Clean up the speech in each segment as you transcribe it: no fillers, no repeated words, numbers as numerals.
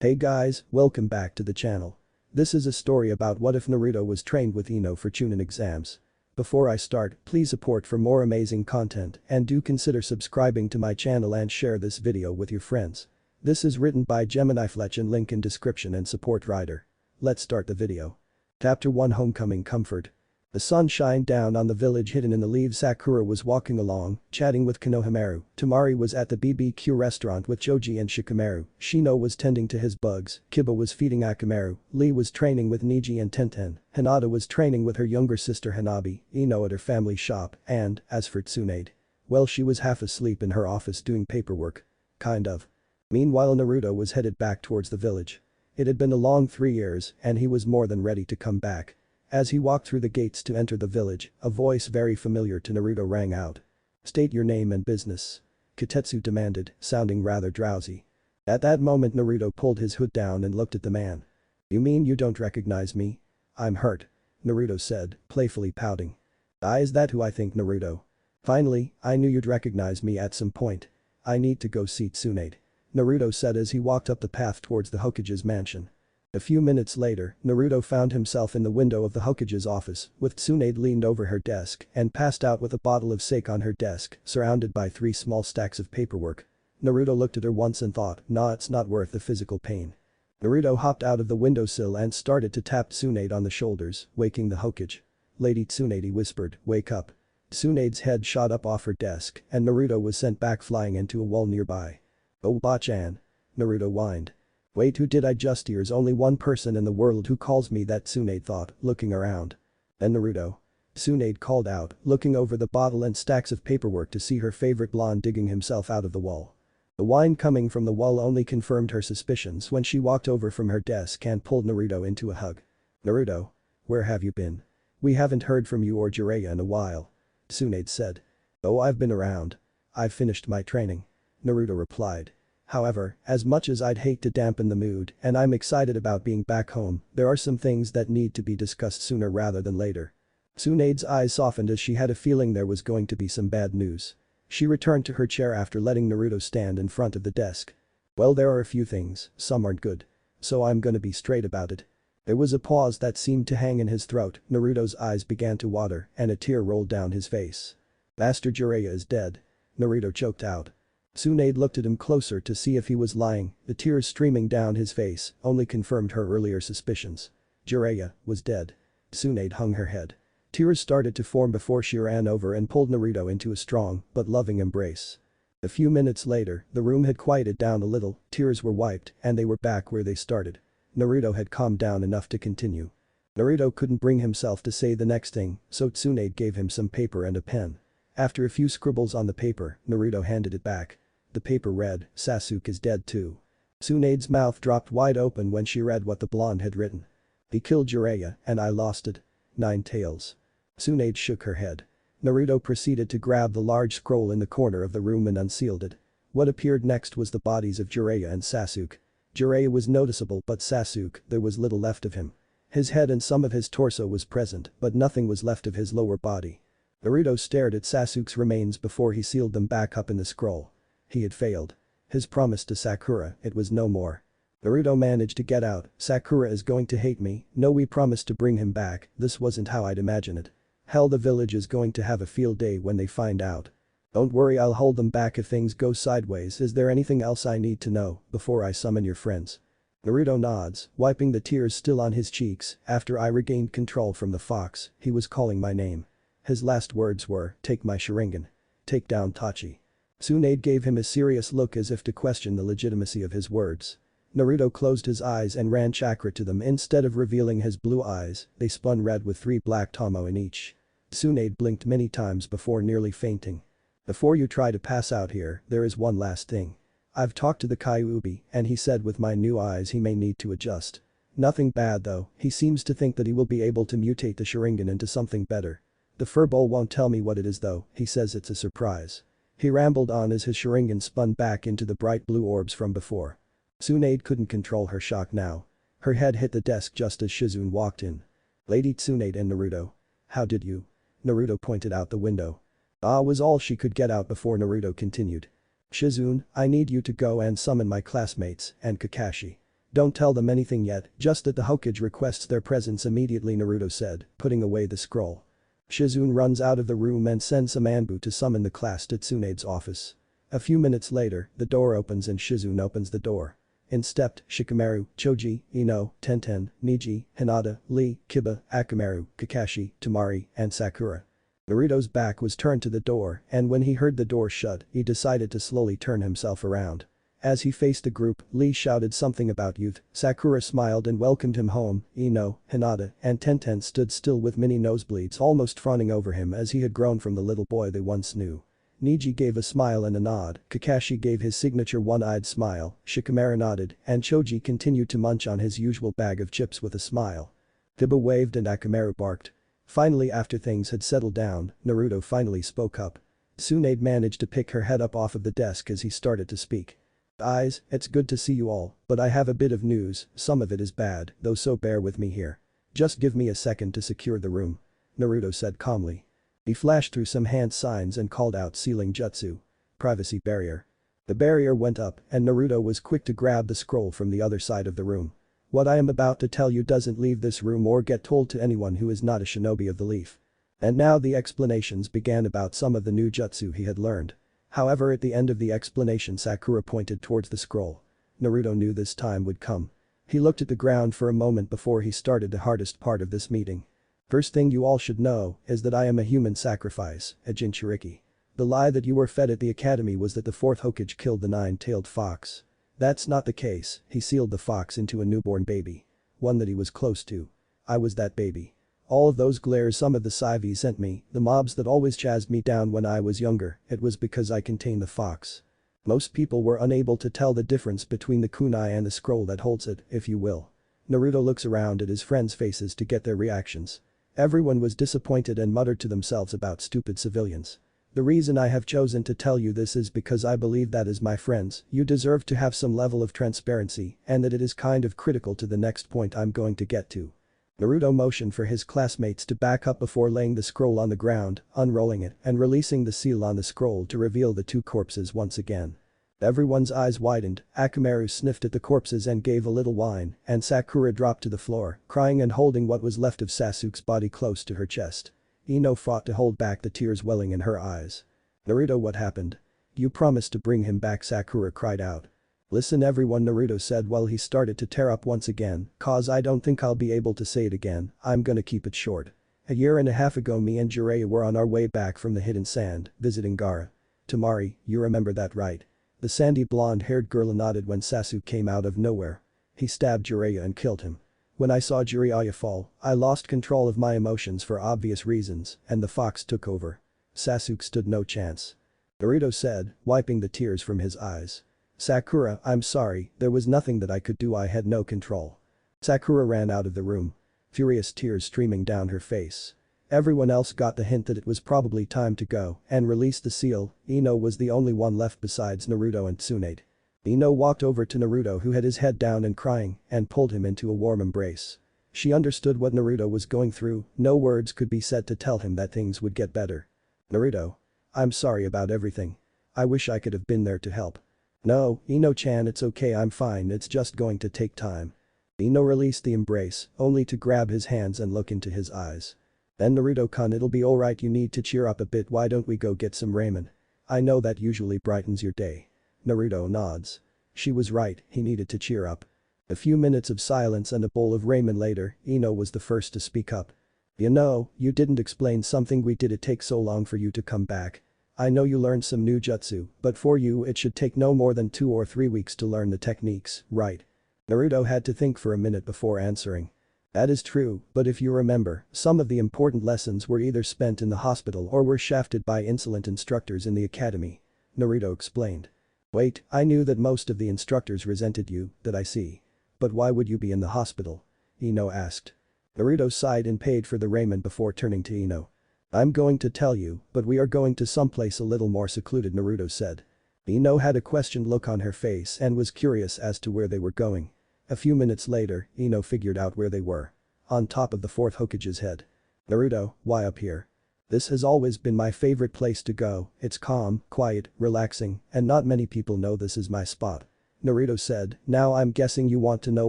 Hey guys, welcome back to the channel. This is a story about what if Naruto was trained with Ino for chunin exams. Before I start, please support for more amazing content and do consider subscribing to my channel and share this video with your friends. This is written by GeminiFletch and link in description and support writer. Let's start the video. Chapter 1 Homecoming Comfort. The sun shined down on the village hidden in the leaves. Sakura was walking along, chatting with Konohamaru. Tamari was at the BBQ restaurant with Choji and Shikamaru. Shino was tending to his bugs. Kiba was feeding Akamaru. Lee was training with Niji and Tenten. Hinata was training with her younger sister Hanabi. Ino at her family shop. And, as for Tsunade, well, she was half asleep in her office doing paperwork. Kind of. Meanwhile, Naruto was headed back towards the village. It had been a long 3 years and he was more than ready to come back. As he walked through the gates to enter the village, a voice very familiar to Naruto rang out. "State your name and business," Kotetsu demanded, sounding rather drowsy. At that moment Naruto pulled his hood down and looked at the man. "You mean you don't recognize me?" "I'm hurt," Naruto said, playfully pouting. Is that who I think, Naruto? Finally, I knew you'd recognize me at some point. I need to go see Tsunade," Naruto said as he walked up the path towards the Hokage's mansion. A few minutes later, Naruto found himself in the window of the Hokage's office, with Tsunade leaned over her desk and passed out with a bottle of sake on her desk, surrounded by 3 small stacks of paperwork. Naruto looked at her once and thought, nah, it's not worth the physical pain. Naruto hopped out of the windowsill and started to tap Tsunade on the shoulders, waking the Hokage. "Lady Tsunade," he whispered, "wake up." Tsunade's head shot up off her desk and Naruto was sent back flying into a wall nearby. "Oh, Bachan," Naruto whined. "Wait, who did I just hear? There's only one person in the world who calls me that," Tsunade thought, looking around. "Then Naruto," Tsunade called out, looking over the bottle and stacks of paperwork to see her favorite blonde digging himself out of the wall. The whine coming from the wall only confirmed her suspicions when she walked over from her desk and pulled Naruto into a hug. "Naruto, where have you been? We haven't heard from you or Jiraiya in a while," Tsunade said. "Oh, I've been around. I've finished my training," Naruto replied. "However, as much as I'd hate to dampen the mood and I'm excited about being back home, there are some things that need to be discussed sooner rather than later." Tsunade's eyes softened as she had a feeling there was going to be some bad news. She returned to her chair after letting Naruto stand in front of the desk. "Well, there are a few things, some aren't good. So I'm gonna be straight about it." There was a pause that seemed to hang in his throat. Naruto's eyes began to water and a tear rolled down his face. "Master Jiraiya is dead," Naruto choked out. Tsunade looked at him closer to see if he was lying, the tears streaming down his face only confirmed her earlier suspicions. "Jiraiya was dead." Tsunade hung her head. Tears started to form before she ran over and pulled Naruto into a strong but loving embrace. A few minutes later, the room had quieted down a little, tears were wiped and they were back where they started. Naruto had calmed down enough to continue. Naruto couldn't bring himself to say the next thing, so Tsunade gave him some paper and a pen. After a few scribbles on the paper, Naruto handed it back. The paper read, "Sasuke is dead too." Tsunade's mouth dropped wide open when she read what the blonde had written. "He killed Jiraiya and I lost it. 9 tails." Tsunade shook her head. Naruto proceeded to grab the large scroll in the corner of the room and unsealed it. What appeared next was the bodies of Jiraiya and Sasuke. Jiraiya was noticeable but Sasuke, there was little left of him. His head and some of his torso was present but nothing was left of his lower body. Naruto stared at Sasuke's remains before he sealed them back up in the scroll. He had failed. His promise to Sakura, it was no more. Naruto managed to get out, "Sakura is going to hate me, no, we promised to bring him back, this wasn't how I'd imagine it. Hell, the village is going to have a field day when they find out. Don't worry, I'll hold them back if things go sideways. Is there anything else I need to know before I summon your friends?" Naruto nods, wiping the tears still on his cheeks. "After I regained control from the fox, he was calling my name. His last words were, 'Take my Sharingan. Take down Itachi.'" Tsunade gave him a serious look as if to question the legitimacy of his words. Naruto closed his eyes and ran chakra to them. Instead of revealing his blue eyes, they spun red with 3 black tomo in each. Tsunade blinked many times before nearly fainting. "Before you try to pass out here, there is one last thing. I've talked to the Kyuubi and he said with my new eyes he may need to adjust. Nothing bad though, he seems to think that he will be able to mutate the Sharingan into something better. The furball won't tell me what it is though, he says it's a surprise." He rambled on as his Sharingan spun back into the bright blue orbs from before. Tsunade couldn't control her shock now. Her head hit the desk just as Shizune walked in. "Lady Tsunade and Naruto. How did you?" Naruto pointed out the window. "Ah," was all she could get out before Naruto continued. "Shizune, I need you to go and summon my classmates and Kakashi. Don't tell them anything yet, just that the Hokage requests their presence immediately, Naruto said, putting away the scroll. Shizune runs out of the room and sends Samanbu to summon the class to Tsunade's office. A few minutes later, the door opens and Shizune opens the door. In stepped Shikamaru, Choji, Ino, Tenten, Niji, Hinata, Lee, Kiba, Akamaru, Kakashi, Temari, and Sakura. Naruto's back was turned to the door, and when he heard the door shut, he decided to slowly turn himself around. As he faced the group, Lee shouted something about youth, Sakura smiled and welcomed him home, Ino, Hinata, and Tenten stood still with mini nosebleeds almost fawning over him as he had grown from the little boy they once knew. Niji gave a smile and a nod, Kakashi gave his signature one-eyed smile, Shikamaru nodded, and Choji continued to munch on his usual bag of chips with a smile. Kiba waved and Akamaru barked. Finally, after things had settled down, Naruto finally spoke up. Tsunade managed to pick her head up off of the desk as he started to speak. Guys, it's good to see you all, but I have a bit of news, some of it is bad, though so bear with me here. Just give me a second to secure the room. Naruto said calmly. He flashed through some hand signs and called out sealing jutsu. Privacy barrier. The barrier went up and Naruto was quick to grab the scroll from the other side of the room. What I am about to tell you doesn't leave this room or get told to anyone who is not a shinobi of the leaf. And now the explanations began about some of the new jutsu he had learned. However, at the end of the explanation Sakura pointed towards the scroll. Naruto knew this time would come. He looked at the ground for a moment before he started the hardest part of this meeting. First thing you all should know is that I am a human sacrifice, a Jinchuriki. The lie that you were fed at the academy was that the fourth Hokage killed the nine-tailed fox. That's not the case, he sealed the fox into a newborn baby. One that he was close to. I was that baby. All of those glares some of the Saivi sent me, the mobs that always chased me down when I was younger, it was because I contained the fox. Most people were unable to tell the difference between the kunai and the scroll that holds it, if you will. Naruto looks around at his friends' faces to get their reactions. Everyone was disappointed and muttered to themselves about stupid civilians. The reason I have chosen to tell you this is because I believe that as my friends, you deserve to have some level of transparency and that it is kind of critical to the next point I'm going to get to. Naruto motioned for his classmates to back up before laying the scroll on the ground, unrolling it, and releasing the seal on the scroll to reveal the two corpses once again. Everyone's eyes widened, Akamaru sniffed at the corpses and gave a little whine, and Sakura dropped to the floor, crying and holding what was left of Sasuke's body close to her chest. Ino fought to hold back the tears welling in her eyes. Naruto, what happened? You promised to bring him back, Sakura cried out. Listen everyone, Naruto said while he started to tear up once again, cause I don't think I'll be able to say it again, I'm gonna keep it short. A year and a half ago me and Jiraiya were on our way back from the hidden sand, visiting Gaara. Temari, you remember that right? The sandy blonde-haired girl nodded when Sasuke came out of nowhere. He stabbed Jiraiya and killed him. When I saw Jiraiya fall, I lost control of my emotions for obvious reasons, and the fox took over. Sasuke stood no chance. Naruto said, wiping the tears from his eyes. Sakura, I'm sorry, there was nothing that I could do, I had no control. Sakura ran out of the room. Furious tears streaming down her face. Everyone else got the hint that it was probably time to go and release the seal. Ino was the only one left besides Naruto and Tsunade. Ino walked over to Naruto who had his head down and crying and pulled him into a warm embrace. She understood what Naruto was going through, no words could be said to tell him that things would get better. Naruto. I'm sorry about everything. I wish I could have been there to help. No, Ino-chan, it's okay, I'm fine, it's just going to take time. Ino released the embrace, only to grab his hands and look into his eyes. Then Naruto-kun, it'll be alright, you need to cheer up a bit, why don't we go get some ramen? I know that usually brightens your day. Naruto nods. She was right, he needed to cheer up. A few minutes of silence and a bowl of ramen later, Ino was the first to speak up. You know, you didn't explain something we did, it take so long for you to come back. I know you learned some new jutsu, but for you it should take no more than 2 or 3 weeks to learn the techniques, right? Naruto had to think for a minute before answering. That is true, but if you remember, some of the important lessons were either spent in the hospital or were shafted by insolent instructors in the academy. Naruto explained. Wait, I knew that most of the instructors resented you, that I see. But why would you be in the hospital? Ino asked. Naruto sighed and paid for the ramen before turning to Ino. I'm going to tell you, but we are going to someplace a little more secluded, Naruto said. Ino had a questioned look on her face and was curious as to where they were going. A few minutes later, Ino figured out where they were. On top of the fourth Hokage's head. Naruto, why up here? This has always been my favorite place to go, it's calm, quiet, relaxing, and not many people know this is my spot. Naruto said, now I'm guessing you want to know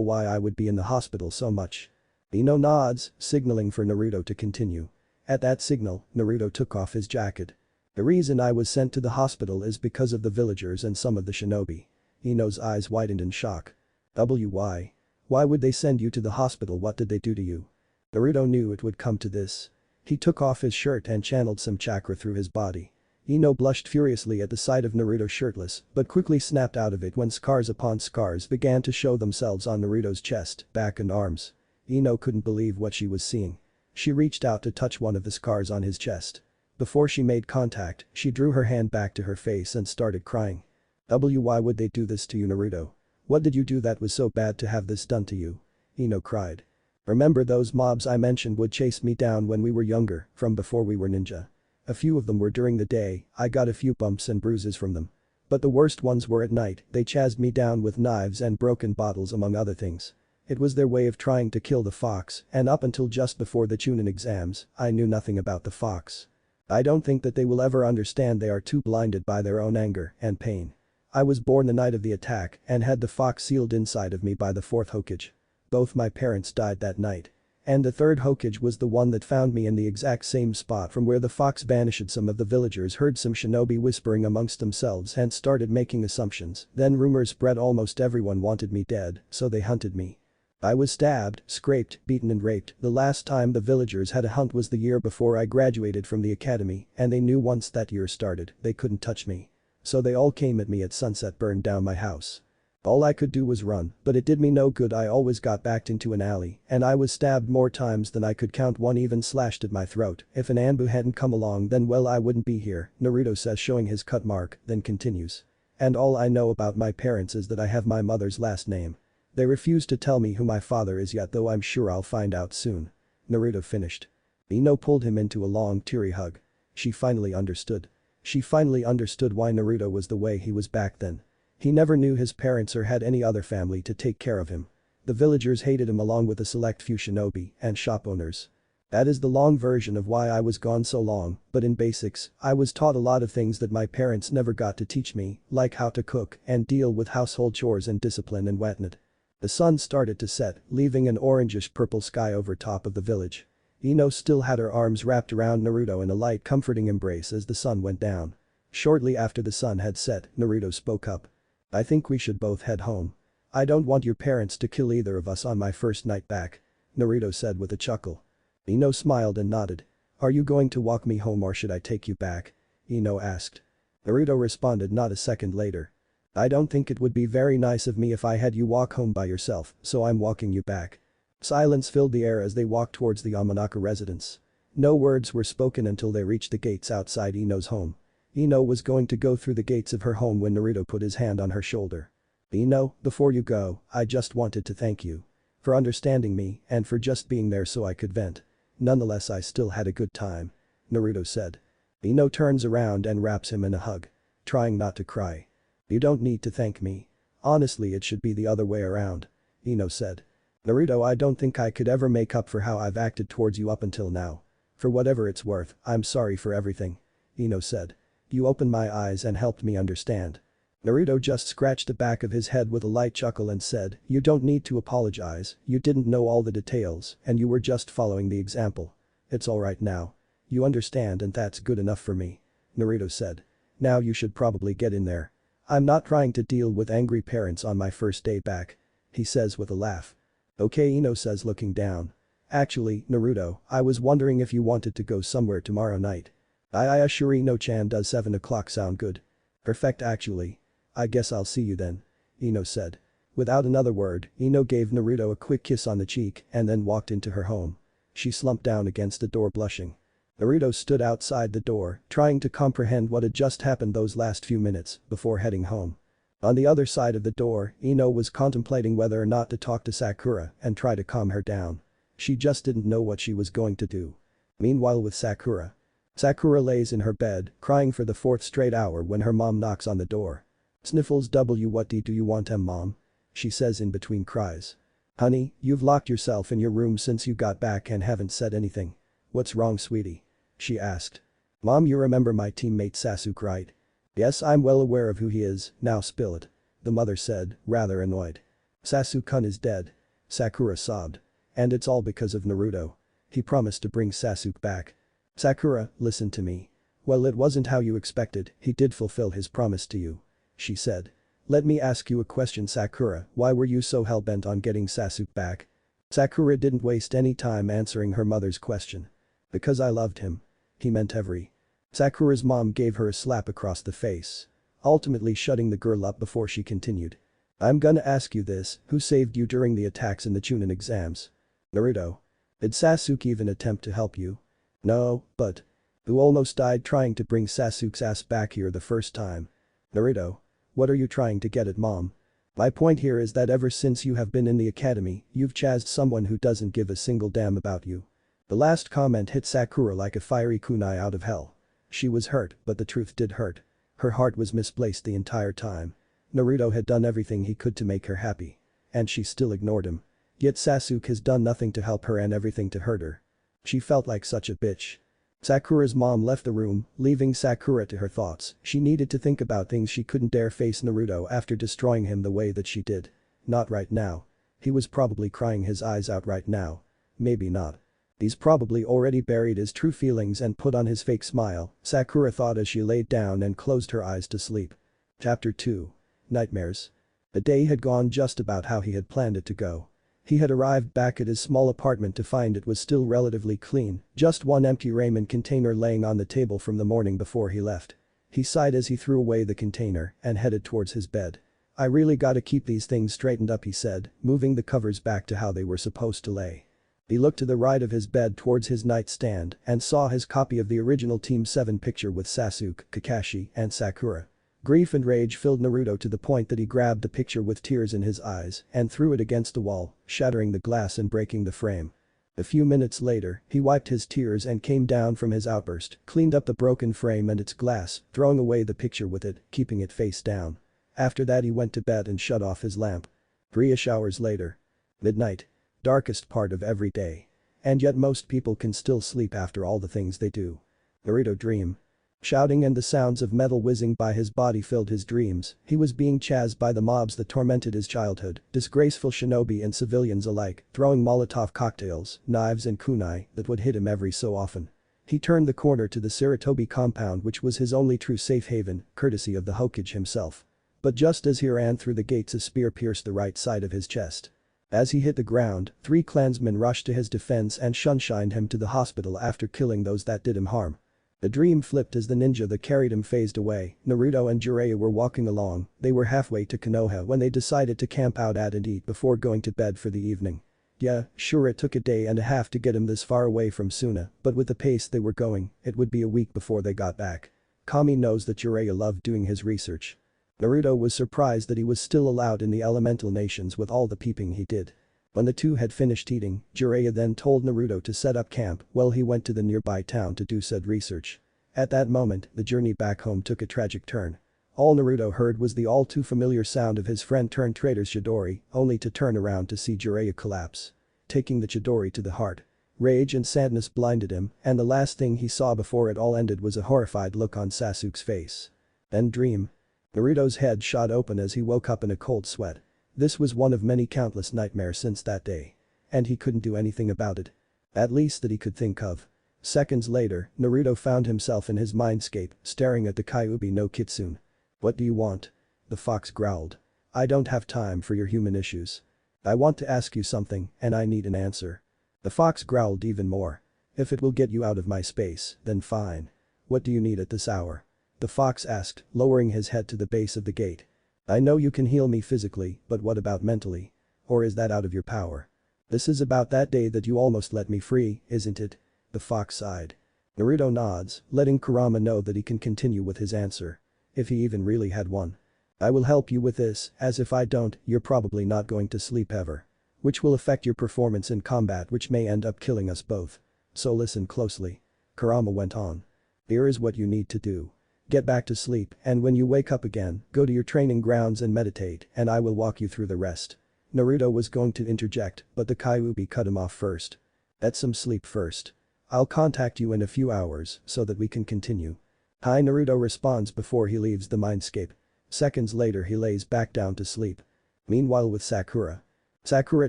why I would be in the hospital so much. Ino nods, signaling for Naruto to continue. At that signal, Naruto took off his jacket. The reason I was sent to the hospital is because of the villagers and some of the shinobi. Ino's eyes widened in shock. Why? Why would they send you to the hospital? What did they do to you? Naruto knew it would come to this. He took off his shirt and channeled some chakra through his body. Ino blushed furiously at the sight of Naruto shirtless, but quickly snapped out of it when scars upon scars began to show themselves on Naruto's chest, back and arms. Ino couldn't believe what she was seeing. She reached out to touch one of the scars on his chest. Before she made contact, she drew her hand back to her face and started crying. Why would they do this to you, Naruto? What did you do that was so bad to have this done to you? Ino cried. Remember those mobs I mentioned would chase me down when we were younger, from before we were ninja? A few of them were during the day, I got a few bumps and bruises from them. But the worst ones were at night, they chased me down with knives and broken bottles among other things. It was their way of trying to kill the fox, and up until just before the chunin exams, I knew nothing about the fox. I don't think that they will ever understand, they are too blinded by their own anger and pain. I was born the night of the attack and had the fox sealed inside of me by the fourth Hokage. Both my parents died that night. And the third Hokage was the one that found me in the exact same spot from where the fox vanished. Some of the villagers heard some shinobi whispering amongst themselves and started making assumptions, then rumors spread, almost everyone wanted me dead, so they hunted me. I was stabbed, scraped, beaten and raped. The last time the villagers had a hunt was the year before I graduated from the academy, and they knew once that year started, they couldn't touch me. So they all came at me at sunset, burned down my house. All I could do was run, but it did me no good. I always got backed into an alley, and I was stabbed more times than I could count. One even slashed at my throat. If an Anbu hadn't come along, then well, I wouldn't be here, Naruto says, showing his cut mark, then continues. And all I know about my parents is that I have my mother's last name. They refuse to tell me who my father is yet, though I'm sure I'll find out soon. Naruto finished. Ino pulled him into a long teary hug. She finally understood. She finally understood why Naruto was the way he was back then. He never knew his parents or had any other family to take care of him. The villagers hated him along with a select few shinobi and shop owners. That is the long version of why I was gone so long, but in basics, I was taught a lot of things that my parents never got to teach me, like how to cook and deal with household chores and discipline and whatnot. The sun started to set, leaving an orangish-purple sky over top of the village. Ino still had her arms wrapped around Naruto in a light, comforting embrace as the sun went down. Shortly after the sun had set, Naruto spoke up. I think we should both head home. I don't want your parents to kill either of us on my first night back, Naruto said with a chuckle. Ino smiled and nodded. Are you going to walk me home or should I take you back? Ino asked. Naruto responded not a second later. I don't think it would be very nice of me if I had you walk home by yourself, so I'm walking you back. Silence filled the air as they walked towards the Yamanaka residence. No words were spoken until they reached the gates outside Ino's home. Ino was going to go through the gates of her home when Naruto put his hand on her shoulder. Ino, before you go, I just wanted to thank you. For understanding me and for just being there so I could vent. Nonetheless, I still had a good time. Naruto said. Ino turns around and wraps him in a hug. Trying not to cry. You don't need to thank me. Honestly, it should be the other way around. Ino said. Naruto, I don't think I could ever make up for how I've acted towards you up until now. For whatever it's worth, I'm sorry for everything. Ino said. You opened my eyes and helped me understand. Naruto just scratched the back of his head with a light chuckle and said, you don't need to apologize, you didn't know all the details and you were just following the example. It's alright now. You understand and that's good enough for me. Naruto said. Now you should probably get in there. I'm not trying to deal with angry parents on my first day back. He says with a laugh. Okay, Ino says, looking down. Actually, Naruto, I was wondering if you wanted to go somewhere tomorrow night. I sure, Ino-chan, does 7 o'clock sound good? Perfect actually. I guess I'll see you then. Ino said. Without another word, Ino gave Naruto a quick kiss on the cheek and then walked into her home. She slumped down against the door blushing. Naruto stood outside the door, trying to comprehend what had just happened those last few minutes before heading home. On the other side of the door, Ino was contemplating whether or not to talk to Sakura and try to calm her down. She just didn't know what she was going to do. Meanwhile with Sakura. Sakura lays in her bed, crying for the 4th straight hour when her mom knocks on the door. Sniffles. What do you want, mom? She says in between cries. Honey, you've locked yourself in your room since you got back and haven't said anything. What's wrong, sweetie? She asked. Mom, you remember my teammate Sasuke, right? Yes, I'm well aware of who he is, now spill it. the mother said, rather annoyed. Sasuke-kun is dead. Sakura sobbed. And it's all because of Naruto. He promised to bring Sasuke back. Sakura, listen to me. Well, it wasn't how you expected, he did fulfill his promise to you. She said. Let me ask you a question, Sakura, why were you so hellbent on getting Sasuke back? Sakura didn't waste any time answering her mother's question. Because I loved him. He meant every. Sakura's mom gave her a slap across the face. Ultimately shutting the girl up before she continued. I'm gonna ask you this, who saved you during the attacks in the chunin exams? Naruto. Did Sasuke even attempt to help you? No, but. Who almost died trying to bring Sasuke's ass back here the first time? Naruto. What are you trying to get at, mom? My point here is that ever since you have been in the academy, you've chased someone who doesn't give a single damn about you. The last comment hit Sakura like a fiery kunai out of hell. She was hurt, but the truth did hurt. Her heart was misplaced the entire time. Naruto had done everything he could to make her happy. And she still ignored him. Yet Sasuke has done nothing to help her and everything to hurt her. She felt like such a bitch. Sakura's mom left the room, leaving Sakura to her thoughts. She needed to think about things she couldn't dare face Naruto after destroying him the way that she did. Not right now. He was probably crying his eyes out right now. Maybe not. He's probably already buried his true feelings and put on his fake smile, Sakura thought as she laid down and closed her eyes to sleep. Chapter 2. Nightmares. The day had gone just about how he had planned it to go. He had arrived back at his small apartment to find it was still relatively clean, just one empty ramen container laying on the table from the morning before he left. He sighed as he threw away the container and headed towards his bed. I really gotta keep these things straightened up, he said, moving the covers back to how they were supposed to lay. He looked to the right of his bed towards his nightstand and saw his copy of the original Team 7 picture with Sasuke, Kakashi, and Sakura. Grief and rage filled Naruto to the point that he grabbed the picture with tears in his eyes and threw it against the wall, shattering the glass and breaking the frame. A few minutes later, he wiped his tears and came down from his outburst, cleaned up the broken frame and its glass, throwing away the picture with it, keeping it face down. After that he went to bed and shut off his lamp. 3-ish hours later. Midnight. Darkest part of every day. And yet most people can still sleep after all the things they do. Naruto dream. Shouting and the sounds of metal whizzing by his body filled his dreams. He was being chased by the mobs that tormented his childhood, disgraceful shinobi and civilians alike, throwing Molotov cocktails, knives and kunai that would hit him every so often. He turned the corner to the Sarutobi compound, which was his only true safe haven, courtesy of the Hokage himself. But just as he ran through the gates, a spear pierced the right side of his chest. As he hit the ground, 3 clansmen rushed to his defense and shunshined him to the hospital after killing those that did him harm. The dream flipped as the ninja that carried him phased away. Naruto and Jiraiya were walking along. They were halfway to Konoha when they decided to camp out at and eat before going to bed for the evening. Yeah, sure, it took a day and a half to get him this far away from Suna, but with the pace they were going, it would be a week before they got back. Kami knows that Jiraiya loved doing his research. Naruto was surprised that he was still allowed in the elemental nations with all the peeping he did. When the two had finished eating, Jiraiya then told Naruto to set up camp while he went to the nearby town to do said research. At that moment, the journey back home took a tragic turn. All Naruto heard was the all too familiar sound of his friend turned traitor's Chidori, only to turn around to see Jiraiya collapse. Taking the Chidori to the heart. Rage and sadness blinded him, and the last thing he saw before it all ended was a horrified look on Sasuke's face. Then dream. Naruto's head shot open as he woke up in a cold sweat. This was one of many countless nightmares since that day. And he couldn't do anything about it. At least that he could think of. Seconds later, Naruto found himself in his mindscape, staring at the Kyuubi no Kitsune. What do you want? The fox growled. I don't have time for your human issues. I want to ask you something, and I need an answer. The fox growled even more. If it will get you out of my space, then fine. What do you need at this hour? The fox asked, lowering his head to the base of the gate. I know you can heal me physically, but what about mentally? Or is that out of your power? This is about that day that you almost let me free, isn't it? The fox sighed. Naruto nods, letting Kurama know that he can continue with his answer. If he even really had one. I will help you with this, as if I don't, you're probably not going to sleep ever. Which will affect your performance in combat, which may end up killing us both. So listen closely. Kurama went on. Here is what you need to do. Get back to sleep, and when you wake up again, go to your training grounds and meditate, and I will walk you through the rest. Naruto was going to interject, but the Kyuubi cut him off first. Get some sleep first. I'll contact you in a few hours so that we can continue. Hi, Naruto responds before he leaves the mindscape. Seconds later he lays back down to sleep. Meanwhile with Sakura. Sakura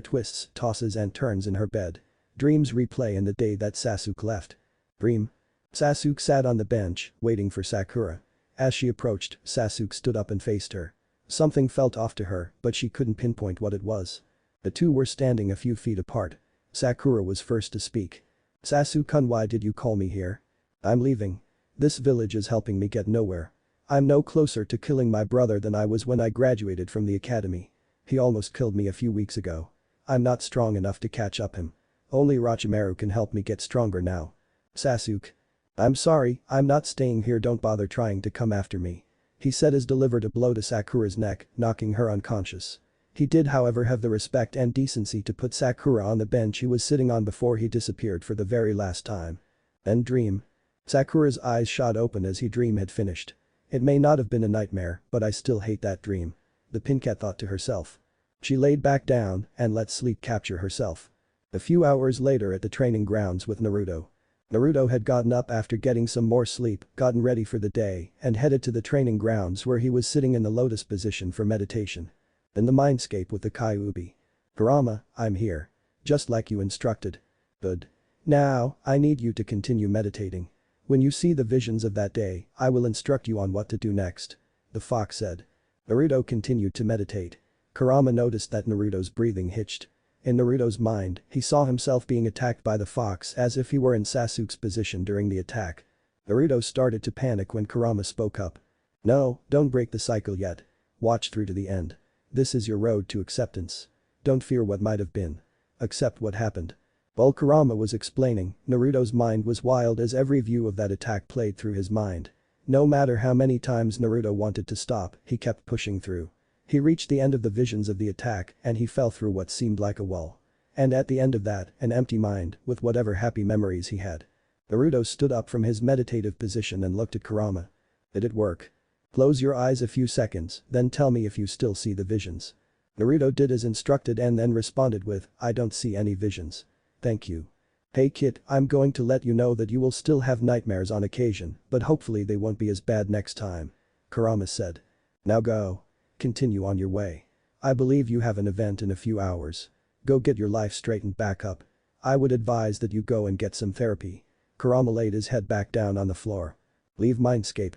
twists, tosses and turns in her bed. Dreams replay in the day that Sasuke left. Dream. Sasuke sat on the bench, waiting for Sakura. As she approached, Sasuke stood up and faced her. Something felt off to her, but she couldn't pinpoint what it was. The two were standing a few feet apart. Sakura was first to speak. Sasuke-kun, why did you call me here? I'm leaving. This village is helping me get nowhere. I'm no closer to killing my brother than I was when I graduated from the academy. He almost killed me a few weeks ago. I'm not strong enough to catch up him. Only Orochimaru can help me get stronger now. Sasuke. I'm sorry, I'm not staying here, don't bother trying to come after me. He said as delivered a blow to Sakura's neck, knocking her unconscious. He did however have the respect and decency to put Sakura on the bench he was sitting on before he disappeared for the very last time. Then dream. Sakura's eyes shot open as he dream had finished. It may not have been a nightmare, but I still hate that dream. The pincat thought to herself. She laid back down and let sleep capture herself. A few hours later at the training grounds with Naruto. Naruto had gotten up after getting some more sleep, gotten ready for the day, and headed to the training grounds where he was sitting in the lotus position for meditation. In the mindscape with the Kyuubi. Kurama, I'm here. Just like you instructed. Good. Now, I need you to continue meditating. When you see the visions of that day, I will instruct you on what to do next. The fox said. Naruto continued to meditate. Kurama noticed that Naruto's breathing hitched. In Naruto's mind, he saw himself being attacked by the fox as if he were in Sasuke's position during the attack. Naruto started to panic when Kurama spoke up. No, don't break the cycle yet. Watch through to the end. This is your road to acceptance. Don't fear what might have been. Accept what happened. While Kurama was explaining, Naruto's mind was wild as every view of that attack played through his mind. No matter how many times Naruto wanted to stop, he kept pushing through. He reached the end of the visions of the attack and he fell through what seemed like a wall. And at the end of that, an empty mind with whatever happy memories he had. Naruto stood up from his meditative position and looked at Kurama. Did it work? Close your eyes a few seconds, then tell me if you still see the visions. Naruto did as instructed and then responded with, I don't see any visions. Thank you. Hey kid, I'm going to let you know that you will still have nightmares on occasion, but hopefully they won't be as bad next time. Kurama said. Now go. Continue on your way. I believe you have an event in a few hours. Go get your life straightened back up. I would advise that you go and get some therapy. Kurama laid his head back down on the floor. Leave Mindscape.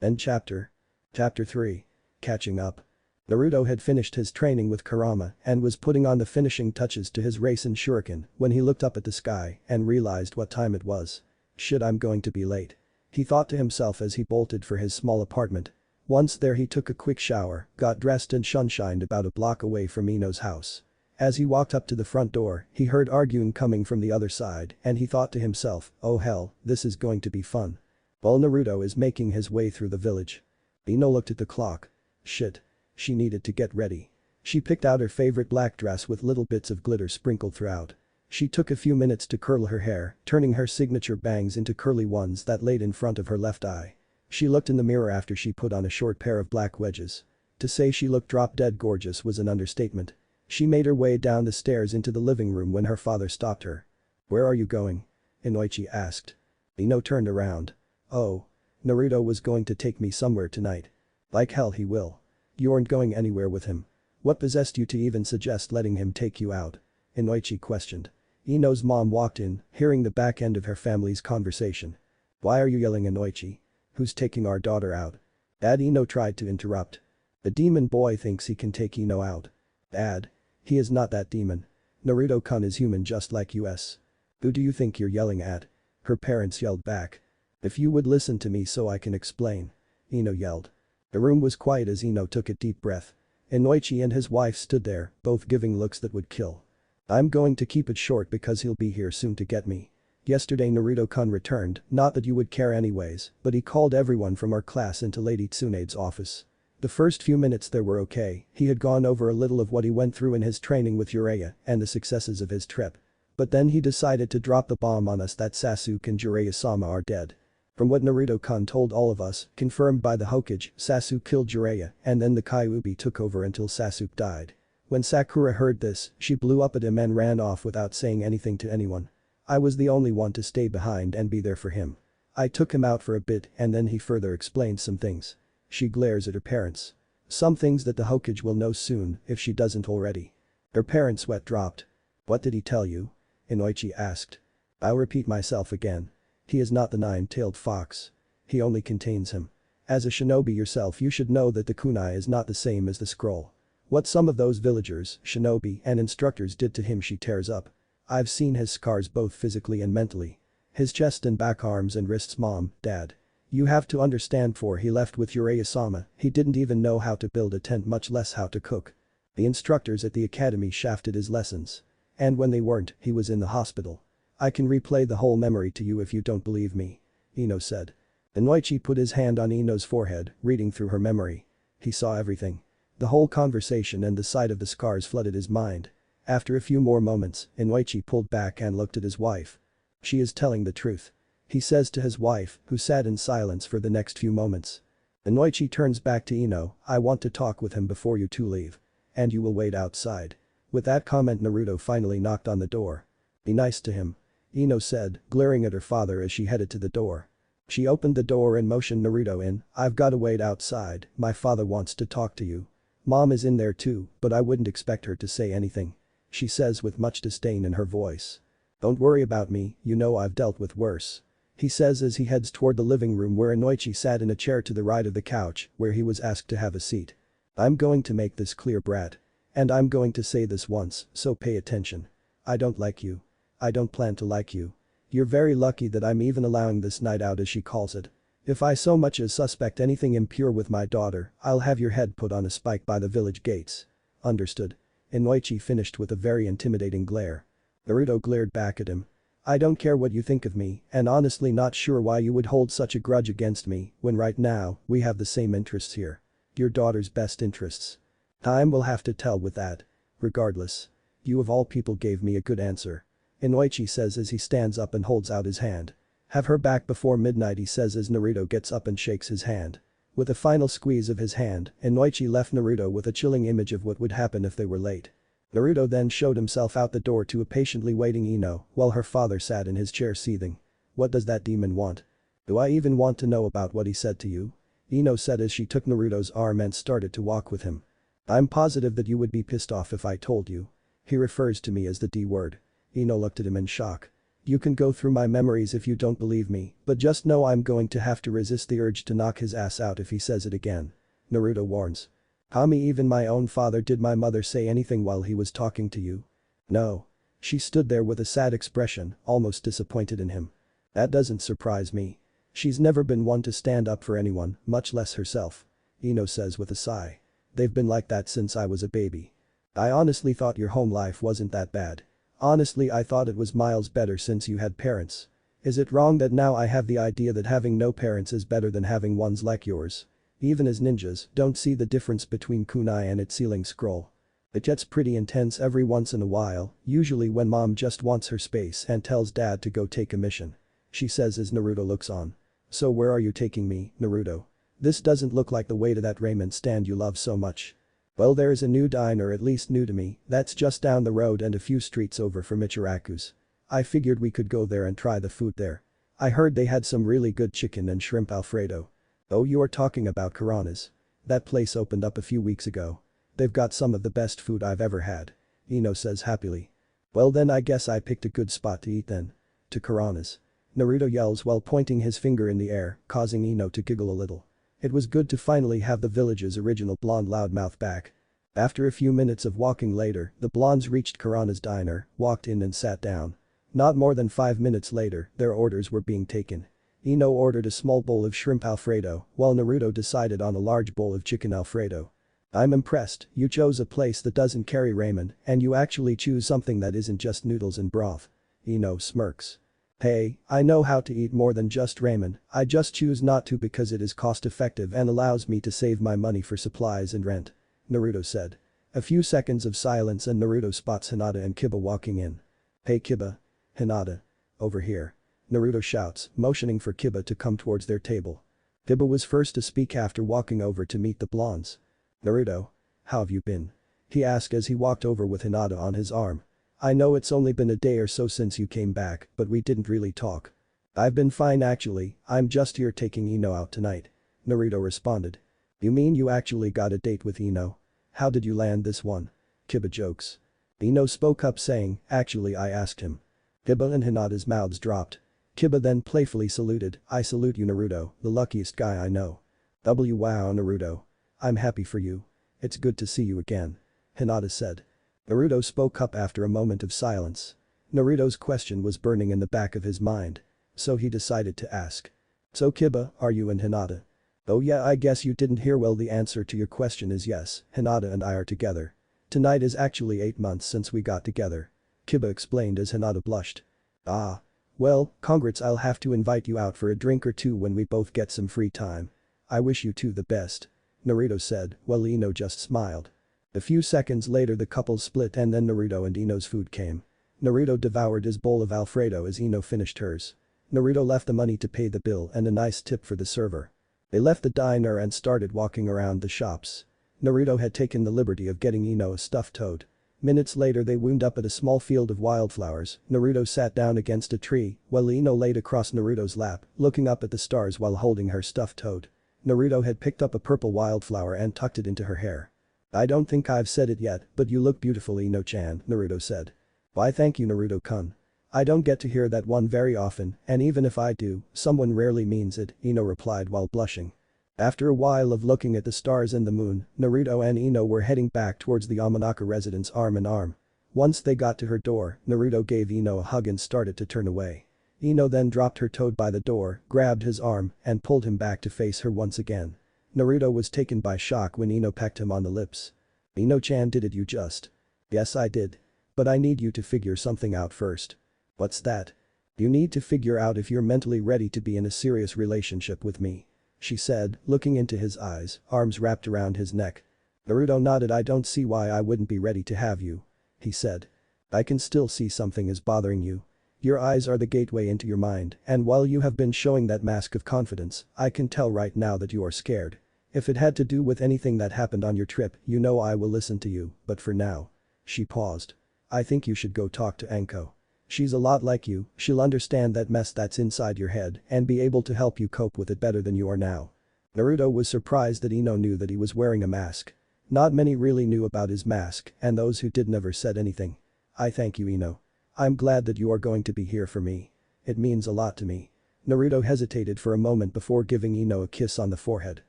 End chapter. Chapter 3. Catching up. Naruto had finished his training with Kurama and was putting on the finishing touches to his Rasen Shuriken when he looked up at the sky and realized what time it was. Shit, I'm going to be late. He thought to himself as he bolted for his small apartment. Once there he took a quick shower, got dressed and shunshined about a block away from Ino's house. As he walked up to the front door, he heard arguing coming from the other side and he thought to himself, oh hell, this is going to be fun. While Naruto is making his way through the village. Ino looked at the clock. Shit. She needed to get ready. She picked out her favorite black dress with little bits of glitter sprinkled throughout. She took a few minutes to curl her hair, turning her signature bangs into curly ones that laid in front of her left eye. She looked in the mirror after she put on a short pair of black wedges. To say she looked drop-dead gorgeous was an understatement. She made her way down the stairs into the living room when her father stopped her. Where are you going? Inoichi asked. Ino turned around. Oh. Naruto was going to take me somewhere tonight. Like hell he will. You aren't going anywhere with him. What possessed you to even suggest letting him take you out? Inoichi questioned. Ino's mom walked in, hearing the back end of her family's conversation. Why are you yelling, Inoichi? Who's taking our daughter out? Dad, Ino tried to interrupt. The demon boy thinks he can take Ino out. Dad. He is not that demon. Naruto-kun is human just like us. Who do you think you're yelling at? Her parents yelled back. If you would listen to me so I can explain. Ino yelled. The room was quiet as Ino took a deep breath. Inoichi and his wife stood there, both giving looks that would kill. I'm going to keep it short because he'll be here soon to get me. Yesterday Naruto-kun returned, not that you would care anyways, but he called everyone from our class into Lady Tsunede's office. The first few minutes there were okay, he had gone over a little of what he went through in his training with Jiraiya and the successes of his trip. But then he decided to drop the bomb on us that Sasuke and Jiraiya-sama are dead. From what Naruto-kun told all of us, confirmed by the Hokage, Sasuke killed Jiraiya and then the Kyuubi took over until Sasuke died. When Sakura heard this, she blew up at him and ran off without saying anything to anyone. I was the only one to stay behind and be there for him. I took him out for a bit and then he further explained some things. She glares at her parents. Some things that the Hokage will know soon if she doesn't already. Her parents' sweat dropped. What did he tell you? Inoichi asked. I'll repeat myself again. He is not the nine-tailed fox. He only contains him. As a shinobi yourself you should know that the kunai is not the same as the scroll. What some of those villagers, shinobi and instructors did to him she tears up. I've seen his scars both physically and mentally. His chest and back arms and wrists mom, dad. You have to understand before he left with Uraya-sama, he didn't even know how to build a tent much less how to cook. The instructors at the academy shafted his lessons. And when they weren't, he was in the hospital. I can replay the whole memory to you if you don't believe me. Ino said. Inoichi put his hand on Ino's forehead, reading through her memory. He saw everything. The whole conversation and the sight of the scars flooded his mind. After a few more moments, Inoichi pulled back and looked at his wife. She is telling the truth. He says to his wife, who sat in silence for the next few moments. Inoichi turns back to Ino, I want to talk with him before you two leave. And you will wait outside. With that comment Naruto finally knocked on the door. Be nice to him. Ino said, glaring at her father as she headed to the door. She opened the door and motioned Naruto in, I've gotta wait outside, my father wants to talk to you. Mom is in there too, but I wouldn't expect her to say anything. She says with much disdain in her voice. Don't worry about me, you know I've dealt with worse. He says as he heads toward the living room where Inoichi sat in a chair to the right of the couch where he was asked to have a seat. I'm going to make this clear, brat. And I'm going to say this once, so pay attention. I don't like you. I don't plan to like you. You're very lucky that I'm even allowing this night out as she calls it. If I so much as suspect anything impure with my daughter, I'll have your head put on a spike by the village gates. Understood. Inoichi finished with a very intimidating glare. Naruto glared back at him. I don't care what you think of me, and honestly not sure why you would hold such a grudge against me when right now, we have the same interests here. Your daughter's best interests. Time will have to tell with that. Regardless. You of all people gave me a good answer. Inoichi says as he stands up and holds out his hand. Have her back before midnight he says as Naruto gets up and shakes his hand. With a final squeeze of his hand, Inoichi left Naruto with a chilling image of what would happen if they were late. Naruto then showed himself out the door to a patiently waiting Ino while her father sat in his chair seething. What does that demon want? Do I even want to know about what he said to you? Ino said as she took Naruto's arm and started to walk with him. I'm positive that you would be pissed off if I told you. He refers to me as the D word. Ino looked at him in shock. You can go through my memories if you don't believe me, but just know I'm going to have to resist the urge to knock his ass out if he says it again. Naruto warns. Kami, even my own father, did my mother say anything while he was talking to you? No. She stood there with a sad expression, almost disappointed in him. That doesn't surprise me. She's never been one to stand up for anyone, much less herself. Ino says with a sigh. They've been like that since I was a baby. I honestly thought your home life wasn't that bad. Honestly I thought it was miles better since you had parents. Is it wrong that now I have the idea that having no parents is better than having ones like yours? Even as ninjas, don't see the difference between kunai and its sealing scroll. It gets pretty intense every once in a while, usually when mom just wants her space and tells dad to go take a mission. She says as Naruto looks on. So where are you taking me, Naruto? This doesn't look like the way to that ramen stand you love so much. Well, there is a new diner, at least new to me, that's just down the road and a few streets over from Ichiraku's. I figured we could go there and try the food there. I heard they had some really good chicken and shrimp alfredo. Oh, you are talking about Karana's. That place opened up a few weeks ago. They've got some of the best food I've ever had. Ino says happily. Well then I guess I picked a good spot to eat then. To Karana's. Naruto yells while pointing his finger in the air, causing Ino to giggle a little. It was good to finally have the village's original blonde loudmouth back. After a few minutes of walking later, the blondes reached Karana's diner, walked in and sat down. Not more than 5 minutes later, their orders were being taken. Ino ordered a small bowl of shrimp alfredo, while Naruto decided on a large bowl of chicken alfredo. I'm impressed, you chose a place that doesn't carry ramen, and you actually choose something that isn't just noodles and broth. Ino smirks. Hey, I know how to eat more than just ramen, I just choose not to because it is cost effective and allows me to save my money for supplies and rent. Naruto said. A few seconds of silence and Naruto spots Hinata and Kiba walking in. Hey Kiba. Hinata. Over here. Naruto shouts, motioning for Kiba to come towards their table. Kiba was first to speak after walking over to meet the blondes. Naruto. How have you been? He asked as he walked over with Hinata on his arm. I know it's only been a day or so since you came back, but we didn't really talk. I've been fine actually, I'm just here taking Ino out tonight. Naruto responded. You mean you actually got a date with Ino? How did you land this one? Kiba jokes. Ino spoke up saying, actually I asked him. Kiba and Hinata's mouths dropped. Kiba then playfully saluted, I salute you Naruto, the luckiest guy I know. Wow Naruto. I'm happy for you. It's good to see you again. Hinata said. Naruto spoke up after a moment of silence. Naruto's question was burning in the back of his mind. So he decided to ask. So Kiba, are you and Hinata? Oh yeah, I guess you didn't hear well. The answer to your question is yes, Hinata and I are together. Tonight is actually 8 months since we got together. Kiba explained as Hinata blushed. Ah. Well, congrats, I'll have to invite you out for a drink or two when we both get some free time. I wish you two the best. Naruto said, while Ino just smiled. A few seconds later the couple split and then Naruto and Ino's food came. Naruto devoured his bowl of Alfredo as Ino finished hers. Naruto left the money to pay the bill and a nice tip for the server. They left the diner and started walking around the shops. Naruto had taken the liberty of getting Ino a stuffed toad. Minutes later they wound up at a small field of wildflowers. Naruto sat down against a tree while Ino laid across Naruto's lap, looking up at the stars while holding her stuffed toad. Naruto had picked up a purple wildflower and tucked it into her hair. I don't think I've said it yet, but you look beautiful Ino-chan, Naruto said. Why thank you Naruto-kun. I don't get to hear that one very often, and even if I do, someone rarely means it, Ino replied while blushing. After a while of looking at the stars and the moon, Naruto and Ino were heading back towards the Yamanaka residence arm in arm. Once they got to her door, Naruto gave Ino a hug and started to turn away. Ino then dropped her toad by the door, grabbed his arm, and pulled him back to face her once again. Naruto was taken by shock when Ino pecked him on the lips. Ino-chan, did it you just? Yes I did. But I need you to figure something out first. What's that? You need to figure out if you're mentally ready to be in a serious relationship with me. She said, looking into his eyes, arms wrapped around his neck. Naruto nodded. I don't see why I wouldn't be ready to have you. He said. I can still see something is bothering you. Your eyes are the gateway into your mind, and while you have been showing that mask of confidence, I can tell right now that you are scared. If it had to do with anything that happened on your trip, you know I will listen to you, but for now. She paused. I think you should go talk to Anko. She's a lot like you, she'll understand that mess that's inside your head and be able to help you cope with it better than you are now. Naruto was surprised that Ino knew that he was wearing a mask. Not many really knew about his mask, and those who did never said anything. I thank you Ino. I'm glad that you are going to be here for me. It means a lot to me. Naruto hesitated for a moment before giving Ino a kiss on the forehead.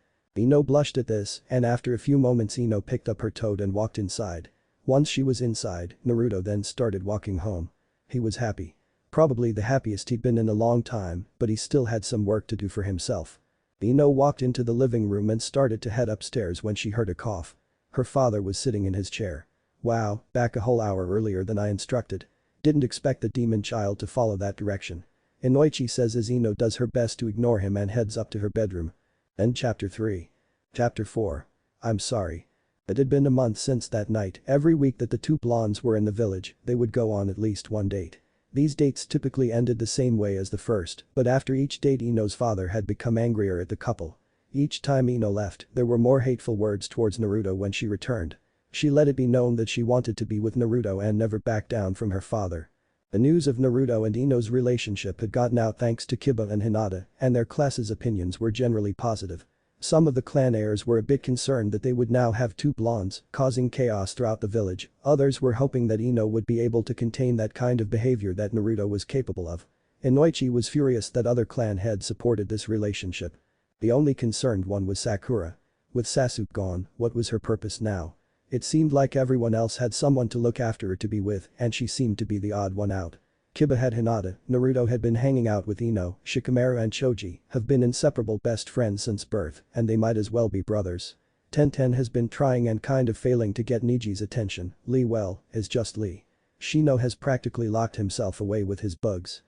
Ino blushed at this, and after a few moments Ino picked up her toad and walked inside. Once she was inside, Naruto then started walking home. He was happy. Probably the happiest he'd been in a long time, but he still had some work to do for himself. Ino walked into the living room and started to head upstairs when she heard a cough. Her father was sitting in his chair. Wow, back a whole hour earlier than I instructed. Didn't expect the demon child to follow that direction. Inoichi says as Ino does her best to ignore him and heads up to her bedroom. End chapter 3. Chapter 4. I'm sorry. It had been a month since that night. Every week that the two blondes were in the village, they would go on at least one date. These dates typically ended the same way as the first, but after each date Ino's father had become angrier at the couple. Each time Ino left, there were more hateful words towards Naruto when she returned. She let it be known that she wanted to be with Naruto and never back down from her father. The news of Naruto and Ino's relationship had gotten out thanks to Kiba and Hinata, and their class's opinions were generally positive. Some of the clan heirs were a bit concerned that they would now have two blondes, causing chaos throughout the village. Others were hoping that Ino would be able to contain that kind of behavior that Naruto was capable of. Inoichi was furious that other clan heads supported this relationship. The only concerned one was Sakura. With Sasuke gone, what was her purpose now? It seemed like everyone else had someone to look after her to be with, and she seemed to be the odd one out. Kiba had Hinata, Naruto had been hanging out with Ino, Shikamaru and Choji have been inseparable best friends since birth, and they might as well be brothers. Tenten has been trying and kind of failing to get Niji's attention. Lee is just Lee. Shino has practically locked himself away with his bugs.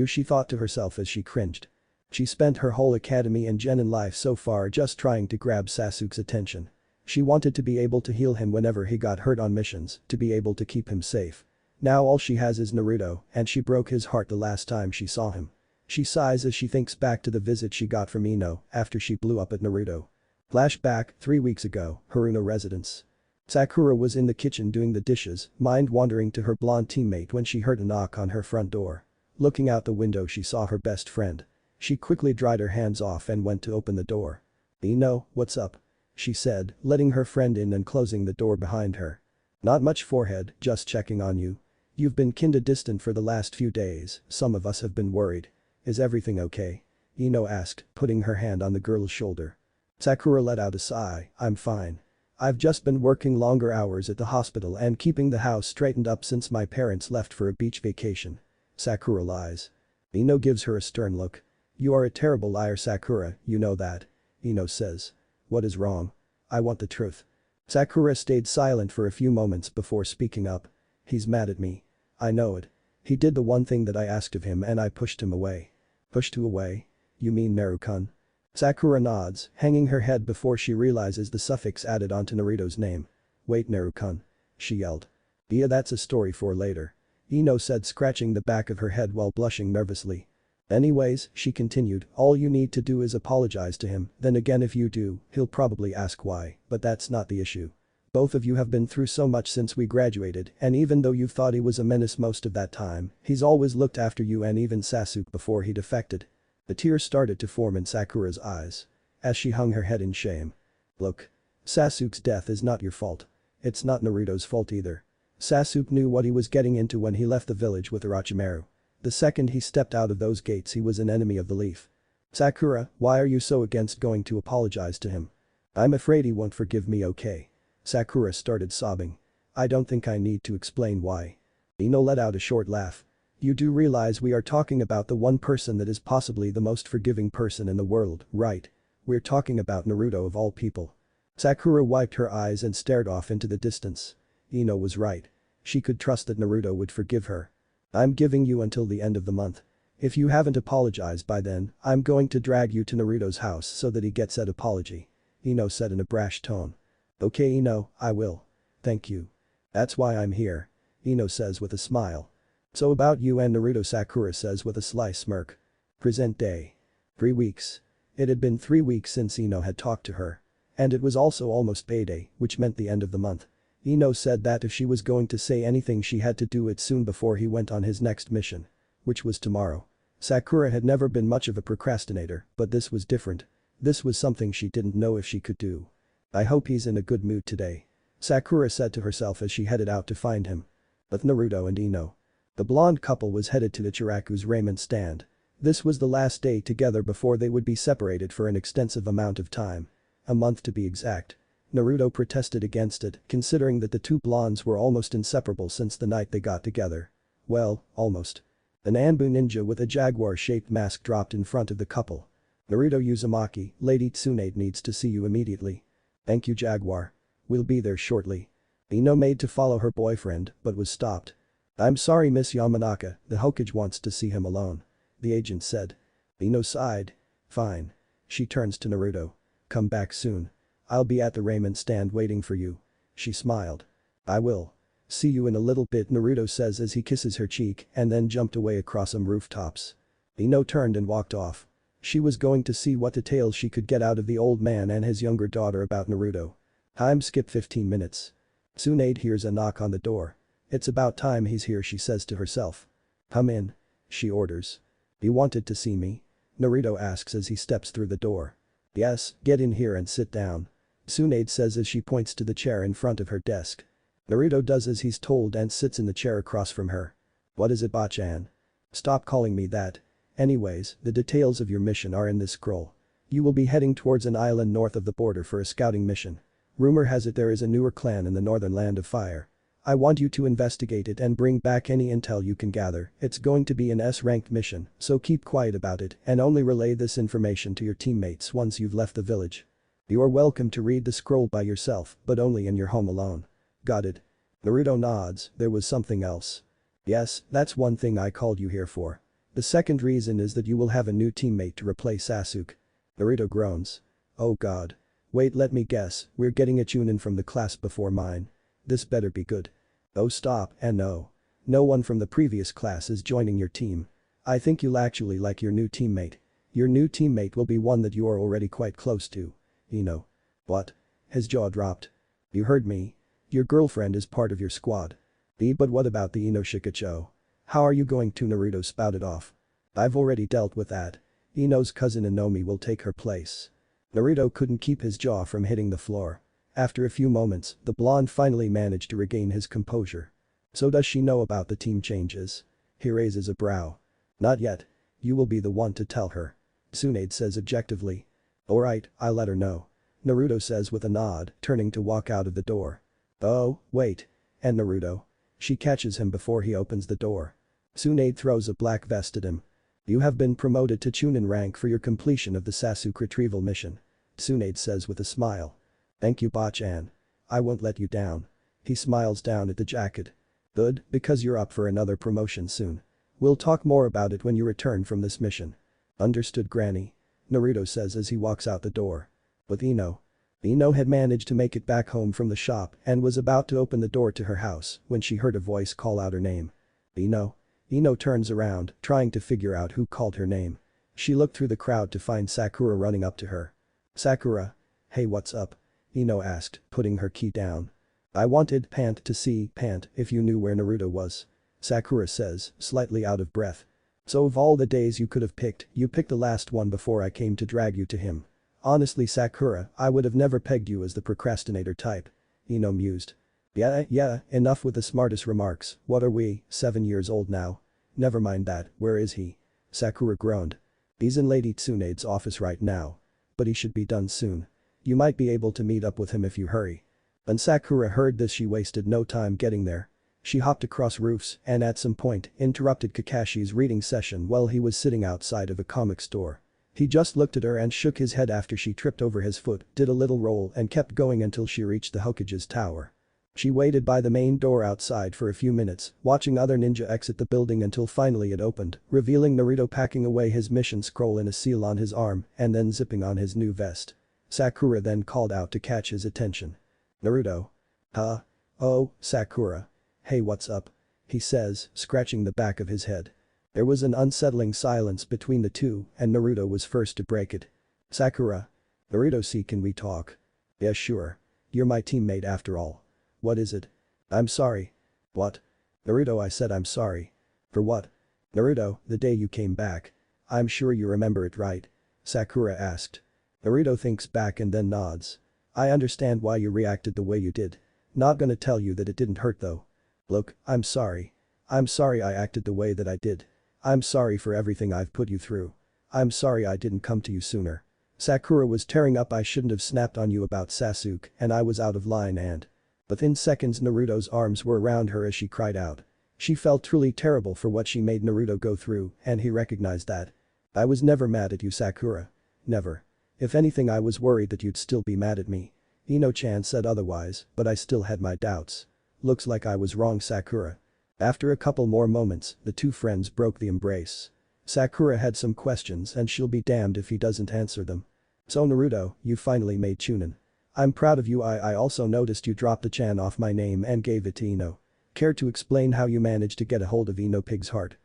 She thought to herself as she cringed. She spent her whole academy and genin life so far just trying to grab Sasuke's attention. She wanted to be able to heal him whenever he got hurt on missions, to be able to keep him safe. Now all she has is Naruto, and she broke his heart the last time she saw him. She sighs as she thinks back to the visit she got from Ino after she blew up at Naruto. Flashback, 3 weeks ago, Haruno residence. Sakura was in the kitchen doing the dishes, mind wandering to her blonde teammate when she heard a knock on her front door. Looking out the window she saw her best friend. She quickly dried her hands off and went to open the door. Ino, what's up? she said, letting her friend in and closing the door behind her. Not much forehead, just checking on you. You've been kinda distant for the last few days, some of us have been worried. Is everything okay? Ino asked, putting her hand on the girl's shoulder. Sakura let out a sigh, I'm fine. I've just been working longer hours at the hospital and keeping the house straightened up since my parents left for a beach vacation. Sakura lies. Ino gives her a stern look. You are a terrible liar, Sakura, you know that. Ino says. What is wrong? I want the truth. Sakura stayed silent for a few moments before speaking up. He's mad at me. I know it. He did the one thing that I asked of him and I pushed him away. Pushed you away? You mean Naru-kun? Sakura nods, hanging her head before she realizes the suffix added onto Naruto's name. Wait, Naru-kun. She yelled. Yeah, that's a story for later. Ino said, scratching the back of her head while blushing nervously. Anyways, she continued, all you need to do is apologize to him, then again if you do, he'll probably ask why, but that's not the issue. Both of you have been through so much since we graduated, and even though you've thought he was a menace most of that time, he's always looked after you and even Sasuke before he defected. The tears started to form in Sakura's eyes. As she hung her head in shame. Look. Sasuke's death is not your fault. It's not Naruto's fault either. Sasuke knew what he was getting into when he left the village with Orochimaru. The second he stepped out of those gates he was an enemy of the leaf. Sakura, why are you so against going to apologize to him? I'm afraid he won't forgive me, okay? Sakura started sobbing. I don't think I need to explain why. Ino let out a short laugh. You do realize we are talking about the one person that is possibly the most forgiving person in the world, right? We're talking about Naruto of all people. Sakura wiped her eyes and stared off into the distance. Ino was right. She could trust that Naruto would forgive her. I'm giving you until the end of the month. If you haven't apologized by then, I'm going to drag you to Naruto's house so that he gets that apology. Ino said in a brash tone. Okay Ino, I will. Thank you. That's why I'm here. Ino says with a smile. So about you and Naruto, Sakura says with a sly smirk. Present day. 3 weeks. It had been 3 weeks since Ino had talked to her. And it was also almost payday, which meant the end of the month. Ino said that if she was going to say anything she had to do it soon before he went on his next mission. Which was tomorrow. Sakura had never been much of a procrastinator, but this was different. This was something she didn't know if she could do. I hope he's in a good mood today. Sakura said to herself as she headed out to find him. With Naruto and Ino. The blonde couple was headed to Ichiraku's ramen stand. This was the last day together before they would be separated for an extensive amount of time. A month to be exact. Naruto protested against it, considering that the two blondes were almost inseparable since the night they got together. Well, almost. An Anbu ninja with a jaguar-shaped mask dropped in front of the couple. Naruto Uzumaki, Lady Tsunade needs to see you immediately. Thank you, Jaguar. We'll be there shortly. Ino made to follow her boyfriend, but was stopped. I'm sorry Miss Yamanaka, the Hokage wants to see him alone. The agent said. Ino sighed. Fine. She turns to Naruto. Come back soon. I'll be at the ramen stand waiting for you. She smiled. I will. See you in a little bit, Naruto says as he kisses her cheek and then jumped away across some rooftops. Ino turned and walked off. She was going to see what details she could get out of the old man and his younger daughter about Naruto. Time skip 15 minutes. Tsunade hears a knock on the door. It's about time he's here, she says to herself. Come in. She orders. You wanted to see me? Naruto asks as he steps through the door. Yes, get in here and sit down. Tsunade says as she points to the chair in front of her desk. Naruto does as he's told and sits in the chair across from her. What is it, Bachan? Stop calling me that. Anyways, the details of your mission are in this scroll. You will be heading towards an island north of the border for a scouting mission. Rumor has it there is a newer clan in the northern land of fire. I want you to investigate it and bring back any intel you can gather. It's going to be an S-ranked mission, so keep quiet about it and only relay this information to your teammates once you've left the village. You are welcome to read the scroll by yourself, but only in your home alone. Got it? Naruto nods. There was something else. Yes, that's one thing I called you here for. The second reason is that you will have a new teammate to replace Sasuke. Naruto groans. Oh god. Wait, let me guess, we're getting a chunin from the class before mine. This better be good. Oh stop, and no. No one from the previous class is joining your team. I think you'll actually like your new teammate. Your new teammate will be one that you are already quite close to. Ino. What? His jaw dropped. You heard me. Your girlfriend is part of your squad. But what about the Ino Shikacho? How are you going to? Naruto spouted off. I've already dealt with that. Ino's cousin Inomi will take her place. Naruto couldn't keep his jaw from hitting the floor. After a few moments, the blonde finally managed to regain his composure. So does she know about the team changes? He raises a brow. Not yet. You will be the one to tell her. Tsunade says objectively. Alright, I'll let her know. Naruto says with a nod, turning to walk out of the door. Oh, wait. And Naruto. She catches him before he opens the door. Tsunade throws a black vest at him. You have been promoted to chunin rank for your completion of the Sasuke retrieval mission. Tsunade says with a smile. Thank you Bachan. I won't let you down. He smiles down at the jacket. Good, because you're up for another promotion soon. We'll talk more about it when you return from this mission. Understood Granny. Naruto says as he walks out the door. With Ino. Ino had managed to make it back home from the shop and was about to open the door to her house when she heard a voice call out her name. Ino. Ino turns around, trying to figure out who called her name. She looked through the crowd to find Sakura running up to her. Sakura. Hey what's up? Ino asked, putting her key down. I wanted Pant to see Pant if you knew where Naruto was. Sakura says, slightly out of breath. So of all the days you could have picked, you picked the last one before I came to drag you to him. Honestly Sakura, I would have never pegged you as the procrastinator type. Ino mused. Yeah, enough with the smartest remarks, what are we, 7 years old now? Never mind that, where is he? Sakura groaned. He's in Lady Tsunade's office right now. But he should be done soon. You might be able to meet up with him if you hurry. When Sakura heard this she wasted no time getting there. She hopped across roofs and at some point interrupted Kakashi's reading session while he was sitting outside of a comic store. He just looked at her and shook his head after she tripped over his foot, did a little roll and kept going until she reached the Hokage's tower. She waited by the main door outside for a few minutes, watching other ninja exit the building until finally it opened, revealing Naruto packing away his mission scroll in a seal on his arm and then zipping on his new vest. Sakura then called out to catch his attention. Naruto. Huh? Oh, Sakura. Hey what's up? He says, scratching the back of his head. There was an unsettling silence between the two and Naruto was first to break it. Sakura. Naruto see can we talk? Yeah sure. You're my teammate after all. What is it? I'm sorry. What? Naruto I said I'm sorry. For what? Naruto, the day you came back. I'm sure you remember it right? Sakura asked. Naruto thinks back and then nods. I understand why you reacted the way you did. Not gonna tell you that it didn't hurt though. Look, I'm sorry. I'm sorry I acted the way that I did. I'm sorry for everything I've put you through. I'm sorry I didn't come to you sooner. Sakura was tearing up I shouldn't have snapped on you about Sasuke and I was out of line and. Within seconds Naruto's arms were around her as she cried out. She felt truly terrible for what she made Naruto go through and he recognized that. I was never mad at you Sakura. Never. If anything I was worried that you'd still be mad at me. Ino-chan said otherwise, but I still had my doubts. Looks like I was wrong Sakura. After a couple more moments, the two friends broke the embrace. Sakura had some questions and she'll be damned if he doesn't answer them. So Naruto, you finally made chunin. I'm proud of you I also noticed you dropped the chan off my name and gave it to Ino. Care to explain how you managed to get a hold of Ino Pig's heart?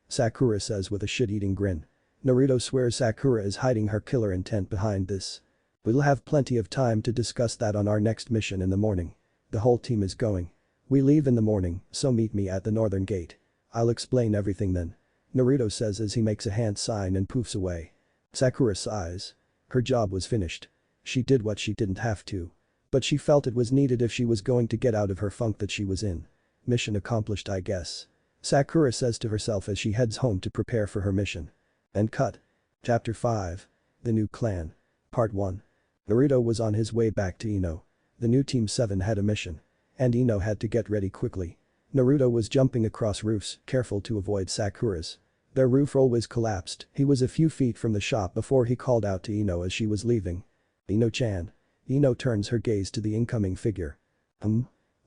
Sakura says with a shit-eating grin. Naruto swears Sakura is hiding her killer intent behind this. We'll have plenty of time to discuss that on our next mission in the morning. The whole team is going. We leave in the morning, so meet me at the northern gate. I'll explain everything then. Naruto says as he makes a hand sign and poofs away. Sakura sighs. Her job was finished. She did what she didn't have to. But she felt it was needed if she was going to get out of her funk that she was in. Mission accomplished I guess. Sakura says to herself as she heads home to prepare for her mission. And cut. Chapter 5. The New Clan. Part 1. Naruto was on his way back to Ino. The new Team 7 had a mission. And Ino had to get ready quickly. Naruto was jumping across roofs, careful to avoid Sakura's. Their roof always collapsed, he was a few feet from the shop before he called out to Ino as she was leaving. Ino-chan. Ino turns her gaze to the incoming figure.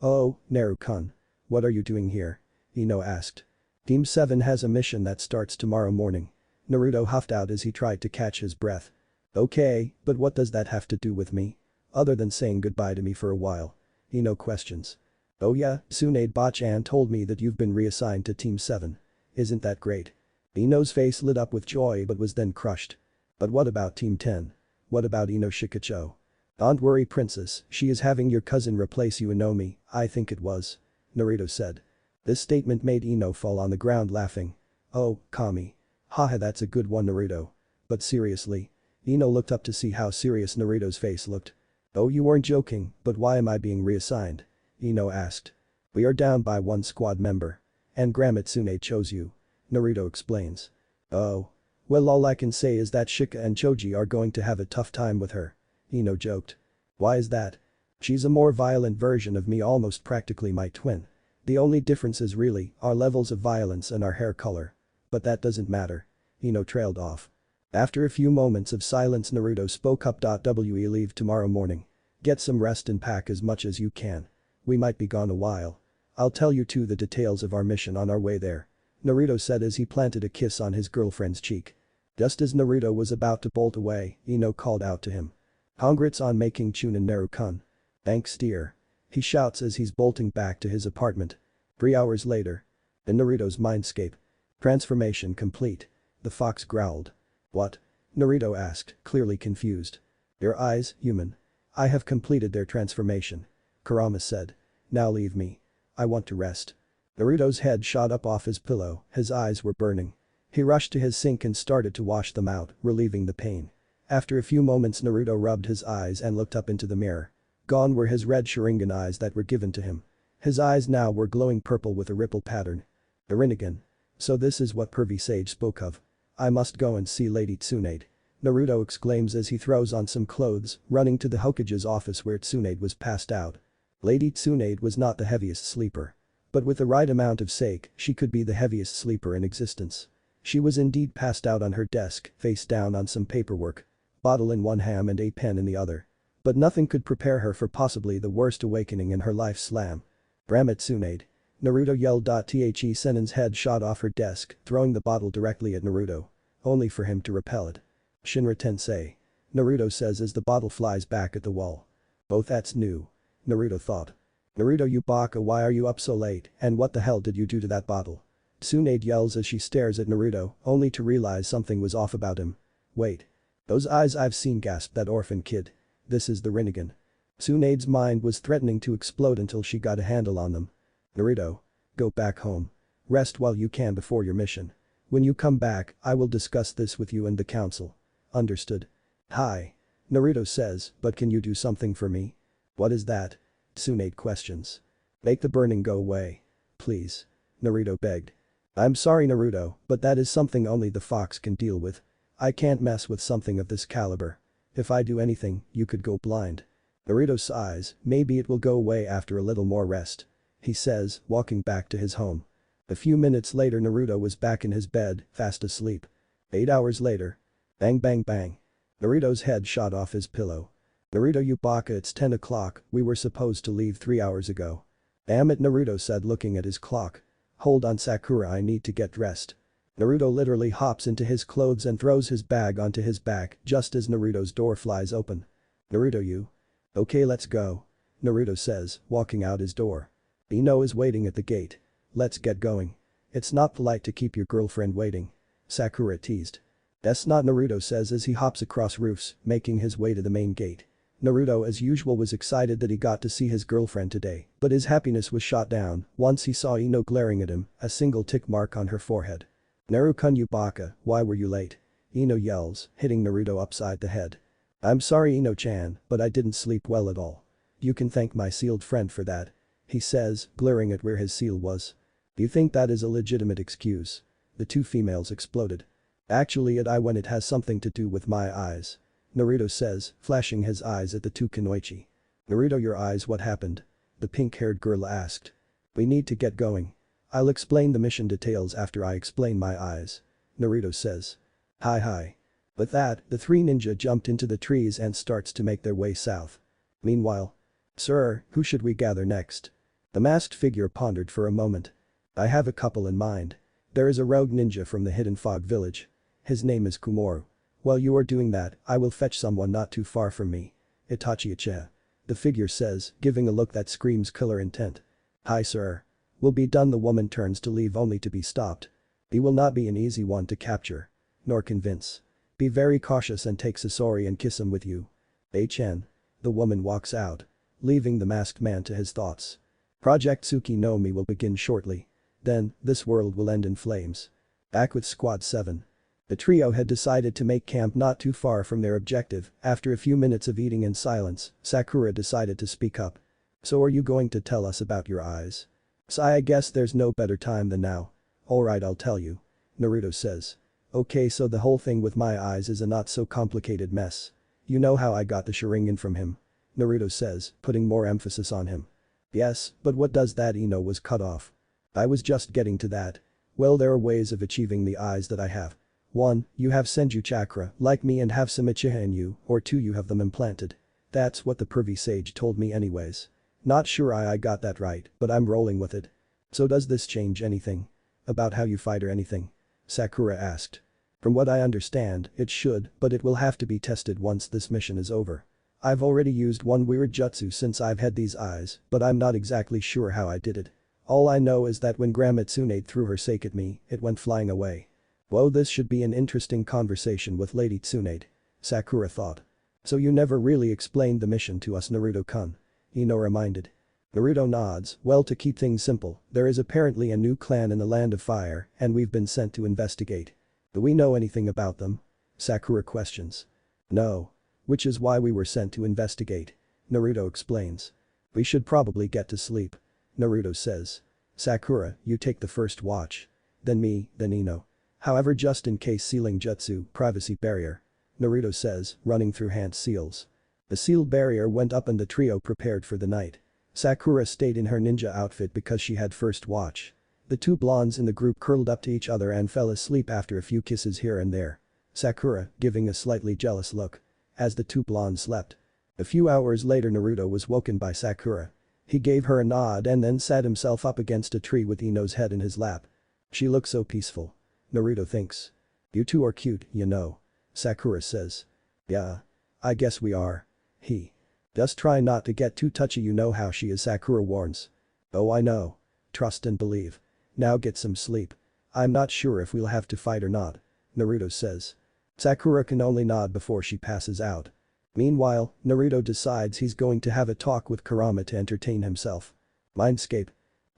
Oh, Naru-kun. What are you doing here? Ino asked. Team 7 has a mission that starts tomorrow morning. Naruto huffed out as he tried to catch his breath. Okay, but what does that have to do with me? Other than saying goodbye to me for a while. Ino questions. Oh yeah, Tsunade Bachan told me that you've been reassigned to Team 7. Isn't that great? Ino's face lit up with joy but was then crushed. But what about Team 10? What about Ino Shikacho? Don't worry princess, she is having your cousin replace you Inomi, I think it was. Naruto said. This statement made Ino fall on the ground laughing. Oh, Kami. Haha that's a good one Naruto. But seriously. Ino looked up to see how serious Naruto's face looked. "Oh, you weren't joking, but why am I being reassigned?" Ino asked. "We are down by one squad member. And Tsunade chose you," Naruto explains. "Oh. Well, all I can say is that Shika and Choji are going to have a tough time with her," Ino joked. "Why is that?" "She's a more violent version of me, almost practically my twin. The only difference is really our levels of violence and our hair color. But that doesn't matter," Ino trailed off. After a few moments of silence, Naruto spoke up. "We leave tomorrow morning. Get some rest and pack as much as you can. We might be gone a while. I'll tell you too the details of our mission on our way there," Naruto said as he planted a kiss on his girlfriend's cheek. Just as Naruto was about to bolt away, Ino called out to him. "Congrats on making chunin, Naru-kun." "Thanks, dear," he shouts as he's bolting back to his apartment. 3 hours later. In Naruto's mindscape. "Transformation complete," the fox growled. "What?" Naruto asked, clearly confused. "Your eyes, human. I have completed their transformation," Kurama said. "Now leave me. I want to rest." Naruto's head shot up off his pillow, his eyes were burning. He rushed to his sink and started to wash them out, relieving the pain. After a few moments, Naruto rubbed his eyes and looked up into the mirror. Gone were his red Sharingan eyes that were given to him. His eyes now were glowing purple with a ripple pattern. The Rinnegan. So this is what Pervy Sage spoke of. "I must go and see Lady Tsunade," Naruto exclaims as he throws on some clothes, running to the Hokage's office where Tsunade was passed out. Lady Tsunade was not the heaviest sleeper. But with the right amount of sake, she could be the heaviest sleeper in existence. She was indeed passed out on her desk, face down on some paperwork. Bottle in one hand and a pen in the other. But nothing could prepare her for possibly the worst awakening in her life. Slam. "Damn it, Tsunade," Naruto yelled. The Sennin's head shot off her desk, throwing the bottle directly at Naruto. Only for him to repel it. "Shinra Tensei," Naruto says as the bottle flies back at the wall. "Oh, that's new," Naruto thought. "Naruto, you baka, why are you up so late, and what the hell did you do to that bottle?" Tsunade yells as she stares at Naruto, only to realize something was off about him. "Wait. Those eyes I've seen," gasped that orphan kid. "This is the Rinnegan." Tsunade's mind was threatening to explode until she got a handle on them. "Naruto. Go back home. Rest while you can before your mission. When you come back, I will discuss this with you and the council." "Understood." "Hi." Naruto says, "But can you do something for me?" "What is that?" Tsunade questions. "Make the burning go away. Please." Naruto begged. "I'm sorry, Naruto, but that is something only the fox can deal with. I can't mess with something of this caliber. If I do anything, you could go blind." Naruto sighs, "Maybe it will go away after a little more rest," he says, walking back to his home. A few minutes later, Naruto was back in his bed, fast asleep. 8 hours later. Bang bang bang. Naruto's head shot off his pillow. "Naruto, you baka, it's 10 o'clock, we were supposed to leave 3 hours ago." "Damn it," Naruto said, looking at his clock. "Hold on, Sakura, I need to get dressed." Naruto literally hops into his clothes and throws his bag onto his back just as Naruto's door flies open. "Naruto, you?" "Okay, let's go," Naruto says, walking out his door. Ino is waiting at the gate. "Let's get going. It's not polite to keep your girlfriend waiting," Sakura teased. "That's not," Naruto says as he hops across roofs, making his way to the main gate. Naruto, as usual, was excited that he got to see his girlfriend today, but his happiness was shot down once he saw Ino glaring at him, a single tick mark on her forehead. "Naru-kun, you baka, why were you late?" Ino yells, hitting Naruto upside the head. "I'm sorry, Ino-chan, but I didn't sleep well at all." "You can thank my sealed friend for that," he says, glaring at where his seal was. "Do you think that is a legitimate excuse?" The two females exploded. "Actually, when it has something to do with my eyes," Naruto says, flashing his eyes at the two kunoichi. "Naruto, your eyes, what happened?" the pink-haired girl asked. "We need to get going. I'll explain the mission details after I explain my eyes," Naruto says. Hi. With that, the three ninja jumped into the trees and starts to make their way south. Meanwhile. "Sir, who should we gather next?" The masked figure pondered for a moment. "I have a couple in mind. There is a rogue ninja from the Hidden Fog village. His name is Kumoru. While you are doing that, I will fetch someone not too far from me. Itachi, the figure says, giving a look that screams killer intent. "Hi, sir. Will be done." The woman turns to leave only to be stopped. "He will not be an easy one to capture. Nor convince. Be very cautious and take Sasori and kiss him with you." "HN." The woman walks out. Leaving the masked man to his thoughts. Project Tsuki no Mi will begin shortly. Then, this world will end in flames. Back with Squad 7. The trio had decided to make camp not too far from their objective. After a few minutes of eating in silence, Sakura decided to speak up. "So are you going to tell us about your eyes?" "So I guess there's no better time than now." "Alright, I'll tell you." Naruto says. "Okay, so the whole thing with my eyes is a not so complicated mess. You know how I got the Sharingan from him?" Naruto says, putting more emphasis on him. "Yes, but what does that was cut off." "I was just getting to that. Well, there are ways of achieving the eyes that I have. 1. You have Senju chakra, like me, and have some Uchiha in you, or 2. You have them implanted. That's what the pervy sage told me anyways. Not sure I got that right, but I'm rolling with it." "So does this change anything about how you fight or anything?" Sakura asked. "From what I understand, it should, but it will have to be tested once this mission is over. I've already used one weird jutsu since I've had these eyes, but I'm not exactly sure how I did it. All I know is that when Grandma Tsunade threw her sake at me, it went flying away." "Whoa, this should be an interesting conversation with Lady Tsunade," Sakura thought. "So you never really explained the mission to us, Naruto-kun," Ino reminded. Naruto nods. "Well, to keep things simple, there is apparently a new clan in the Land of Fire, and we've been sent to investigate." "Do we know anything about them?" Sakura questions. "No. Which is why we were sent to investigate," Naruto explains. "We should probably get to sleep," Naruto says. "Sakura, you take the first watch. Then me, then Ino. However, just in case sealing jutsu, privacy barrier," Naruto says, running through hand seals. The sealed barrier went up and the trio prepared for the night. Sakura stayed in her ninja outfit because she had first watch. The two blondes in the group curled up to each other and fell asleep after a few kisses here and there. Sakura giving a slightly jealous look as the two blondes slept. A few hours later, Naruto was woken by Sakura. He gave her a nod and then sat himself up against a tree with Ino's head in his lap. "She looks so peaceful," Naruto thinks. "You two are cute, you know," Sakura says. "Yeah. I guess we are." He. "Just try not to get too touchy, you know how she is," Sakura warns. "Oh, I know. Trust and believe. Now get some sleep. I'm not sure if we'll have to fight or not," Naruto says. Sakura can only nod before she passes out. Meanwhile, Naruto decides he's going to have a talk with Kurama to entertain himself. Mindscape.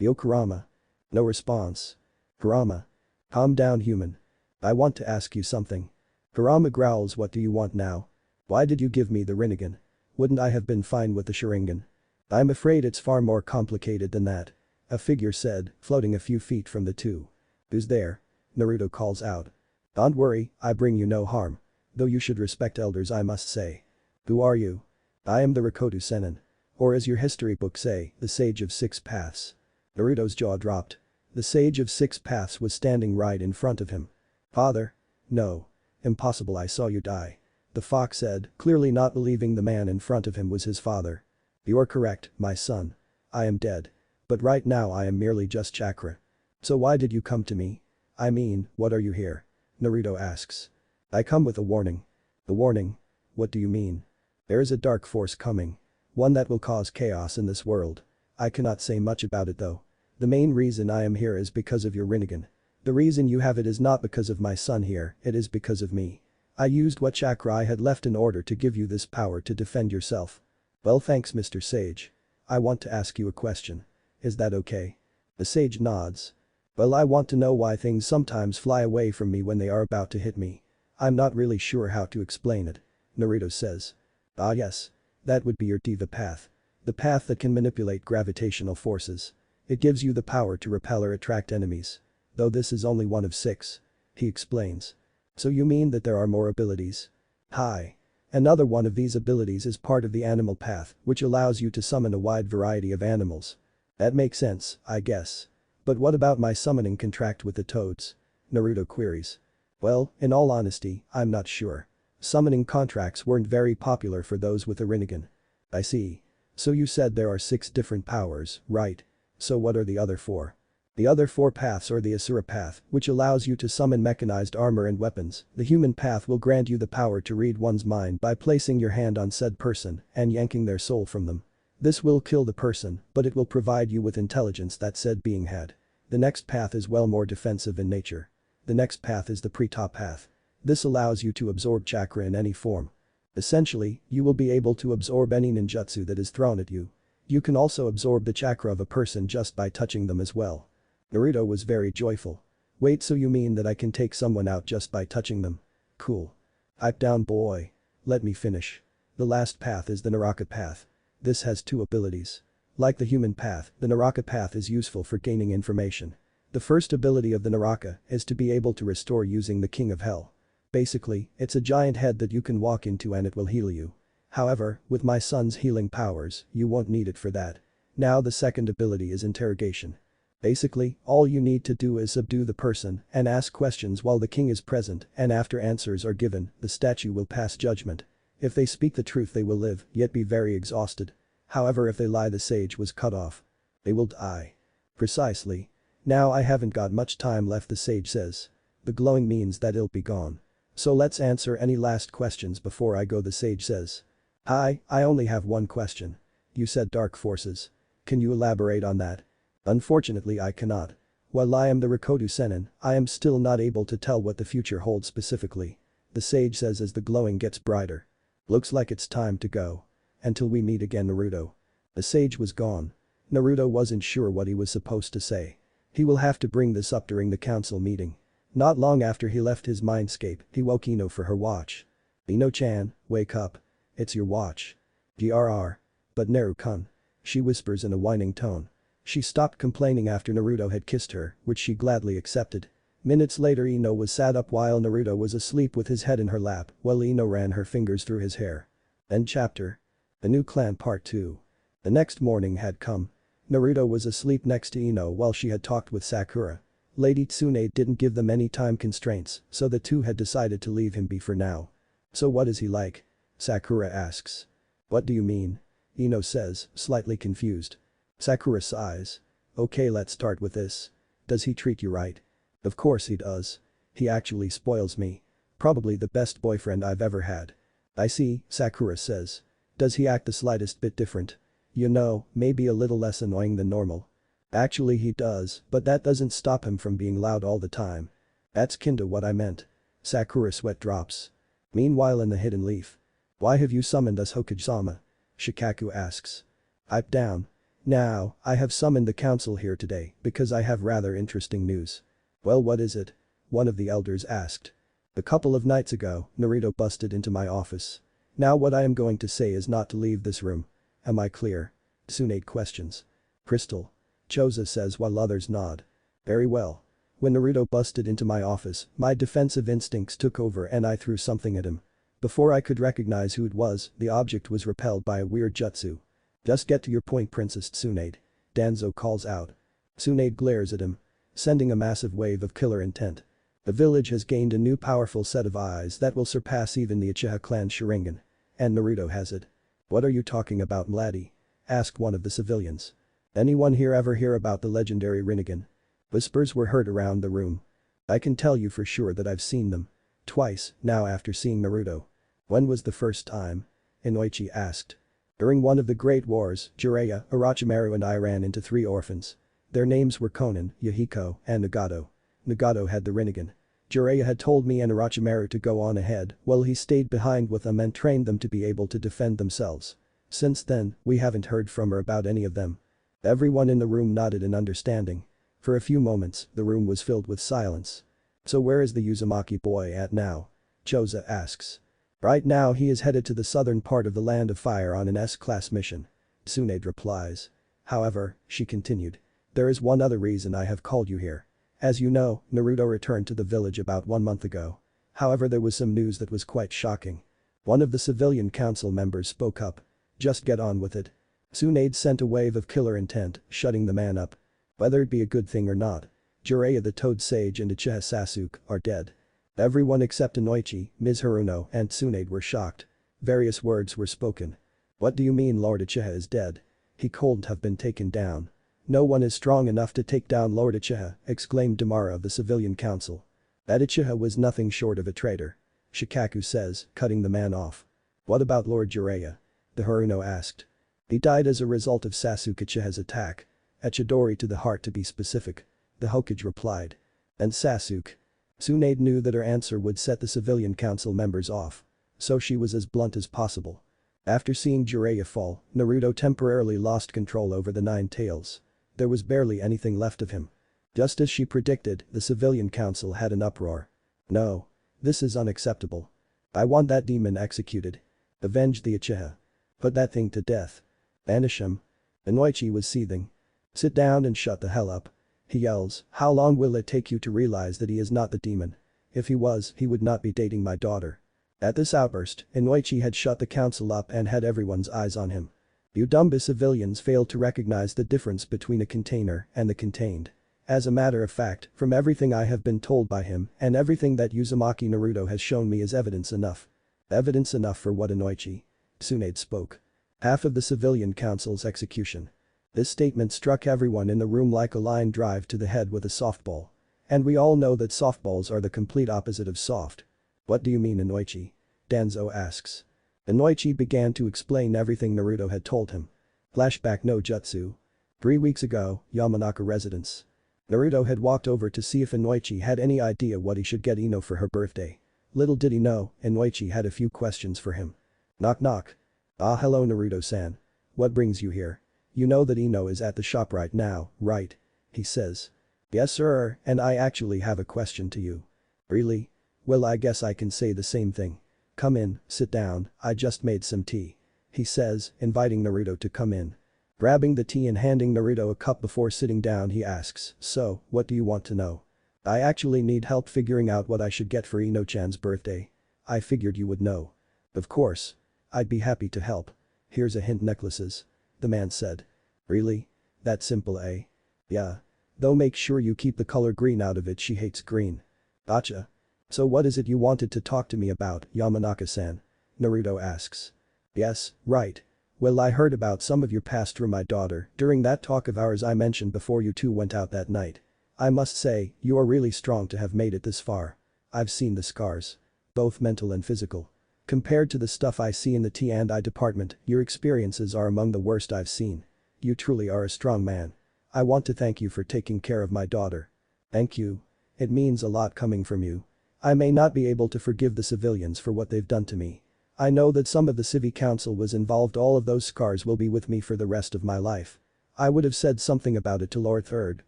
"Yo, Kurama." No response. "Kurama. Calm down, human. I want to ask you something." Kurama growls. "What do you want now? Why did you give me the Rinnegan? Wouldn't I have been fine with the Sharingan?" "I'm afraid it's far more complicated than that," a figure said, floating a few feet from the two. "Who's there?" Naruto calls out. "Don't worry, I bring you no harm. Though you should respect elders, I must say." "Who are you?" "I am the Rikoto Sennin. Or as your history books say, the Sage of Six Paths." Naruto's jaw dropped. The Sage of Six Paths was standing right in front of him. "Father? No. Impossible, I saw you die." The fox said, clearly not believing the man in front of him was his father. "You're correct, my son. I am dead. But right now I am merely just chakra." "So why did you come to me? I mean, what are you here?" Naruto asks. "I come with a warning." "A warning? What do you mean?" "There is a dark force coming. One that will cause chaos in this world. I cannot say much about it though. The main reason I am here is because of your Rinnegan. The reason you have it is not because of my son here, it is because of me. I used what chakra I had left in order to give you this power to defend yourself." "Well, thanks, Mr. Sage. I want to ask you a question. Is that okay?" The sage nods. "Well, I want to know why things sometimes fly away from me when they are about to hit me. I'm not really sure how to explain it," Naruto says. "Ah yes. That would be your diva path. The path that can manipulate gravitational forces. It gives you the power to repel or attract enemies. Though this is only one of 6. He explains. "So you mean that there are more abilities?" "Hi. Another one of these abilities is part of the animal path, which allows you to summon a wide variety of animals." "That makes sense, I guess. But what about my summoning contract with the toads?" Naruto queries. "Well, in all honesty, I'm not sure. Summoning contracts weren't very popular for those with a Rinnegan." "I see. So you said there are 6 different powers, right? So what are the other 4? "The other 4 paths are the Asura path, which allows you to summon mechanized armor and weapons. The human path will grant you the power to read one's mind by placing your hand on said person and yanking their soul from them. This will kill the person, but it will provide you with intelligence that said being had. The next path is well more defensive in nature. The next path is the Preta path. This allows you to absorb chakra in any form. Essentially, you will be able to absorb any ninjutsu that is thrown at you. You can also absorb the chakra of a person just by touching them as well." Naruto was very joyful. Wait, so you mean that I can take someone out just by touching them? Cool. Pipe down, boy. Let me finish. The last path is the Naraka path. This has two abilities. Like the human path, the Naraka path is useful for gaining information. The first ability of the Naraka is to be able to restore using the King of Hell. Basically, it's a giant head that you can walk into and it will heal you. However, with my son's healing powers, you won't need it for that. Now the second ability is interrogation. Basically, all you need to do is subdue the person and ask questions while the king is present, and after answers are given, the statue will pass judgment. If they speak the truth they will live, yet be very exhausted. However, if they lie, the sage was cut off. They will die. Precisely. Now I haven't got much time left, the sage says. The glowing means that it'll be gone. So let's answer any last questions before I go, the sage says. Hi, I only have one question. You said dark forces. Can you elaborate on that? Unfortunately I cannot. While I am the Rikodu Sennin, I am still not able to tell what the future holds specifically. The sage says as the glowing gets brighter. Looks like it's time to go. Until we meet again, Naruto. The sage was gone. Naruto wasn't sure what he was supposed to say. He will have to bring this up during the council meeting. Not long after he left his mindscape, he woke Ino for her watch. Ino-chan, wake up. It's your watch. GRR. But Naru-kun. She whispers in a whining tone. She stopped complaining after Naruto had kissed her, which she gladly accepted. Minutes later, Ino was sat up while Naruto was asleep with his head in her lap while Ino ran her fingers through his hair. End chapter. The New Clan Part 2. The next morning had come. Naruto was asleep next to Ino while she had talked with Sakura. Lady Tsunade didn't give them any time constraints, so the two had decided to leave him be for now. So what is he like? Sakura asks. What do you mean? Ino says, slightly confused. Sakura sighs. Okay, let's start with this. Does he treat you right? Of course he does. He actually spoils me. Probably the best boyfriend I've ever had. I see, Sakura says. Does he act the slightest bit different? You know, maybe a little less annoying than normal. Actually he does, but that doesn't stop him from being loud all the time. That's kinda what I meant. Sakura sweat drops. Meanwhile in the hidden leaf. Why have you summoned us, Hokage-sama? Shikaku asks. Pipe down. Now, I have summoned the council here today because I have rather interesting news. Well, what is it? One of the elders asked. A couple of nights ago, Naruto busted into my office. Now what I am going to say is not to leave this room. Am I clear? Tsunade questions. Crystal. Choza says while others nod. Very well. When Naruto busted into my office, my defensive instincts took over and I threw something at him. Before I could recognize who it was, the object was repelled by a weird jutsu. Just get to your point, Princess Tsunade. Danzo calls out. Tsunade glares at him. Sending a massive wave of killer intent. The village has gained a new powerful set of eyes that will surpass even the Uchiha clan Sharingan. And Naruto has it. What are you talking about, Mladen? Asked one of the civilians. Anyone here ever hear about the legendary Rinnegan? Whispers were heard around the room. I can tell you for sure that I've seen them. Twice, now after seeing Naruto. When was the first time? Inoichi asked. During one of the Great Wars, Jiraiya, Orochimaru and I ran into 3 orphans. Their names were Konan, Yahiko, and Nagato. Nagato had the Rinnegan. Jiraiya had told me and Orochimaru to go on ahead while he stayed behind with them and trained them to be able to defend themselves. Since then, we haven't heard from or about any of them. Everyone in the room nodded in understanding. For a few moments, the room was filled with silence. So where is the Uzumaki boy at now? Choza asks. Right now he is headed to the southern part of the Land of Fire on an S-class mission. Tsunade replies. However, she continued. There is one other reason I have called you here. As you know, Naruto returned to the village about 1 month ago. However, there was some news that was quite shocking. One of the civilian council members spoke up. Just get on with it. Tsunade sent a wave of killer intent, shutting the man up. Whether it be a good thing or not, Jiraiya the Toad Sage and Uchiha Sasuke are dead. Everyone except Inoichi, Ms. Haruno and Tsunade were shocked. Various words were spoken. What do you mean Lord Uchiha is dead? He couldn't have been taken down. No one is strong enough to take down Lord Uchiha, exclaimed Damara of the civilian council. That Uchiha was nothing short of a traitor. Shikaku says, cutting the man off. What about Lord Jiraiya? The Haruno asked. He died as a result of Sasuke Uchiha's attack. At Chidori to the heart to be specific. The Hokage replied. And Sasuke. Tsunade knew that her answer would set the civilian council members off. So she was as blunt as possible. After seeing Jiraiya fall, Naruto temporarily lost control over the 9 tails. There was barely anything left of him. Just as she predicted, the civilian council had an uproar. No. This is unacceptable. I want that demon executed. Avenge the Uchiha. Put that thing to death. Banish him. Inoichi was seething. Sit down and shut the hell up. He yells, how long will it take you to realize that he is not the demon? If he was, he would not be dating my daughter. At this outburst, Inoichi had shut the council up and had everyone's eyes on him. You dumb civilians failed to recognize the difference between a container and the contained. As a matter of fact, from everything I have been told by him and everything that Uzumaki Naruto has shown me is evidence enough. Evidence enough for what? Inoichi Tsunade spoke. Half of the civilian council's execution. This statement struck everyone in the room like a line drive to the head with a softball. And we all know that softballs are the complete opposite of soft. What do you mean, Inoichi? Danzo asks. Inoichi began to explain everything Naruto had told him. Flashback no jutsu. 3 weeks ago, Yamanaka residence. Naruto had walked over to see if Inoichi had any idea what he should get Ino for her birthday. Little did he know, Inoichi had a few questions for him. Knock knock. Ah, hello Naruto-san. What brings you here? You know that Ino is at the shop right now, right? He says. Yes sir, and I actually have a question to you. Really? Well, I guess I can say the same thing. Come in, sit down, I just made some tea. He says, inviting Naruto to come in. Grabbing the tea and handing Naruto a cup before sitting down, he asks, so, what do you want to know? I actually need help figuring out what I should get for Ino-chan's birthday. I figured you would know. Of course. I'd be happy to help. Here's a hint: necklaces. The man said. Really? That simple, eh? Yeah. Though make sure you keep the color green out of it, she hates green. Gotcha. So what is it you wanted to talk to me about, Yamanaka-san? Naruto asks. Yes, right. Well, I heard about some of your past through my daughter during that talk of ours I mentioned before you two went out that night. I must say, you are really strong to have made it this far. I've seen the scars. Both mental and physical. Compared to the stuff I see in the T&I department, your experiences are among the worst I've seen. You truly are a strong man. I want to thank you for taking care of my daughter. Thank you. It means a lot coming from you. I may not be able to forgive the civilians for what they've done to me. I know that some of the Civi Council was involved. All of those scars will be with me for the rest of my life. I would have said something about it to Lord Third,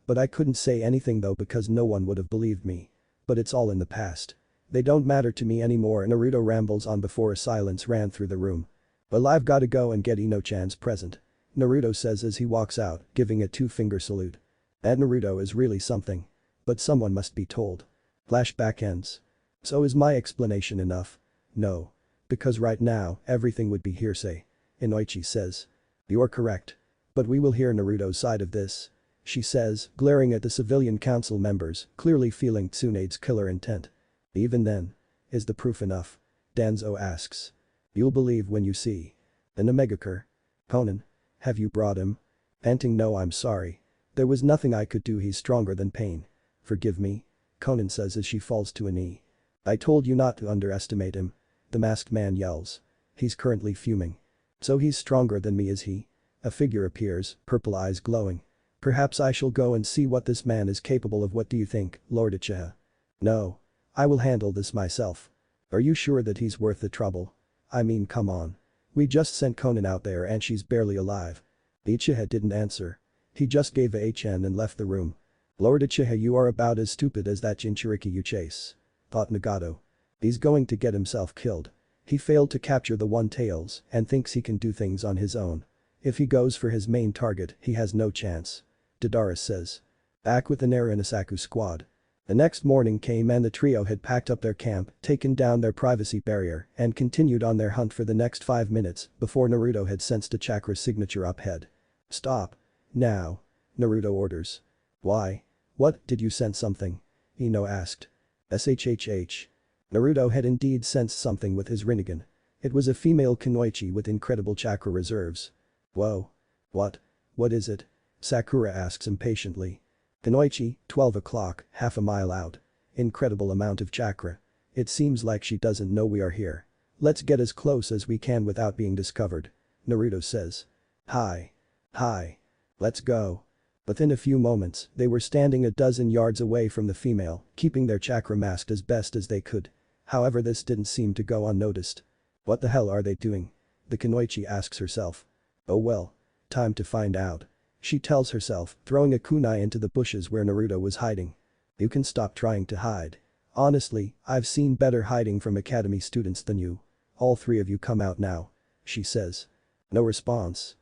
but I couldn't say anything though because no one would have believed me. But it's all in the past. They don't matter to me anymore. Naruto rambles on before a silence ran through the room. Well, I've gotta go and get Ino-chan's present. Naruto says as he walks out, giving a 2-finger salute. That Naruto is really something. But someone must be told. Flashback ends. So is my explanation enough? No. Because right now, everything would be hearsay. Inoichi says. You're correct. But we will hear Naruto's side of this. She says, glaring at the civilian council members, clearly feeling Tsunade's killer intent. Even then. Is the proof enough? Danzo asks. You'll believe when you see. An Omegakure. Conan. Have you brought him? Panting, no, I'm sorry. There was nothing I could do. He's stronger than pain. Forgive me. Conan says as she falls to a knee. I told you not to underestimate him. The masked man yells. He's currently fuming. So he's stronger than me, is he? A figure appears, purple eyes glowing. Perhaps I shall go and see what this man is capable of. What do you think, Lord Uchiha? No. I will handle this myself. Are you sure that he's worth the trouble? I mean, come on. We just sent Conan out there and she's barely alive. The Uchiha didn't answer. He just gave a HN and left the room. Lord Uchiha, you are about as stupid as that Jinchuriki you chase. Thought Nagato. He's going to get himself killed. He failed to capture the One-Tails and thinks he can do things on his own. If he goes for his main target, he has no chance. Deidara says. Back with the Naranasaku squad. The next morning came and the trio had packed up their camp, taken down their privacy barrier, and continued on their hunt for the next 5 minutes before Naruto had sensed a chakra signature up ahead. Stop. Now. Naruto orders. Why? What, did you sense something? Ino asked. SHHH. Naruto had indeed sensed something with his Rinnegan. It was a female Kunoichi with incredible chakra reserves. Whoa. What? What is it? Sakura asks impatiently. Kunoichi, 12 o'clock, half a mile out. Incredible amount of chakra. It seems like she doesn't know we are here. Let's get as close as we can without being discovered. Naruto says. Hi. Hi. Let's go. Within a few moments, they were standing a dozen yards away from the female, keeping their chakra masked as best as they could. However, this didn't seem to go unnoticed. What the hell are they doing? The Kunoichi asks herself. Oh well. Time to find out. She tells herself, throwing a kunai into the bushes where Naruto was hiding. You can stop trying to hide. Honestly, I've seen better hiding from academy students than you. All three of you come out now. She says. No response.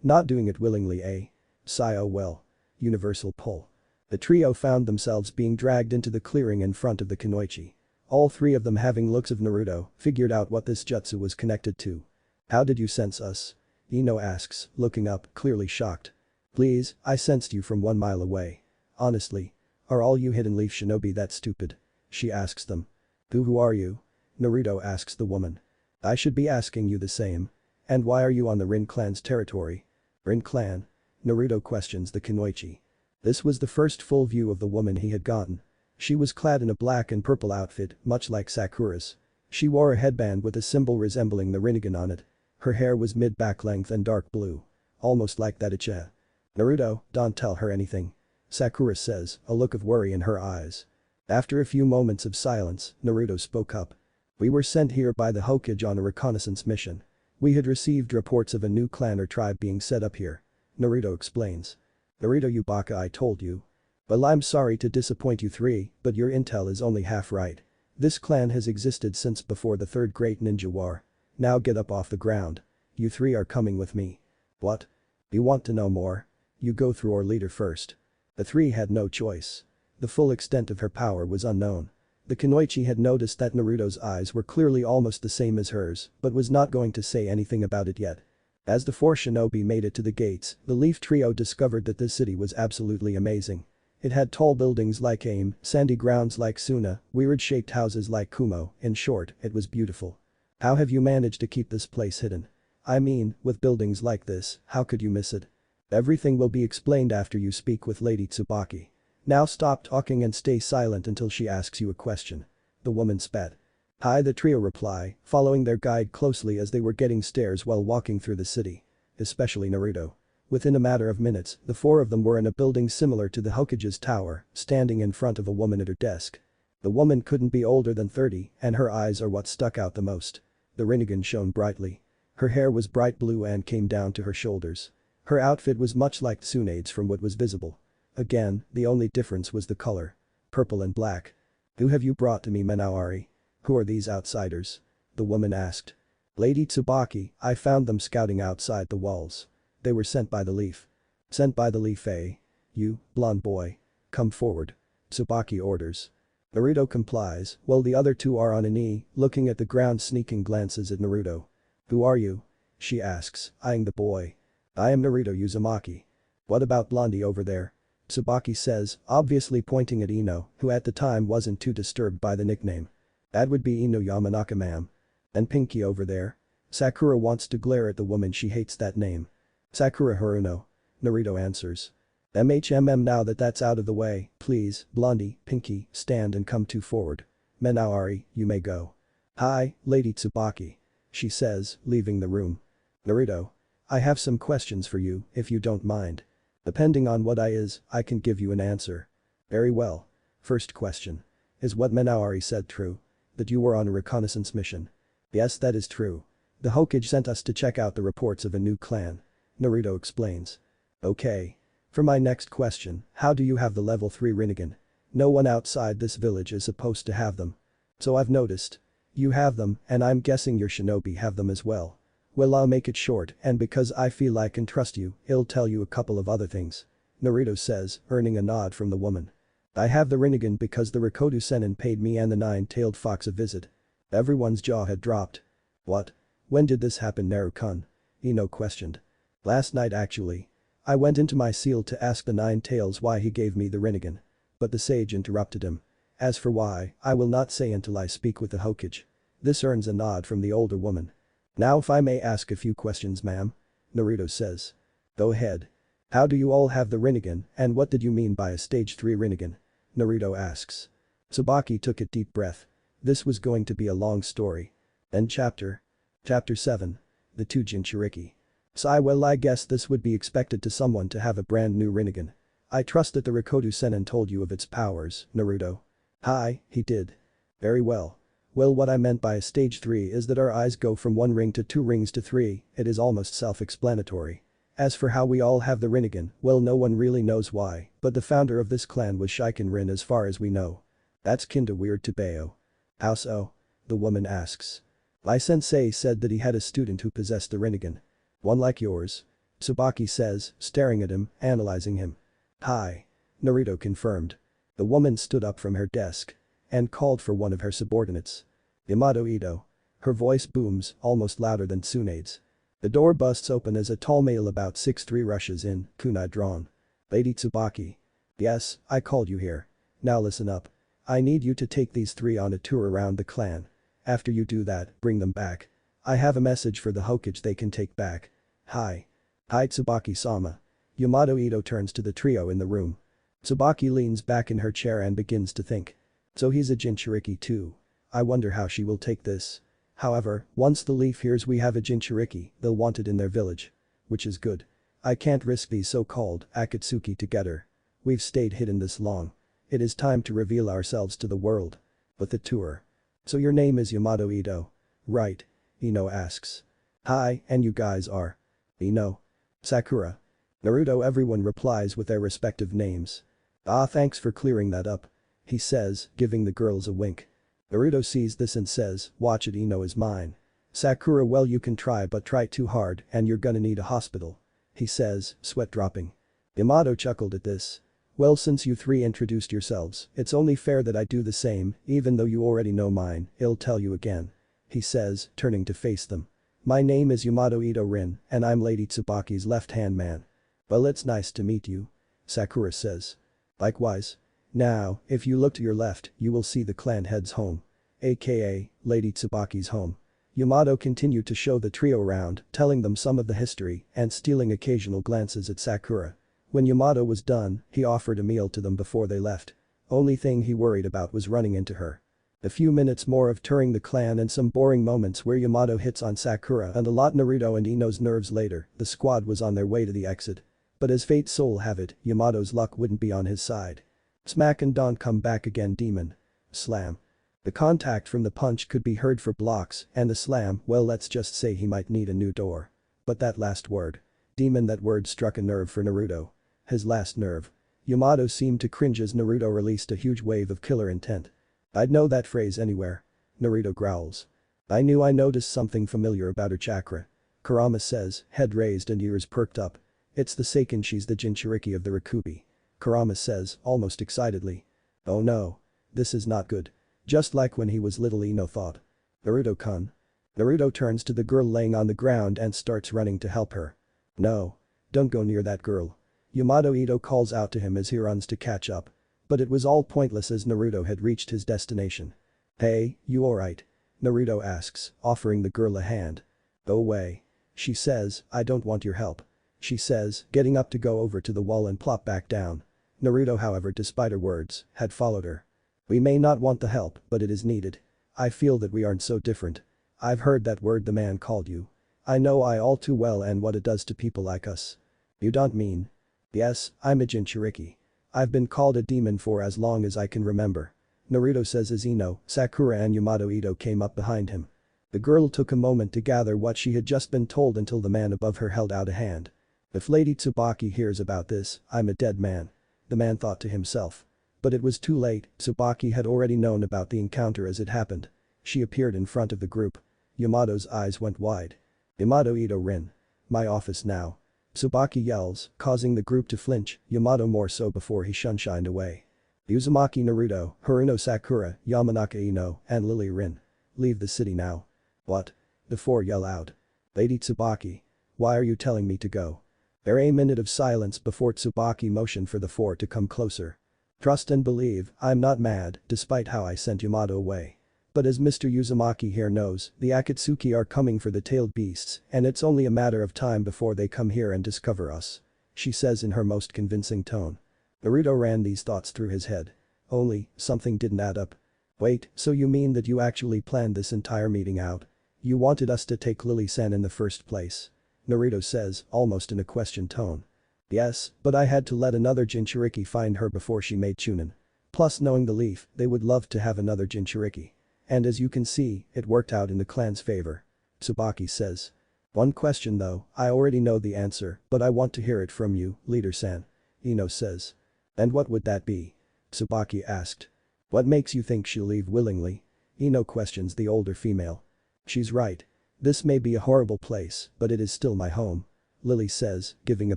Not doing it willingly, eh? Sigh, oh well. Universal pull. The trio found themselves being dragged into the clearing in front of the kunoichi. All three of them, having looks of Naruto, figured out what this jutsu was connected to. How did you sense us? Ino asks, looking up, clearly shocked. Please, I sensed you from 1 mile away. Honestly. Are all you Hidden Leaf shinobi that stupid? She asks them. Who are you? Naruto asks the woman. I should be asking you the same. And why are you on the Rin clan's territory? Rin clan? Naruto questions the kunoichi. This was the first full view of the woman he had gotten. She was clad in a black and purple outfit, much like Sakura's. She wore a headband with a symbol resembling the Rinnegan on it. Her hair was mid-back length and dark blue. Almost like that Itachi. Naruto, don't tell her anything. Sakura says, a look of worry in her eyes. After a few moments of silence, Naruto spoke up. We were sent here by the Hokage on a reconnaissance mission. We had received reports of a new clan or tribe being set up here. Naruto explains. Naruto Yubaka, I told you. Well, I'm sorry to disappoint you three, but your intel is only half right. This clan has existed since before the Third Great Ninja War. Now get up off the ground. You three are coming with me. What? You want to know more? You go through our leader first. The three had no choice. The full extent of her power was unknown. The kunoichi had noticed that Naruto's eyes were clearly almost the same as hers, but was not going to say anything about it yet. As the four shinobi made it to the gates, the Leaf Trio discovered that this city was absolutely amazing. It had tall buildings like Aim, sandy grounds like Suna, weird-shaped houses like Kumo, in short, it was beautiful. How have you managed to keep this place hidden? I mean, with buildings like this, how could you miss it? Everything will be explained after you speak with Lady Tsubaki. Now stop talking and stay silent until she asks you a question. The woman spat. Hi, the trio reply, following their guide closely as they were getting stares while walking through the city. Especially Naruto. Within a matter of minutes, the four of them were in a building similar to the Hokage's tower, standing in front of a woman at her desk. The woman couldn't be older than 30, and her eyes are what stuck out the most. The Rinnegan shone brightly. Her hair was bright blue and came down to her shoulders. Her outfit was much like Tsunade's from what was visible. Again, the only difference was the color. Purple and black. Who have you brought to me, Menaori? Who are these outsiders? The woman asked. Lady Tsubaki, I found them scouting outside the walls. They were sent by the Leaf. Sent by the Leaf, eh? You, blonde boy. Come forward. Tsubaki orders. Naruto complies, while the other two are on a knee, looking at the ground, sneaking glances at Naruto. Who are you? She asks, eyeing the boy. I am Naruto Uzumaki. What about Blondie over there? Tsubaki says, obviously pointing at Ino, who at the time wasn't too disturbed by the nickname. That would be Ino Yamanaka, ma'am. And Pinky over there? Sakura wants to glare at the woman, she hates that name. Sakura Haruno. Naruto answers. Now that that's out of the way, please, Blondie, Pinky, stand and come two forward. Menaori, you may go. Hi, Lady Tsubaki. She says, leaving the room. Naruto. I have some questions for you, if you don't mind. Depending on what I can give you an answer. Very well. First question. Is what Menaori said true? That you were on a reconnaissance mission? Yes, that is true. The Hokage sent us to check out the reports of a new clan. Naruto explains. Okay. For my next question, how do you have the level 3 Rinnegan? No one outside this village is supposed to have them. So I've noticed. You have them, and I'm guessing your shinobi have them as well. Well, I'll make it short, and because I feel I can trust you, I'll tell you a couple of other things. Naruto says, earning a nod from the woman. I have the Rinnegan because the Rikodu Sennin paid me and the nine-tailed fox a visit. Everyone's jaw had dropped. What? When did this happen, Naru-kun? Ino questioned. Last night actually. I went into my seal to ask the Nine Tails why he gave me the Rinnegan. But the sage interrupted him. As for why, I will not say until I speak with the Hokage. This earns a nod from the older woman. Now if I may ask a few questions, ma'am? Naruto says. Go ahead. How do you all have the Rinnegan, and what did you mean by a stage 3 Rinnegan? Naruto asks. Tsubaki took a deep breath. This was going to be a long story. End chapter. Chapter 7. The two Jinchuriki. Sigh, well, I guess this would be expected to someone to have a brand new Rinnegan. I trust that the Rikodu Sennin told you of its powers, Naruto. Hi, he did. Very well. Well, what I meant by a stage 3 is that our eyes go from 1 ring to 2 rings to 3, it is almost self-explanatory. As for how we all have the Rinnegan, well no one really knows why, but the founder of this clan was Shiken Rin as far as we know. That's kinda weird to Bayo. How so? The woman asks. My sensei said that he had a student who possessed the Rinnegan. One like yours? Tsubaki says, staring at him, analyzing him. Hi. Naruto confirmed. The woman stood up from her desk and called for one of her subordinates. Yamato Ito. Her voice booms, almost louder than Tsunade's. The door busts open as a tall male about 6'3" rushes in, kunai drawn. Lady Tsubaki. Yes, I called you here. Now listen up. I need you to take these three on a tour around the clan. After you do that, bring them back. I have a message for the Hokage they can take back. Hi. Hi Tsubaki-sama. Yamato Ito turns to the trio in the room. Tsubaki leans back in her chair and begins to think. So he's a Jinchuriki too. I wonder how she will take this. However, once the Leaf hears we have a Jinchuriki, they'll want it in their village. Which is good. I can't risk these so-called Akatsuki together. We've stayed hidden this long. It is time to reveal ourselves to the world. But the tour. So your name is Yamato Ito? Right. Ino asks. Hi, and you guys are? Ino. Sakura. Naruto. Everyone replies with their respective names. Ah, thanks for clearing that up. He says, giving the girls a wink. Naruto sees this and says, watch it, Ino is mine. Sakura. Well you can try but try too hard and you're gonna need a hospital. He says, sweat dropping. Yamato chuckled at this. Well since you three introduced yourselves, it's only fair that I do the same, even though you already know mine, I'll tell you again. He says, turning to face them. My name is Yamato Ito Rin and I'm Lady Tsubaki's left-hand man. Well it's nice to meet you. Sakura says. Likewise. Now, if you look to your left, you will see the clan head's home. AKA, Lady Tsubaki's home. Yamato continued to show the trio around, telling them some of the history and stealing occasional glances at Sakura. When Yamato was done, he offered a meal to them before they left. Only thing he worried about was running into her. A few minutes more of touring the clan and some boring moments where Yamato hits on Sakura and a lot Naruto and Ino's nerves later, the squad was on their way to the exit. But as fate's soul have it, Yamato's luck wouldn't be on his side. Smack and don't come back again demon. Slam. The contact from the punch could be heard for blocks and the slam, well let's just say he might need a new door. But that last word. Demon, that word struck a nerve for Naruto. His last nerve. Yamato seemed to cringe as Naruto released a huge wave of killer intent. I'd know that phrase anywhere. Naruto growls. I noticed something familiar about her chakra. Kurama says, head raised and ears perked up. It's the Seiken, she's the Jinchuriki of the Rikubi. Kurama says, almost excitedly. Oh no. This is not good. Just like when he was little, Ino thought. Naruto-kun. Naruto turns to the girl laying on the ground and starts running to help her. No. Don't go near that girl. Yamato Ito calls out to him as he runs to catch up. But it was all pointless as Naruto had reached his destination. Hey, you alright? Naruto asks, offering the girl a hand. Go away. She says, I don't want your help. She says, getting up to go over to the wall and plop back down. Naruto, however, despite her words, had followed her. We may not want the help, but it is needed. I feel that we aren't so different. I've heard that word the man called you. I know I all too well and what it does to people like us. You don't mean? Yes, I'm a Jinchuriki. I've been called a demon for as long as I can remember. Naruto says as Ino, Sakura and Yamato Ito came up behind him. The girl took a moment to gather what she had just been told until the man above her held out a hand. If Lady Tsubaki hears about this, I'm a dead man. The man thought to himself. But it was too late, Tsubaki had already known about the encounter as it happened. She appeared in front of the group. Yamato's eyes went wide. Yamato Ito Rin. My office now. Tsubaki yells, causing the group to flinch, Yamato more so before he shunshined away. Uzumaki Naruto, Haruno Sakura, Yamanaka Ino, and Lily Rin. Leave the city now. What? The four yell out. Lady Tsubaki. Why are you telling me to go? There a minute of silence before Tsubaki motioned for the four to come closer. Trust and believe, I'm not mad, despite how I sent Yamato away. But as Mr. Uzumaki here knows, the Akatsuki are coming for the tailed beasts and it's only a matter of time before they come here and discover us. She says in her most convincing tone. Naruto ran these thoughts through his head. Only, something didn't add up. Wait, so you mean that you actually planned this entire meeting out? You wanted us to take Lily-san in the first place? Naruto says, almost in a question tone. Yes, but I had to let another Jinchuriki find her before she made chunin. Plus knowing the Leaf, they would love to have another Jinchuriki. And as you can see, it worked out in the clan's favor. Tsubaki says. One question though, I already know the answer, but I want to hear it from you, leader-san. Ino says. And what would that be? Tsubaki asked. What makes you think she'll leave willingly? Ino questions the older female. She's right. This may be a horrible place, but it is still my home. Lily says, giving a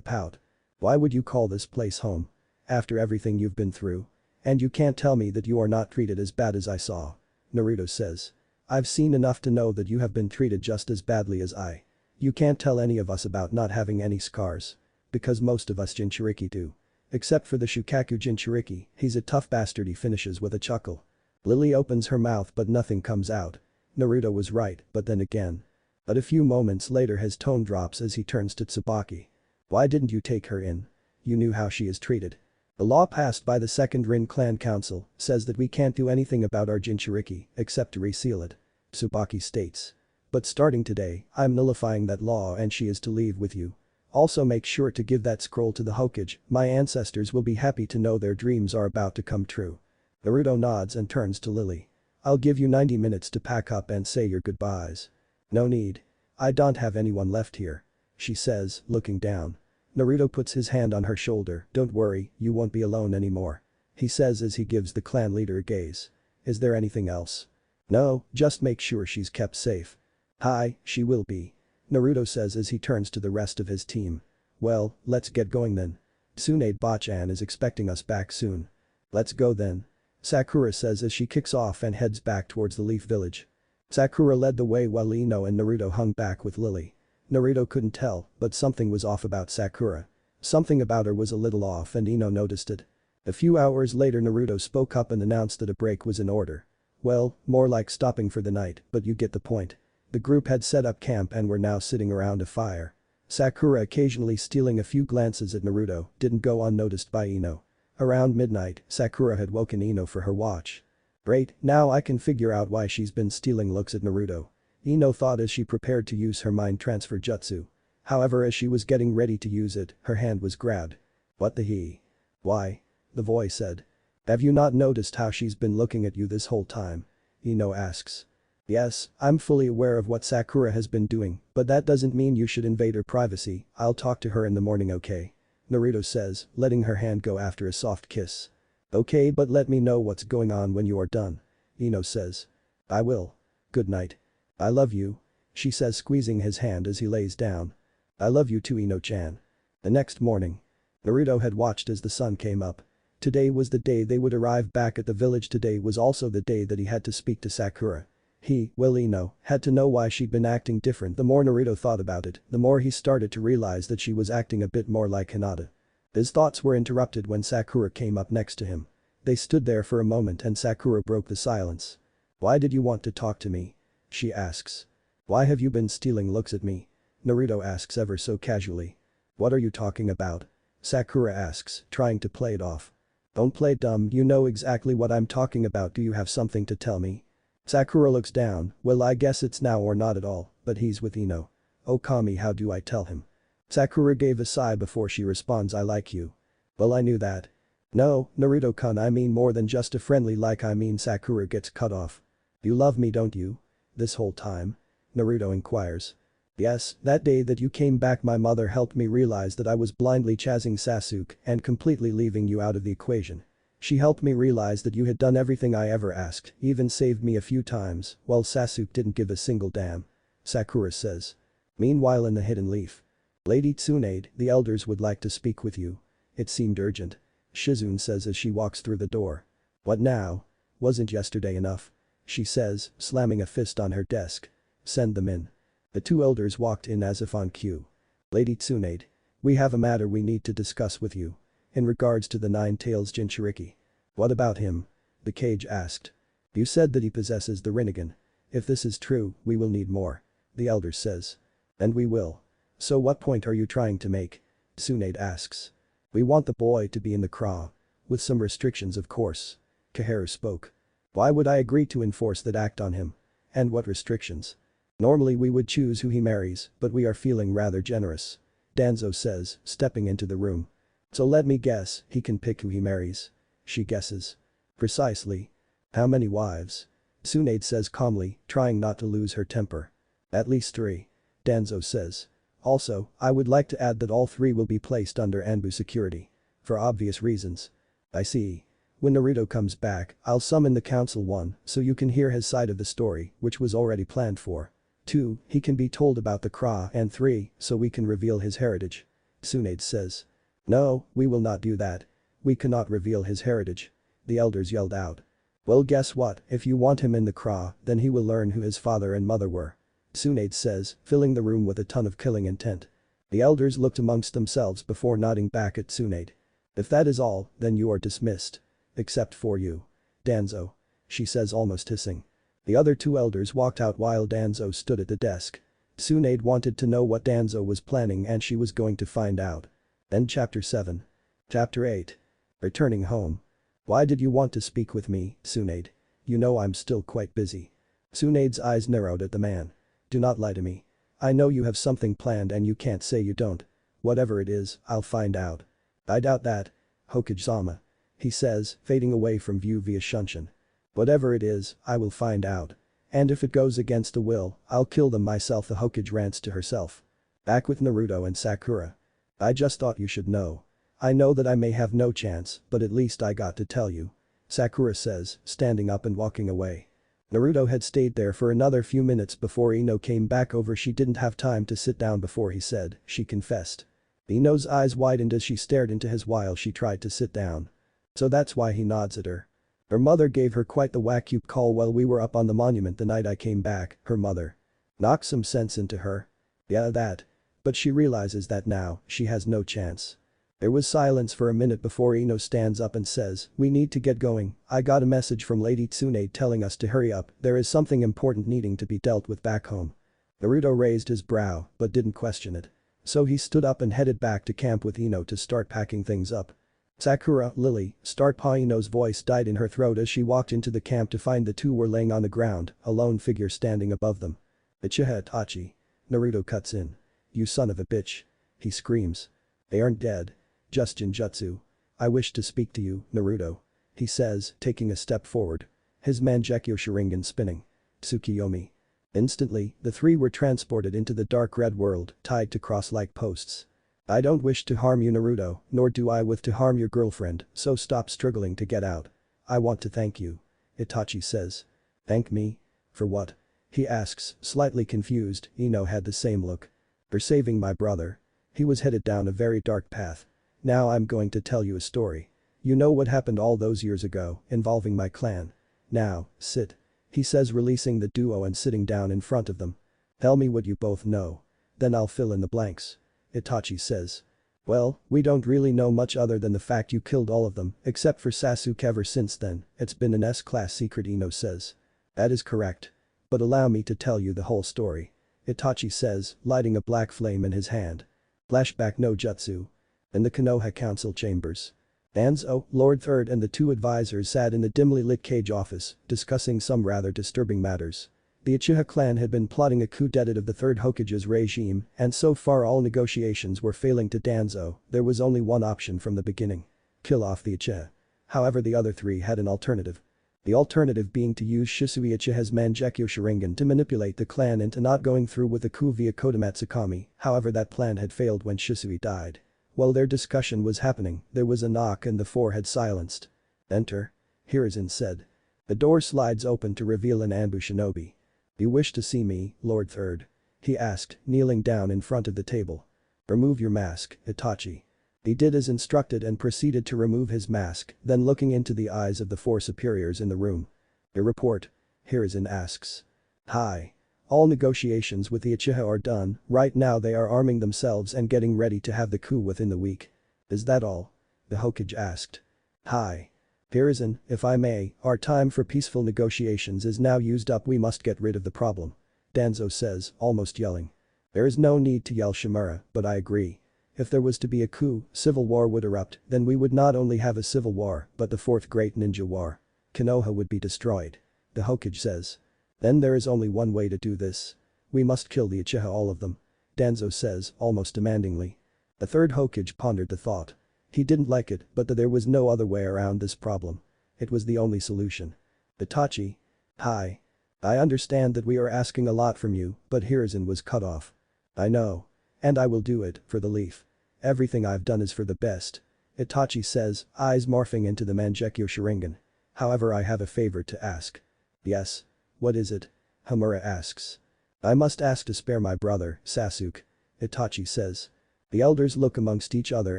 pout. Why would you call this place home? After everything you've been through? And you can't tell me that you are not treated as bad as I saw. Naruto says. I've seen enough to know that you have been treated just as badly as I. You can't tell any of us about not having any scars. Because most of us Jinchuriki do. Except for the Shukaku Jinchuriki, he's a tough bastard, he finishes with a chuckle. Lily opens her mouth but nothing comes out. Naruto was right, but then again. But a few moments later his tone drops as he turns to Tsubaki. Why didn't you take her in? You knew how she is treated. The law passed by the Second Rin Clan Council says that we can't do anything about our Jinchuriki except to reseal it. Tsubaki states. But starting today, I'm nullifying that law and she is to leave with you. Also make sure to give that scroll to the Hokage, my ancestors will be happy to know their dreams are about to come true. Naruto nods and turns to Lily. I'll give you 90 minutes to pack up and say your goodbyes. No need. I don't have anyone left here. She says, looking down. Naruto puts his hand on her shoulder, don't worry, you won't be alone anymore. He says as he gives the clan leader a gaze. Is there anything else? No, just make sure she's kept safe. Hi, she will be. Naruto says as he turns to the rest of his team. Well, let's get going then. Tsunade Bachan is expecting us back soon. Let's go then. Sakura says as she kicks off and heads back towards the Leaf Village. Sakura led the way while Ino and Naruto hung back with Lily. Naruto couldn't tell, but something was off about Sakura. Something about her was a little off and Ino noticed it. A few hours later Naruto spoke up and announced that a break was in order. Well, more like stopping for the night, but you get the point. The group had set up camp and were now sitting around a fire. Sakura occasionally stealing a few glances at Naruto didn't go unnoticed by Ino. Around midnight, Sakura had woken Ino for her watch. Great, now I can figure out why she's been stealing looks at Naruto. Ino thought as she prepared to use her mind transfer jutsu. However, as she was getting ready to use it, her hand was grabbed. What the he? Why? The voice said. Have you not noticed how she's been looking at you this whole time? Ino asks. Yes, I'm fully aware of what Sakura has been doing, but that doesn't mean you should invade her privacy, I'll talk to her in the morning, okay? Naruto says, letting her hand go after a soft kiss. Okay, but let me know what's going on when you are done. Ino says. I will. Good night. I love you. She says, squeezing his hand as he lays down. I love you too, Ino-chan. The next morning. Naruto had watched as the sun came up. Today was the day they would arrive back at the village. Today was also the day that he had to speak to Sakura. He, well Ino, had to know why she'd been acting different. The more Naruto thought about it, the more he started to realize that she was acting a bit more like Hinata. His thoughts were interrupted when Sakura came up next to him. They stood there for a moment and Sakura broke the silence. Why did you want to talk to me? She asks. Why have you been stealing looks at me? Naruto asks ever so casually. What are you talking about? Sakura asks, trying to play it off. Don't play dumb, you know exactly what I'm talking about. Do you have something to tell me? Sakura looks down, well I guess it's now or not at all, but he's with Ino. Oh Kami, how do I tell him? Sakura gave a sigh before she responds, I like you. Well I knew that. No, Naruto-kun, I mean more than just a friendly like, I mean. Sakura gets cut off. You love me, don't you? This whole time? Naruto inquires. Yes, that day that you came back my mother helped me realize that I was blindly chasing Sasuke and completely leaving you out of the equation. She helped me realize that you had done everything I ever asked, even saved me a few times, while Sasuke didn't give a single damn. Sakura says. Meanwhile in the Hidden Leaf. Lady Tsunade, the elders would like to speak with you. It seemed urgent. Shizune says as she walks through the door. What now? Wasn't yesterday enough? She says, slamming a fist on her desk. Send them in. The two elders walked in as if on cue. Lady Tsunade. We have a matter we need to discuss with you. In regards to the Nine Tails Jinchuriki. What about him? The Cage asked. You said that he possesses the Rinnegan. If this is true, we will need more. The elder says. And we will. So what point are you trying to make? Tsunade asks. We want the boy to be in the Craw. With some restrictions of course. Kaharu spoke. Why would I agree to enforce that act on him? And what restrictions? Normally we would choose who he marries, but we are feeling rather generous. Danzo says, stepping into the room. So let me guess, he can pick who he marries. She guesses. Precisely. How many wives? Tsunade says calmly, trying not to lose her temper. At least 3. Danzo says. Also, I would like to add that all three will be placed under Anbu security. For obvious reasons. I see. When Naruto comes back, I'll summon the council 1 so you can hear his side of the story, which was already planned for. 2, he can be told about the Kra, and 3, so we can reveal his heritage. Tsunade says. No, we will not do that. We cannot reveal his heritage. The elders yelled out. Well, guess what, if you want him in the Kra, then he will learn who his father and mother were. Tsunade says, filling the room with a ton of killing intent. The elders looked amongst themselves before nodding back at Tsunade. If that is all, then you are dismissed. Except for you. Danzo. She says almost hissing. The other 2 elders walked out while Danzo stood at the desk. Tsunade wanted to know what Danzo was planning and she was going to find out. End chapter 7. Chapter 8. Returning home. Why did you want to speak with me, Tsunade? You know I'm still quite busy. Tsunade's eyes narrowed at the man. Do not lie to me. I know you have something planned and you can't say you don't. Whatever it is, I'll find out. I doubt that. Hokage-sama. He says, fading away from view via Shunshin. Whatever it is, I will find out. And if it goes against the will, I'll kill them myself, the Hokage rants to herself. Back with Naruto and Sakura. I just thought you should know. I know that I may have no chance, but at least I got to tell you. Sakura says, standing up and walking away. Naruto had stayed there for another few minutes before Ino came back over. She didn't have time to sit down before he said, she confessed. Ino's eyes widened as she stared into his while she tried to sit down. So that's why he nods at her. Her mother gave her quite the whack you call while we were up on the monument the night I came back, her mother. Knocked some sense into her. Yeah, that. But she realizes that now, she has no chance. There was silence for a minute before Ino stands up and says, we need to get going, I got a message from Lady Tsunade telling us to hurry up, there is something important needing to be dealt with back home. Naruto raised his brow, but didn't question it. So he stood up and headed back to camp with Ino to start packing things up. Sakura, Lily, start pa. Ino's voice died in her throat as she walked into the camp to find the 2 were laying on the ground, a lone figure standing above them. Uchiha Itachi. Naruto cuts in. You son of a bitch. He screams. They aren't dead. Just Jinjutsu. I wish to speak to you, Naruto. He says, taking a step forward. His Mangekyo Sharingan spinning. Tsukiyomi. Instantly, the 3 were transported into the dark red world, tied to cross-like posts. I don't wish to harm you, Naruto, nor do I wish to harm your girlfriend, so stop struggling to get out. I want to thank you. Itachi says. Thank me? For what? He asks, slightly confused. Ino had the same look. For saving my brother. He was headed down a very dark path. Now I'm going to tell you a story. You know what happened all those years ago, involving my clan. Now, sit. He says, releasing the duo and sitting down in front of them. Tell me what you both know. Then I'll fill in the blanks. Itachi says. Well, we don't really know much other than the fact you killed all of them, except for Sasuke. Ever since then, it's been an S-class secret, Ino says. That is correct. But allow me to tell you the whole story. Itachi says, lighting a black flame in his hand. Flashback no jutsu. In the Konoha council chambers. Danzo, Lord Third and the 2 advisors sat in the dimly lit cage office, discussing some rather disturbing matters. The Uchiha clan had been plotting a coup d'etat of the 3rd Hokage's regime, and so far all negotiations were failing to Danzo. There was only one option from the beginning. Kill off the Uchiha. However, the other 3 had an alternative. The alternative being to use Shisui Uchiha's Mangekyo Sharingan to manipulate the clan into not going through with the coup via Kodomatsukami. However, that plan had failed when Shisui died. While their discussion was happening, there was a knock and the 4 had silenced. Enter. Hiruzen said. The door slides open to reveal an Anbu shinobi. You wish to see me, Lord Third? He asked, kneeling down in front of the table. Remove your mask, Itachi. He did as instructed and proceeded to remove his mask, then looking into the eyes of the 4 superiors in the room. Your report? Hiruzen asks. Hi. All negotiations with the Uchiha are done, right now they are arming themselves and getting ready to have the coup within the week. Is that all? The Hokage asked. Hi. Hiruzen, if I may, our time for peaceful negotiations is now used up, we must get rid of the problem. Danzo says, almost yelling. There is no need to yell, Shimura, but I agree. If there was to be a coup, civil war would erupt, then we would not only have a civil war, but the 4th Great Ninja War. Konoha would be destroyed. The Hokage says. Then there is only one way to do this. We must kill the Uchiha, all of them. Danzo says, almost demandingly. The 3rd Hokage pondered the thought. He didn't like it, but there was no other way around this problem. It was the only solution. Itachi. Hi. I understand that we are asking a lot from you, but Hiruzen was cut off. I know. And I will do it, for the leaf. Everything I've done is for the best. Itachi says, eyes morphing into the Mangekyo Sharingan. However, I have a favor to ask. Yes. What is it? Homura asks. I must ask to spare my brother, Sasuke. Itachi says. The elders look amongst each other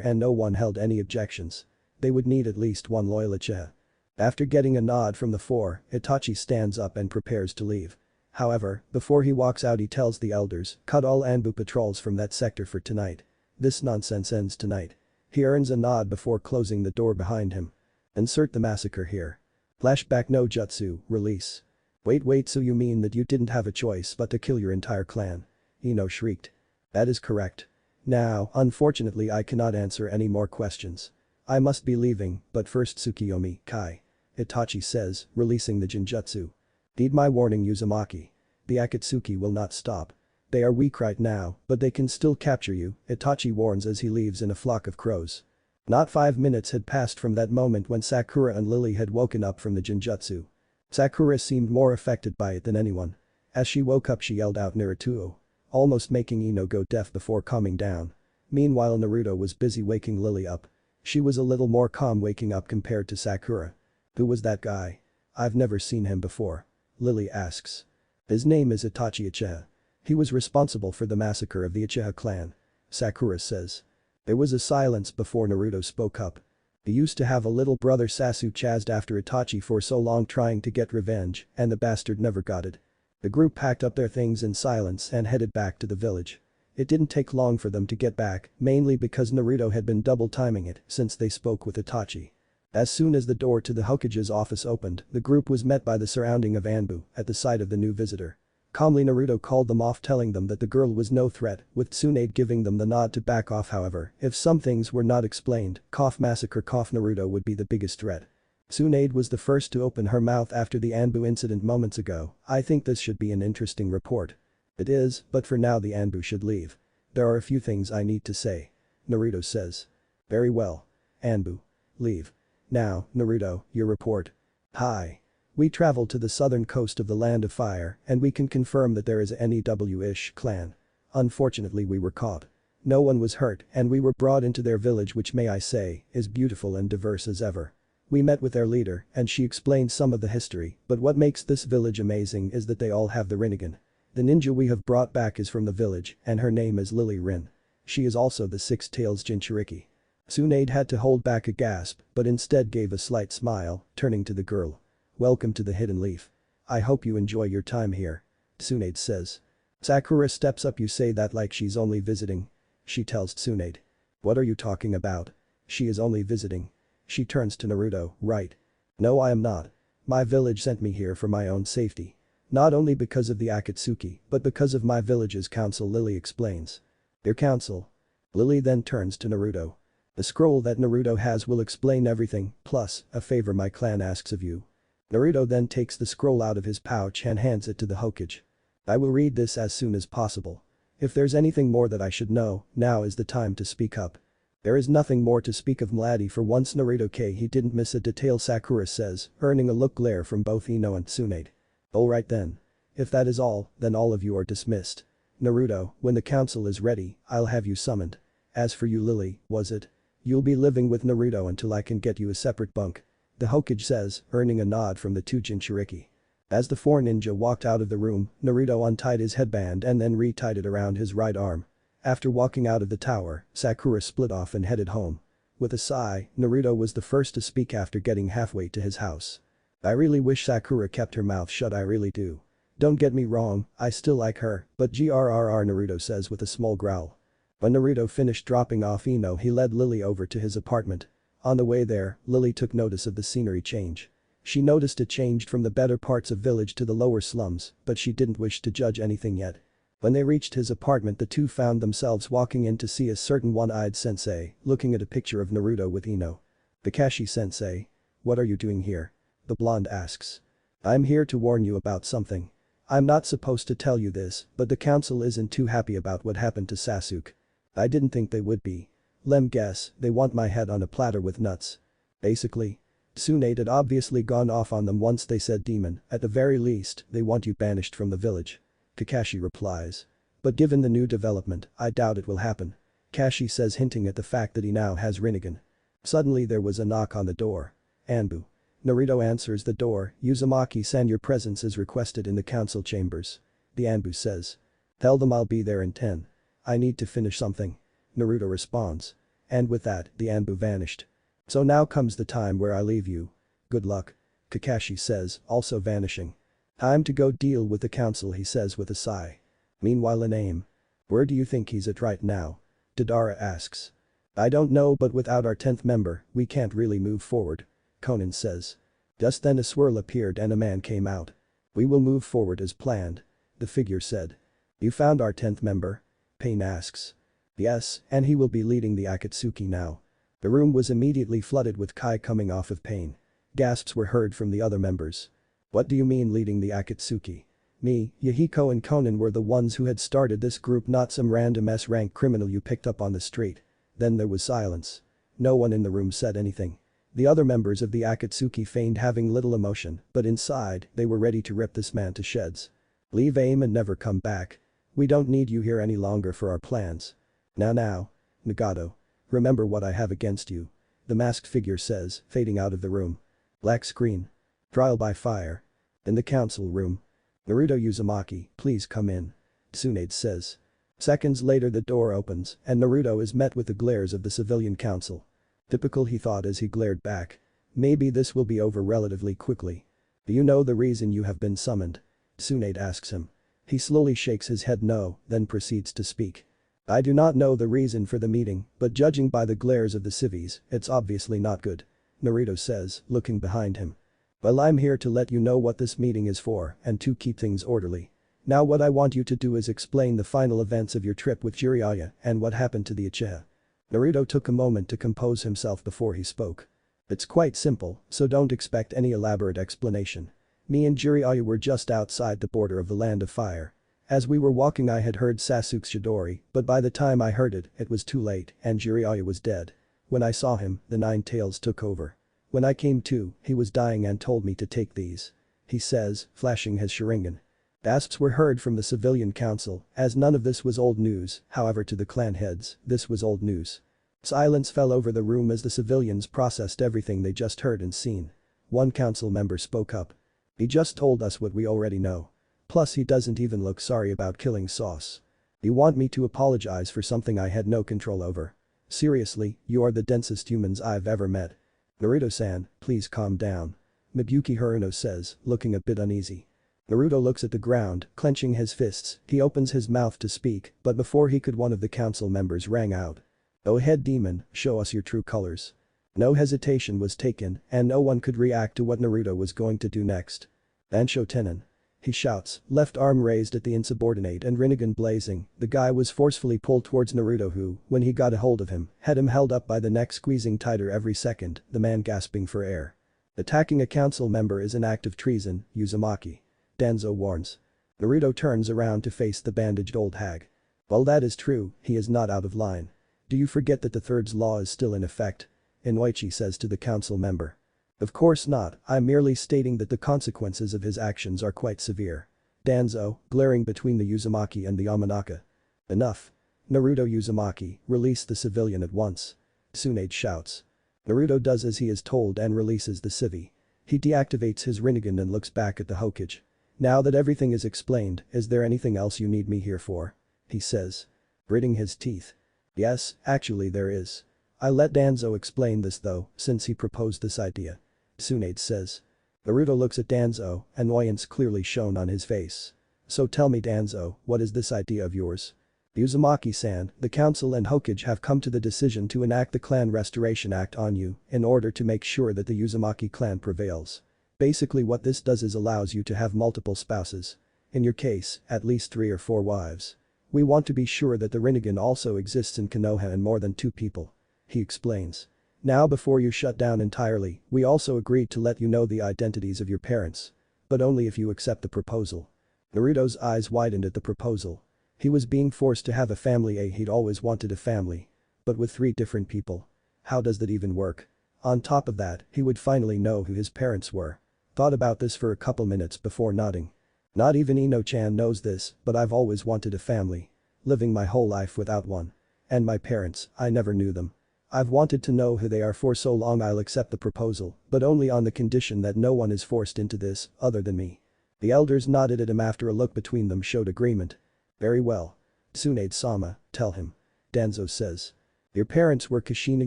and no one held any objections. They would need at least one loyal Uchiha. After getting a nod from the four, Itachi stands up and prepares to leave. However, before he walks out he tells the elders, cut all Anbu patrols from that sector for tonight. This nonsense ends tonight. He earns a nod before closing the door behind him. Insert the massacre here. Flashback no jutsu, release. Wait, so you mean that you didn't have a choice but to kill your entire clan? Ino shrieked. That is correct. Now, unfortunately I cannot answer any more questions. I must be leaving, but first Tsukiyomi, Kai. Itachi says, releasing the Jinjutsu. Heed my warning Uzumaki. The Akatsuki will not stop. They are weak right now, but they can still capture you, Itachi warns as he leaves in a flock of crows. Not 5 minutes had passed from that moment when Sakura and Lily had woken up from the Jinjutsu. Sakura seemed more affected by it than anyone. As she woke up she yelled out Naruto, almost making Ino go deaf before calming down. Meanwhile Naruto was busy waking Lily up. She was a little more calm waking up compared to Sakura. Who was that guy? I've never seen him before. Lily asks. His name is Itachi Uchiha. He was responsible for the massacre of the Uchiha clan. Sakura says. There was a silence before Naruto spoke up. He used to have a little brother Sasuke chased after Itachi for so long trying to get revenge, and the bastard never got it. The group packed up their things in silence and headed back to the village. It didn't take long for them to get back, mainly because Naruto had been double timing it since they spoke with Itachi. As soon as the door to the Hokage's office opened, the group was met by the surrounding of Anbu at the sight of the new visitor. Calmly Naruto called them off telling them that the girl was no threat, with Tsunade giving them the nod to back off. However, if some things were not explained, massacre Naruto would be the biggest threat. Tsunade was the first to open her mouth after the Anbu incident moments ago. I think this should be an interesting report. It is, but for now the Anbu should leave. There are a few things I need to say. Naruto says. Very well. Anbu. Leave. Now, Naruto, your report. Hi. We traveled to the southern coast of the Land of Fire and we can confirm that there is a NEW-ish clan. Unfortunately we were caught. No one was hurt and we were brought into their village, which may I say, is beautiful and diverse as ever. We met with their leader and she explained some of the history, but what makes this village amazing is that they all have the Rinnegan. The ninja we have brought back is from the village and her name is Lily Rin. She is also the Six Tails Jinchuriki. Tsunade had to hold back a gasp but instead gave a slight smile, turning to the girl. Welcome to the Hidden Leaf. I hope you enjoy your time here. Tsunade says. Sakura steps up. You say that like she's only visiting. She tells Tsunade. What are you talking about? She is only visiting. She turns to Naruto, right? No, I am not. My village sent me here for my own safety. Not only because of the Akatsuki, but because of my village's council, Lily explains. Their council? Lily then turns to Naruto. The scroll that Naruto has will explain everything, plus, a favor my clan asks of you. Naruto then takes the scroll out of his pouch and hands it to the Hokage. I will read this as soon as possible. If there's anything more that I should know, now is the time to speak up. There is nothing more to speak of, Mlady. For once Naruto he didn't miss a detail, Sakura says, earning a look glare from both Ino and Tsunade. Alright then. If that is all, then all of you are dismissed. Naruto, when the council is ready, I'll have you summoned. As for you Lily, was it? You'll be living with Naruto until I can get you a separate bunk. The Hokage says, earning a nod from the two Jinchuriki. As the four ninja walked out of the room, Naruto untied his headband and then retied it around his right arm. After walking out of the tower, Sakura split off and headed home. With a sigh, Naruto was the first to speak after getting halfway to his house. I really wish Sakura kept her mouth shut, I really do. Don't get me wrong, I still like her, but grrr, Naruto says with a small growl. When Naruto finished dropping off Ino, he led Lily over to his apartment. On the way there, Lily took notice of the scenery change. She noticed it changed from the better parts of village to the lower slums, but she didn't wish to judge anything yet. When they reached his apartment, the two found themselves walking in to see a certain one-eyed sensei looking at a picture of Naruto with Ino. Kakashi sensei. What are you doing here? The blonde asks. I'm here to warn you about something. I'm not supposed to tell you this, but the council isn't too happy about what happened to Sasuke. I didn't think they would be. Lem guess, they want my head on a platter with nuts. Basically. Tsunade had obviously gone off on them once they said demon, at the very least, they want you banished from the village. Kakashi replies. But given the new development, I doubt it will happen. Kashi says, hinting at the fact that he now has Rinnegan. Suddenly there was a knock on the door. Anbu. Naruto answers the door. Uzumaki-san, your presence is requested in the council chambers. The Anbu says. Tell them I'll be there in 10. I need to finish something. Naruto responds. And with that, the Anbu vanished. So now comes the time where I leave you. Good luck. Kakashi says, also vanishing. Time to go deal with the council, he says with a sigh. Meanwhile in AIM. Where do you think he's at right now? Deidara asks. I don't know, but without our 10th member, we can't really move forward. Conan says. Just then a swirl appeared and a man came out. We will move forward as planned. The figure said. You found our 10th member? Pain asks. Yes, and he will be leading the Akatsuki now. The room was immediately flooded with Kai coming off of Pain. Gasps were heard from the other members. What do you mean leading the Akatsuki? Me, Yahiko and Conan were the ones who had started this group, not some random S-rank criminal you picked up on the street. Then there was silence. No one in the room said anything. The other members of the Akatsuki feigned having little emotion, but inside, they were ready to rip this man to shreds. Leave AIM and never come back. We don't need you here any longer for our plans. Now, Nagato. Remember what I have against you. The masked figure says, fading out of the room. Black screen. Trial by fire. In the council room. Naruto Uzumaki, please come in. Tsunade says. Seconds later the door opens and Naruto is met with the glares of the civilian council. Typical, he thought as he glared back. Maybe this will be over relatively quickly. Do you know the reason you have been summoned? Tsunade asks him. He slowly shakes his head no, then proceeds to speak. I do not know the reason for the meeting, but judging by the glares of the civvies, it's obviously not good. Naruto says, looking behind him. Well, I'm here to let you know what this meeting is for and to keep things orderly. Now what I want you to do is explain the final events of your trip with Jiraiya and what happened to the Uchiha. Naruto took a moment to compose himself before he spoke. It's quite simple, so don't expect any elaborate explanation. Me and Jiraiya were just outside the border of the Land of Fire. As we were walking I had heard Sasuke's Chidori, but by the time I heard it, it was too late and Jiraiya was dead. When I saw him, the Nine Tails took over. When I came to, he was dying and told me to take these. He says, flashing his Sharingan. Gasps were heard from the civilian council, as none of this was old news, however to the clan heads, this was old news. Silence fell over the room as the civilians processed everything they just heard and seen. One council member spoke up. He just told us what we already know. Plus he doesn't even look sorry about killing Sauce. You want me to apologize for something I had no control over? Seriously, you are the densest humans I've ever met. Naruto-san, please calm down. Miyuki Haruno says, looking a bit uneasy. Naruto looks at the ground, clenching his fists, he opens his mouth to speak, but before he could one of the council members rang out. Go ahead demon, show us your true colors. No hesitation was taken, and no one could react to what Naruto was going to do next. Ansho Tenin. He shouts, left arm raised at the insubordinate and Rinnegan blazing, the guy was forcefully pulled towards Naruto who, when he got a hold of him, had him held up by the neck squeezing tighter every second, the man gasping for air. Attacking a council member is an act of treason, Uzumaki. Danzo warns. Naruto turns around to face the bandaged old hag. While that is true, he is not out of line. Do you forget that the third's law is still in effect? Inoichi says to the council member. Of course not, I'm merely stating that the consequences of his actions are quite severe. Danzo, glaring between the Uzumaki and the Yamanaka. Enough. Naruto Uzumaki, release the civilian at once. Tsunade shouts. Naruto does as he is told and releases the civvy. He deactivates his Rinnegan and looks back at the Hokage. Now that everything is explained, is there anything else you need me here for? He says. Gritting his teeth. Yes, actually there is. I let Danzo explain this though, since he proposed this idea. Tsunade says. Naruto looks at Danzo, annoyance clearly shown on his face. So tell me Danzo, what is this idea of yours? Uzumaki-san, the council and Hokage have come to the decision to enact the Clan Restoration Act on you in order to make sure that the Uzumaki clan prevails. Basically what this does is allows you to have multiple spouses. In your case, at least 3 or 4 wives. We want to be sure that the Rinnegan also exists in Konoha and more than 2 people. He explains. Now before you shut down entirely, we also agreed to let you know the identities of your parents. But only if you accept the proposal. Naruto's eyes widened at the proposal. He was being forced to have a family. He'd always wanted a family. But with 3 different people. How does that even work? On top of that, he would finally know who his parents were. Thought about this for a couple minutes before nodding. Not even Ino-chan knows this, but I've always wanted a family. living my whole life without one. And my parents, I never knew them. I've wanted to know who they are for so long. I'll accept the proposal, but only on the condition that no one is forced into this, other than me." The elders nodded at him after a look between them showed agreement. "Very well. Tsunade-sama, tell him." Danzo says. "Your parents were Kushina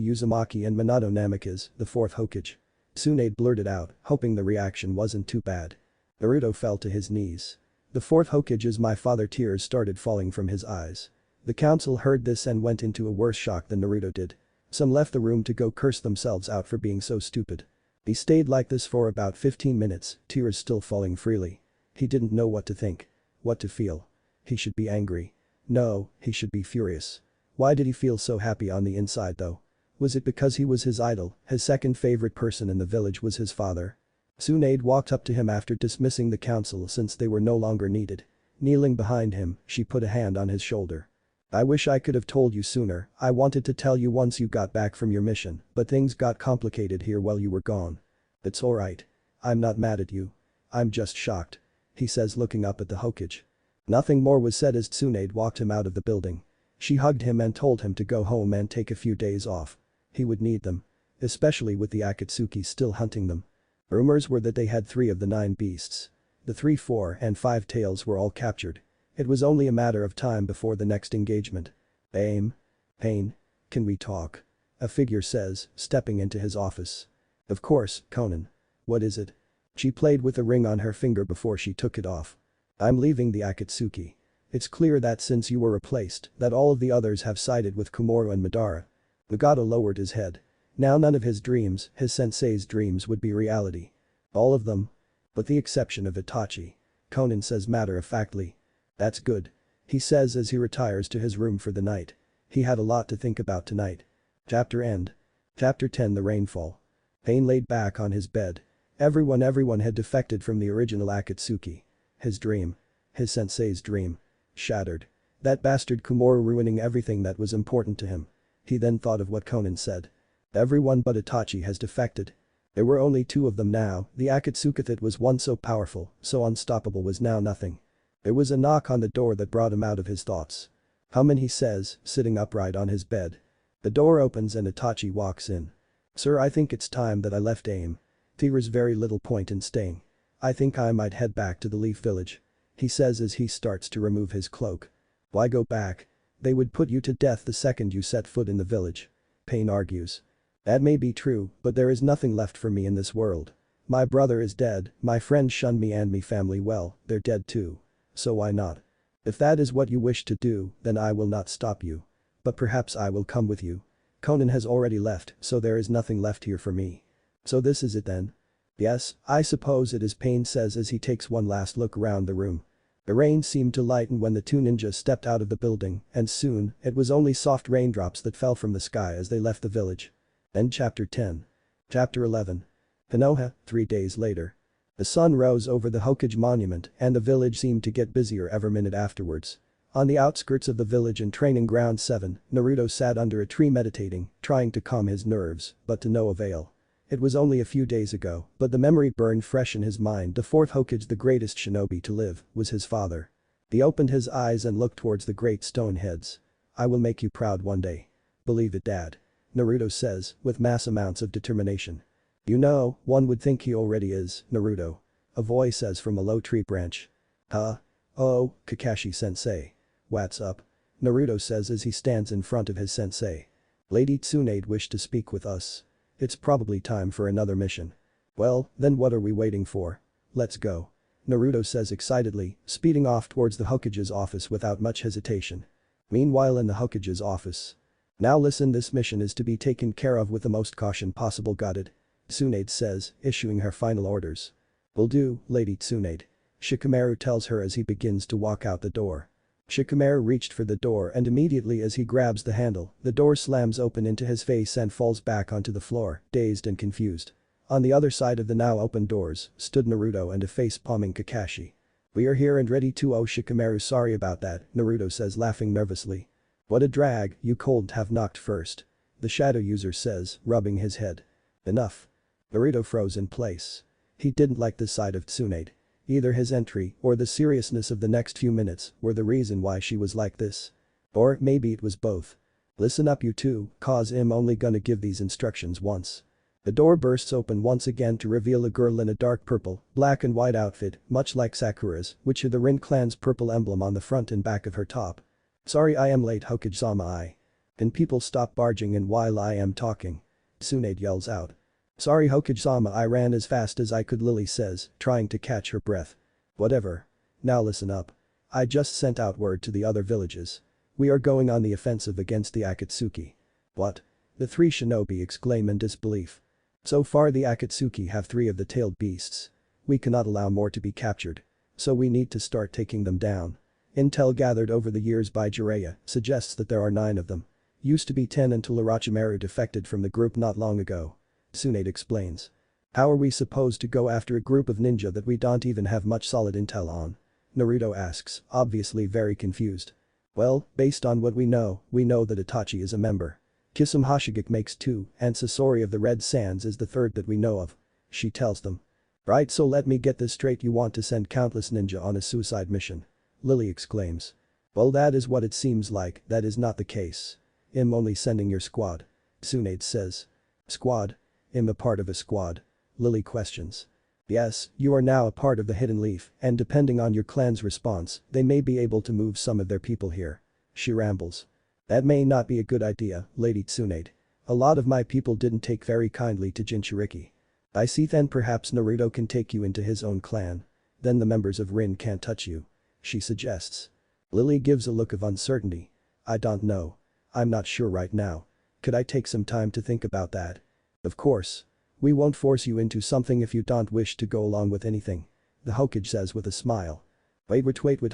Uzumaki and Minato Namikaze, the fourth Hokage." Tsunade blurted out, hoping the reaction wasn't too bad. Naruto fell to his knees. "The fourth Hokage is my father." Tears started falling from his eyes. The council heard this and went into a worse shock than Naruto did. Some left the room to go curse themselves out for being so stupid. He stayed like this for about 15 minutes, tears still falling freely. He didn't know what to think. What to feel. He should be angry. No, he should be furious. Why did he feel so happy on the inside though? Was it because he was his idol, his second favorite person in the village was his father? Tsunade walked up to him after dismissing the council since they were no longer needed. Kneeling behind him, she put a hand on his shoulder. "I wish I could have told you sooner. I wanted to tell you once you got back from your mission, but things got complicated here while you were gone. It's alright. I'm not mad at you. I'm just shocked," he says looking up at the Hokage. Nothing more was said as Tsunade walked him out of the building. She hugged him and told him to go home and take a few days off. He would need them. Especially with the Akatsuki still hunting them. Rumors were that they had 3 of the 9 beasts. The 3, 4 and 5 tails were all captured. It was only a matter of time before the next engagement. "Pain. Can we talk?" a figure says, stepping into his office. "Of course, Conan. What is it?" She played with a ring on her finger before she took it off. "I'm leaving the Akatsuki. It's clear that since you were replaced, that all of the others have sided with Komoro and Madara." Nagato lowered his head. Now none of his dreams, his sensei's dreams would be reality. "All of them? With the exception of Itachi," Conan says matter-of-factly. "That's good," he says as he retires to his room for the night. He had a lot to think about tonight. Chapter end. Chapter 10. The Rainfall. Pain laid back on his bed. Everyone had defected from the original Akatsuki. His dream. His sensei's dream. Shattered. That bastard Komoro ruining everything that was important to him. He then thought of what Conan said. Everyone but Itachi has defected. There were only 2 of them now. The Akatsuki that was once so powerful, so unstoppable was now nothing. There was a knock on the door that brought him out of his thoughts. "Come in," he says, sitting upright on his bed. The door opens and Itachi walks in. "Sir, I think it's time that I left AIM. There's very little point in staying. I think I might head back to the Leaf Village," he says as he starts to remove his cloak. "Why go back? They would put you to death the second you set foot in the village," Pain argues. "That may be true, but there is nothing left for me in this world. My brother is dead, my friends shunned me and me family, well, they're dead too. So why not? If that is what you wish to do, then I will not stop you. But perhaps I will come with you. Conan has already left, so there is nothing left here for me. So this is it then?" "Yes, I suppose it is," Pain says as he takes one last look around the room. The rain seemed to lighten when the 2 ninjas stepped out of the building, and soon, it was only soft raindrops that fell from the sky as they left the village. End chapter 10. Chapter 11. Konoha, 3 days later. The sun rose over the Hokage monument and the village seemed to get busier every minute afterwards. On the outskirts of the village in Training Ground 7, Naruto sat under a tree meditating, trying to calm his nerves, but to no avail. It was only a few days ago, but the memory burned fresh in his mind. The 4th Hokage, the greatest shinobi to live, was his father. He opened his eyes and looked towards the great stone heads. "I will make you proud one day. Believe it, Dad," Naruto says, with mass amounts of determination. "You know, one would think he already is, Naruto," a voice says from a low tree branch. "Huh? Oh, Kakashi-sensei. What's up?" Naruto says as he stands in front of his sensei. "Lady Tsunade wished to speak with us. It's probably time for another mission." "Well, then what are we waiting for? Let's go," Naruto says excitedly, speeding off towards the Hokage's office without much hesitation. Meanwhile in the Hokage's office. "Now listen, this mission is to be taken care of with the most caution possible, got it?" Tsunade says, issuing her final orders. "Will do, Lady Tsunade," Shikamaru tells her as he begins to walk out the door. Shikamaru reached for the door and immediately as he grabs the handle, the door slams open into his face and falls back onto the floor, dazed and confused. On the other side of the now open doors stood Naruto and a face-palming Kakashi. "We are here and ready to." "Oh, Shikamaru, sorry about that," Naruto says, laughing nervously. "What a drag, you could have knocked first," the shadow user says, rubbing his head. "Enough." Naruto froze in place. He didn't like the sight of Tsunade. Either his entry or the seriousness of the next few minutes were the reason why she was like this. Or maybe it was both. Listen up you two, cause I'm only gonna give these instructions once. The door bursts open once again to reveal a girl in a dark purple, black and white outfit, much like Sakura's, which had the Rin clan's purple emblem on the front and back of her top. Sorry I am late Hokage-sama. Can people stop barging in while I am talking? Tsunade yells out. Sorry Hokage-sama, I ran as fast as I could, Lily says, trying to catch her breath. Whatever. Now listen up. I just sent out word to the other villages. We are going on the offensive against the Akatsuki. What? The three shinobi exclaim in disbelief. So far the Akatsuki have 3 of the tailed beasts. We cannot allow more to be captured. So we need to start taking them down. Intel gathered over the years by Jiraiya suggests that there are 9 of them. Used to be 10 until Orochimaru defected from the group not long ago. Tsunade explains. How are we supposed to go after a group of ninja that we don't even have much solid intel on? Naruto asks, obviously very confused. Well, based on what we know that Itachi is a member. Kisame Hashigaki makes 2 and Sasori of the Red Sands is the 3rd that we know of. She tells them. Right, so let me get this straight, you want to send countless ninja on a suicide mission. Lily exclaims. Well, that is what it seems like, that is not the case. I'm only sending your squad. Tsunade says. Squad? I'm a part of a squad. Lily questions. Yes, you are now a part of the Hidden Leaf and depending on your clan's response, they may be able to move some of their people here. She rambles. That may not be a good idea, Lady Tsunade. A lot of my people didn't take very kindly to Jinchuriki. I see, then perhaps Naruto can take you into his own clan. Then the members of Rin can't touch you. She suggests. Lily gives a look of uncertainty. I don't know. I'm not sure right now. Could I take some time to think about that? Of course. We won't force you into something if you don't wish to go along with anything. The Hokage says with a smile. Wait,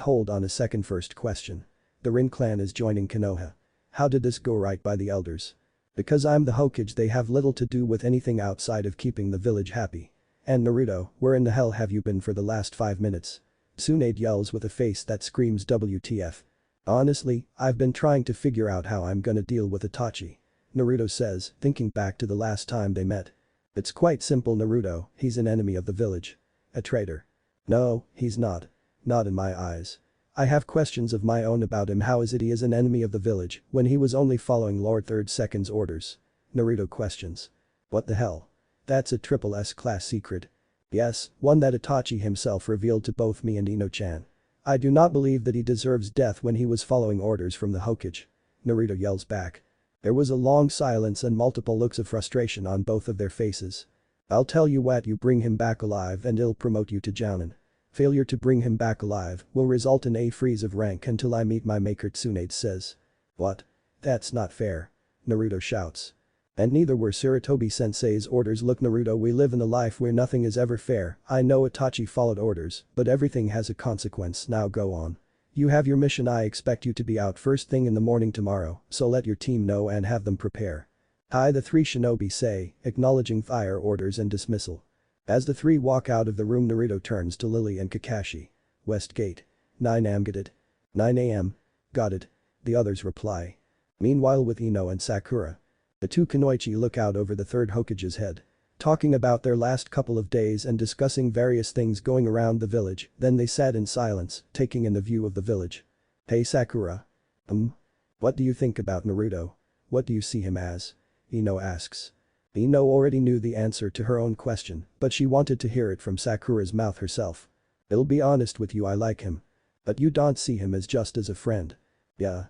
hold on a second, first question. The Rin clan is joining Konoha. How did this go right by the elders? Because I'm the Hokage, they have little to do with anything outside of keeping the village happy. And Naruto, where in the hell have you been for the last 5 minutes? Tsunade yells with a face that screams WTF. Honestly, I've been trying to figure out how I'm gonna deal with Itachi. Naruto says, thinking back to the last time they met. It's quite simple, Naruto, he's an enemy of the village. A traitor. No, he's not. Not in my eyes. I have questions of my own about him. How is it he is an enemy of the village when he was only following Lord Third Second's orders? Naruto questions. What the hell? That's a triple S class secret. Yes, one that Itachi himself revealed to both me and Ino-chan. I do not believe that he deserves death when he was following orders from the Hokage. Naruto yells back. There was a long silence and multiple looks of frustration on both of their faces. I'll tell you what, you bring him back alive and I'll promote you to Jounin. Failure to bring him back alive will result in a freeze of rank until I meet my maker, Tsunade says. What? That's not fair. Naruto shouts. And neither were Sarutobi-sensei's orders. Look Naruto, we live in a life where nothing is ever fair. I know Itachi followed orders, but everything has a consequence. Now go on. You have your mission. I expect you to be out first thing in the morning tomorrow, so let your team know and have them prepare. Hi, the 3 shinobi say, acknowledging fire orders and dismissal. As the 3 walk out of the room, Naruto turns to Lily and Kakashi. West Gate. 9 am. Get it? 9 am. Got it. The others reply. Meanwhile with Ino and Sakura. The 2 kunoichi look out over the 3rd Hokage's head. Talking about their last couple of days and discussing various things going around the village, then they sat in silence, taking in the view of the village. Hey Sakura. What do you think about Naruto? What do you see him as? Ino asks. Ino already knew the answer to her own question, but she wanted to hear it from Sakura's mouth herself. I'll be honest with you, I like him. But you don't see him as just as a friend. Yeah.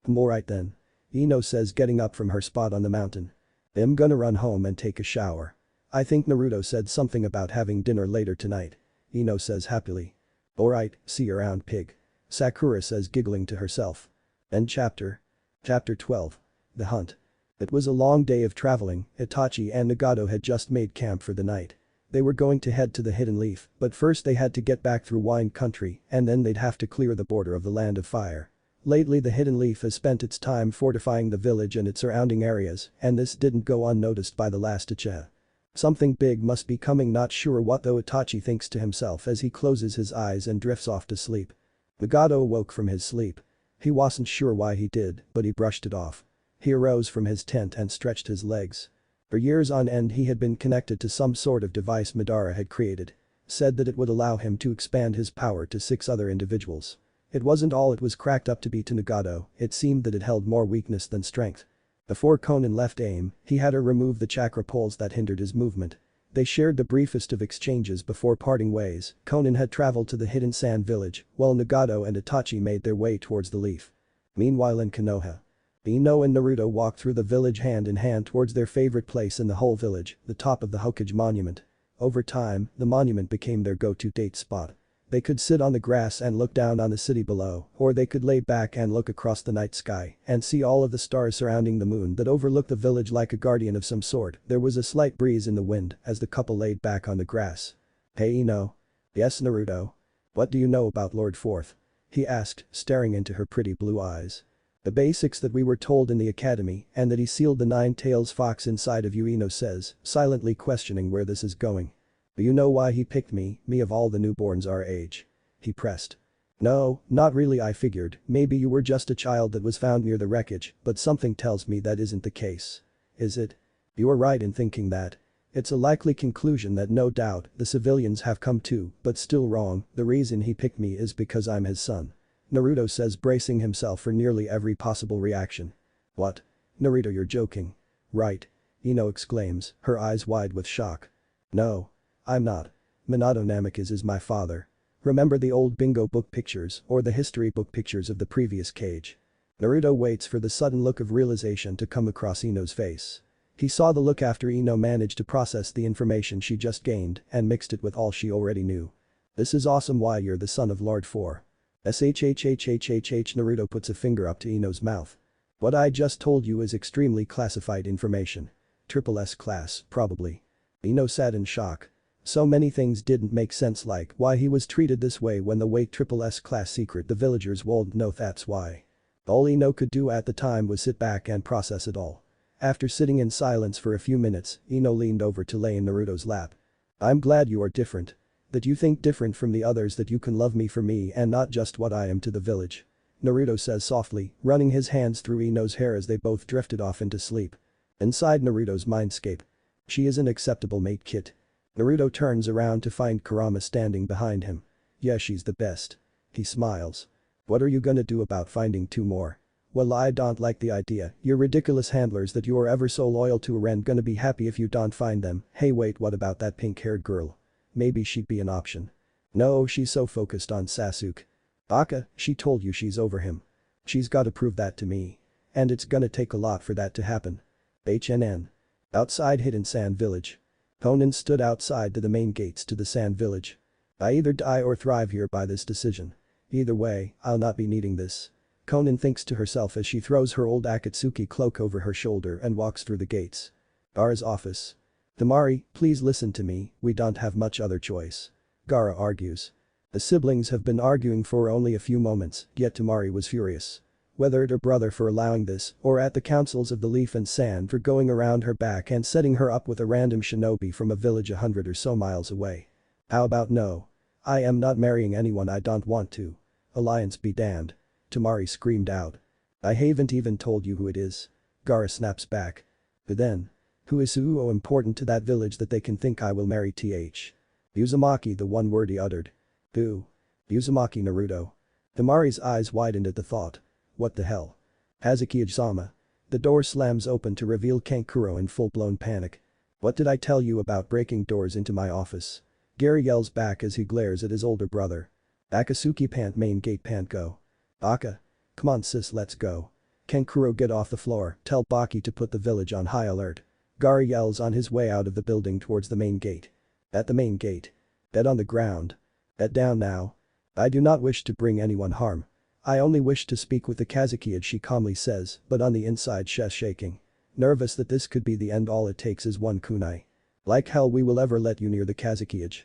Alright then. Ino says, getting up from her spot on the mountain. I'm gonna run home and take a shower. I think Naruto said something about having dinner later tonight. Ino says happily. Alright, see you around, pig. Sakura says, giggling to herself. End chapter. Chapter 12. The Hunt. It was a long day of traveling. Itachi and Nagato had just made camp for the night. They were going to head to the Hidden Leaf, but first they had to get back through Wine Country and then they'd have to clear the border of the Land of Fire. Lately the Hidden Leaf has spent its time fortifying the village and its surrounding areas, and this didn't go unnoticed by the last Uchiha. Something big must be coming, not sure what though, Itachi thinks to himself as he closes his eyes and drifts off to sleep. Nagato awoke from his sleep. He wasn't sure why he did, but he brushed it off. He arose from his tent and stretched his legs. For years on end he had been connected to some sort of device Madara had created. Said that it would allow him to expand his power to 6 other individuals. It wasn't all it was cracked up to be to Nagato, it seemed that it held more weakness than strength. Before Conan left AIM, he had her remove the chakra poles that hindered his movement. They shared the briefest of exchanges before parting ways. Conan had traveled to the hidden sand village, while Nagato and Itachi made their way towards the leaf. Meanwhile in Konoha, Ino and Naruto walked through the village hand in hand towards their favorite place in the whole village, the top of the Hokage monument. Over time, the monument became their go-to date spot. They could sit on the grass and look down on the city below, or they could lay back and look across the night sky and see all of the stars surrounding the moon that overlooked the village like a guardian of some sort. There was a slight breeze in the wind as the couple laid back on the grass. "Hey Ino." "Yes Naruto." "What do you know about Lord Fourth?" he asked, staring into her pretty blue eyes. "The basics that we were told in the academy and that he sealed the nine-tails fox inside of you," Ino says, silently questioning where this is going. "Do you know why he picked me of all the newborns our age?" he pressed. "No, not really. I figured maybe you were just a child that was found near the wreckage, but something tells me that isn't the case." "Is it?" "You are right in thinking that. It's a likely conclusion that no doubt the civilians have come to, but still wrong. The reason he picked me is because I'm his son," Naruto says, bracing himself for nearly every possible reaction. "What? Naruto, you're joking." "Right," Ino exclaims, her eyes wide with shock. "No. I'm not. Minato Namikaze is my father. Remember the old bingo book pictures or the history book pictures of the previous cage?" Naruto waits for the sudden look of realization to come across Ino's face. He saw the look after Ino managed to process the information she just gained and mixed it with all she already knew. "This is awesome. Why, you're the son of Lord Four." Naruto puts a finger up to Ino's mouth. "What I just told you is extremely classified information. Triple S class, probably." Ino sat in shock. So many things didn't make sense, like why he was treated this way when the weight Triple S class secret the villagers won't know, that's why. All Ino could do at the time was sit back and process it all. After sitting in silence for a few minutes, Ino leaned over to lay in Naruto's lap. "I'm glad you are different. That you think different from the others, that you can love me for me and not just what I am to the village," Naruto says softly, running his hands through Ino's hair as they both drifted off into sleep. Inside Naruto's mindscape. "She is an acceptable mate, Kit." Naruto turns around to find Kurama standing behind him. "Yeah, she's the best." He smiles. "What are you gonna do about finding two more?" "Well, I don't like the idea. Your ridiculous handlers that you are ever so loyal to aren't gonna be happy if you don't find them." "Hey wait, what about that pink-haired girl? Maybe she'd be an option." "No, she's so focused on Sasuke." "Aka, she told you she's over him." "She's gotta prove that to me. And it's gonna take a lot for that to happen." HNN. Outside Hidden Sand Village. Conan stood outside the main gates to the Sand Village. "I either die or thrive here by this decision. Either way, I'll not be needing this," Conan thinks to herself as she throws her old Akatsuki cloak over her shoulder and walks through the gates. Gaara's office. "Temari, please listen to me, we don't have much other choice," Gaara argues. The siblings have been arguing for only a few moments, yet Temari was furious. Whether at her brother for allowing this or at the councils of the Leaf and Sand for going around her back and setting her up with a random shinobi from a village 100 or so miles away. "How about no? I am not marrying anyone I don't want to." "Alliance be damned," Temari screamed out. "I haven't even told you who it is," Gaara snaps back. "But then? Who is so important to that village that they can think I will marry th? Uzumaki," the one word he uttered. "Who?" "Uzumaki Naruto." Temari's eyes widened at the thought. What the hell? "Hazuki Uzama." The door slams open to reveal Kankuro in full-blown panic. "What did I tell you about breaking doors into my office?" Gary yells back as he glares at his older brother. "Akatsuki pant main gate pant go." "Aka. Come on sis, let's go." "Kankuro, get off the floor, tell Baki to put the village on high alert." Gary yells on his way out of the building towards the main gate. At the main gate. "Bed on the ground. Bed down now. I do not wish to bring anyone harm. I only wish to speak with the Kazuki," she calmly says, but on the inside she's shaking. Nervous that this could be the end. "All it takes is one kunai. Like hell we will ever let you near the Kazuki.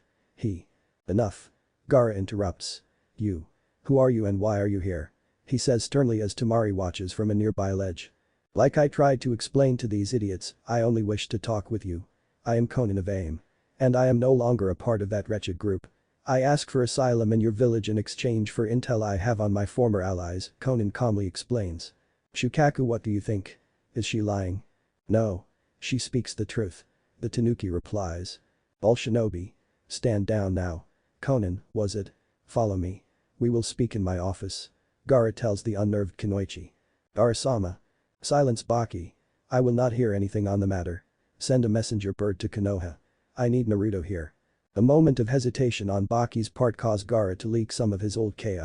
Enough." Gaara interrupts. "You. Who are you and why are you here?" he says sternly as Temari watches from a nearby ledge. "Like I tried to explain to these idiots, I only wish to talk with you. I am Conan of AIM. And I am no longer a part of that wretched group. I ask for asylum in your village in exchange for intel I have on my former allies," Conan calmly explains. "Shukaku, what do you think? Is she lying?" "No. She speaks the truth," the Tanuki replies. "All shinobi. Stand down now." "Conan, was it? Follow me." We will speak in my office. Gaara tells the unnerved Kunoichi. Gaara-sama. Silence Baki. I will not hear anything on the matter. Send a messenger bird to Konoha. I need Naruto here. A moment of hesitation on Baki's part caused Gaara to leak some of his old ki.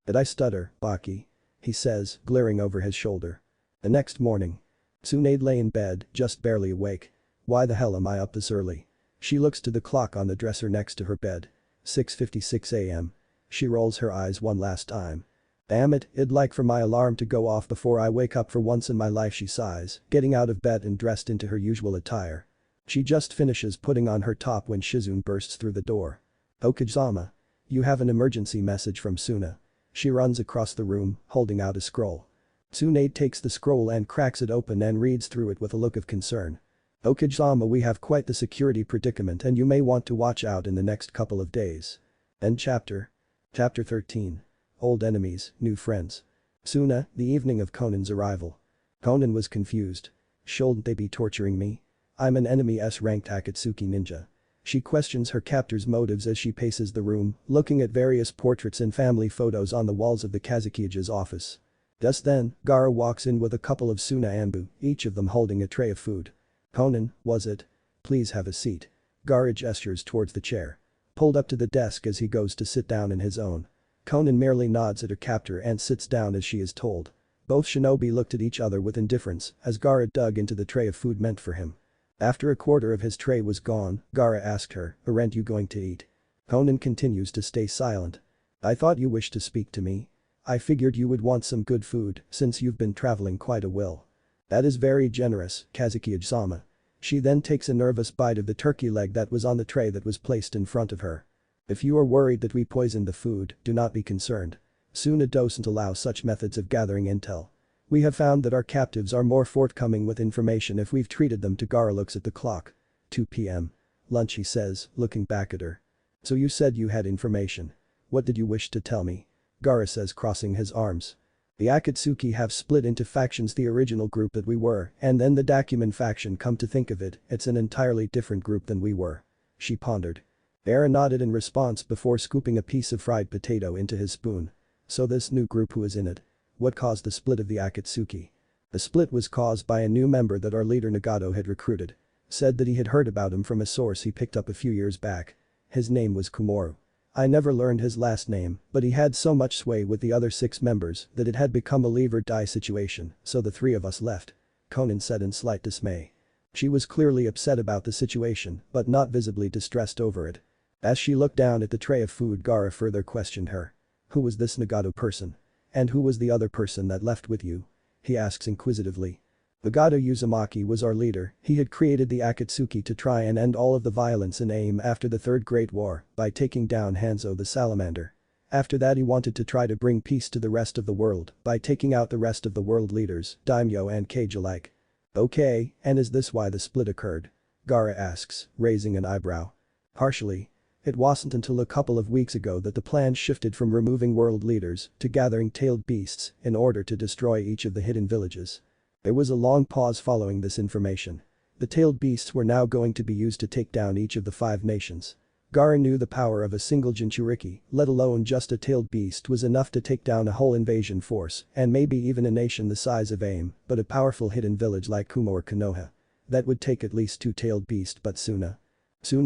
Did I stutter, Baki? He says, glaring over his shoulder. The next morning. Tsunade lay in bed, just barely awake. Why the hell am I up this early? She looks to the clock on the dresser next to her bed. 6:56 a.m. She rolls her eyes one last time. Damn it, I'd like for my alarm to go off before I wake up for once in my life, she sighs, getting out of bed and dressed into her usual attire. She just finishes putting on her top when Shizune bursts through the door. Okage-sama. You have an emergency message from Suna. She runs across the room, holding out a scroll. Tsunade takes the scroll and cracks it open and reads through it with a look of concern. Okage-sama, we have quite the security predicament and you may want to watch out in the next couple of days. End chapter. Chapter 13. Old enemies, new friends. Suna, the evening of Conan's arrival. Conan was confused. Shouldn't they be torturing me? I'm an enemy S-ranked Akatsuki ninja. She questions her captor's motives as she paces the room, looking at various portraits and family photos on the walls of the Kazukiyage's office. Just then, Gaara walks in with a couple of Suna Anbu, each of them holding a tray of food. Conan, was it? Please have a seat. Gaara gestures towards the chair. Pulled up to the desk as he goes to sit down in his own. Conan merely nods at her captor and sits down as she is told. Both shinobi looked at each other with indifference as Gaara dug into the tray of food meant for him. After a quarter of his tray was gone, Gaara asked her, aren't you going to eat? Conan continues to stay silent. I thought you wished to speak to me. I figured you would want some good food since you've been traveling quite a while. That is very generous, Kazukiyage-sama. She then takes a nervous bite of the turkey leg that was on the tray that was placed in front of her. If you are worried that we poisoned the food, do not be concerned. Suna doesn't allow such methods of gathering intel. We have found that our captives are more forthcoming with information if we've treated them to. Gaara looks at the clock. 2 p.m. Lunch, he says, looking back at her. So you said you had information. What did you wish to tell me? Gaara says, crossing his arms. The Akatsuki have split into factions, the original group that we were, and then the Dakuman faction. Come to think of it, it's an entirely different group than we were. She pondered. Gaara nodded in response before scooping a piece of fried potato into his spoon. So this new group, who is in it? What caused the split of the Akatsuki? The split was caused by a new member that our leader Nagato had recruited. Said that he had heard about him from a source he picked up a few years back. His name was Kumoru. I never learned his last name, but he had so much sway with the other 6 members that it had become a leave or die situation, so the 3 of us left. Conan said in slight dismay. She was clearly upset about the situation, but not visibly distressed over it. As she looked down at the tray of food, Gaara further questioned her. Who was this Nagato person? And who was the other person that left with you? He asks inquisitively. Nagato Uzumaki was our leader. He had created the Akatsuki to try and end all of the violence in AIM after the Third Great War by taking down Hanzo the Salamander. After that, he wanted to try to bring peace to the rest of the world by taking out the rest of the world leaders, daimyo and kage alike. Okay, and is this why the split occurred? Gaara asks, raising an eyebrow. Partially. It wasn't until a couple of weeks ago that the plan shifted from removing world leaders to gathering tailed beasts in order to destroy each of the hidden villages. There was a long pause following this information. The tailed beasts were now going to be used to take down each of the 5 nations. Gaara knew the power of a single Jinchuriki, let alone just a tailed beast, was enough to take down a whole invasion force and maybe even a nation the size of AIM, but a powerful hidden village like Kumo or Konoha. That would take at least 2 tailed beasts, but Suna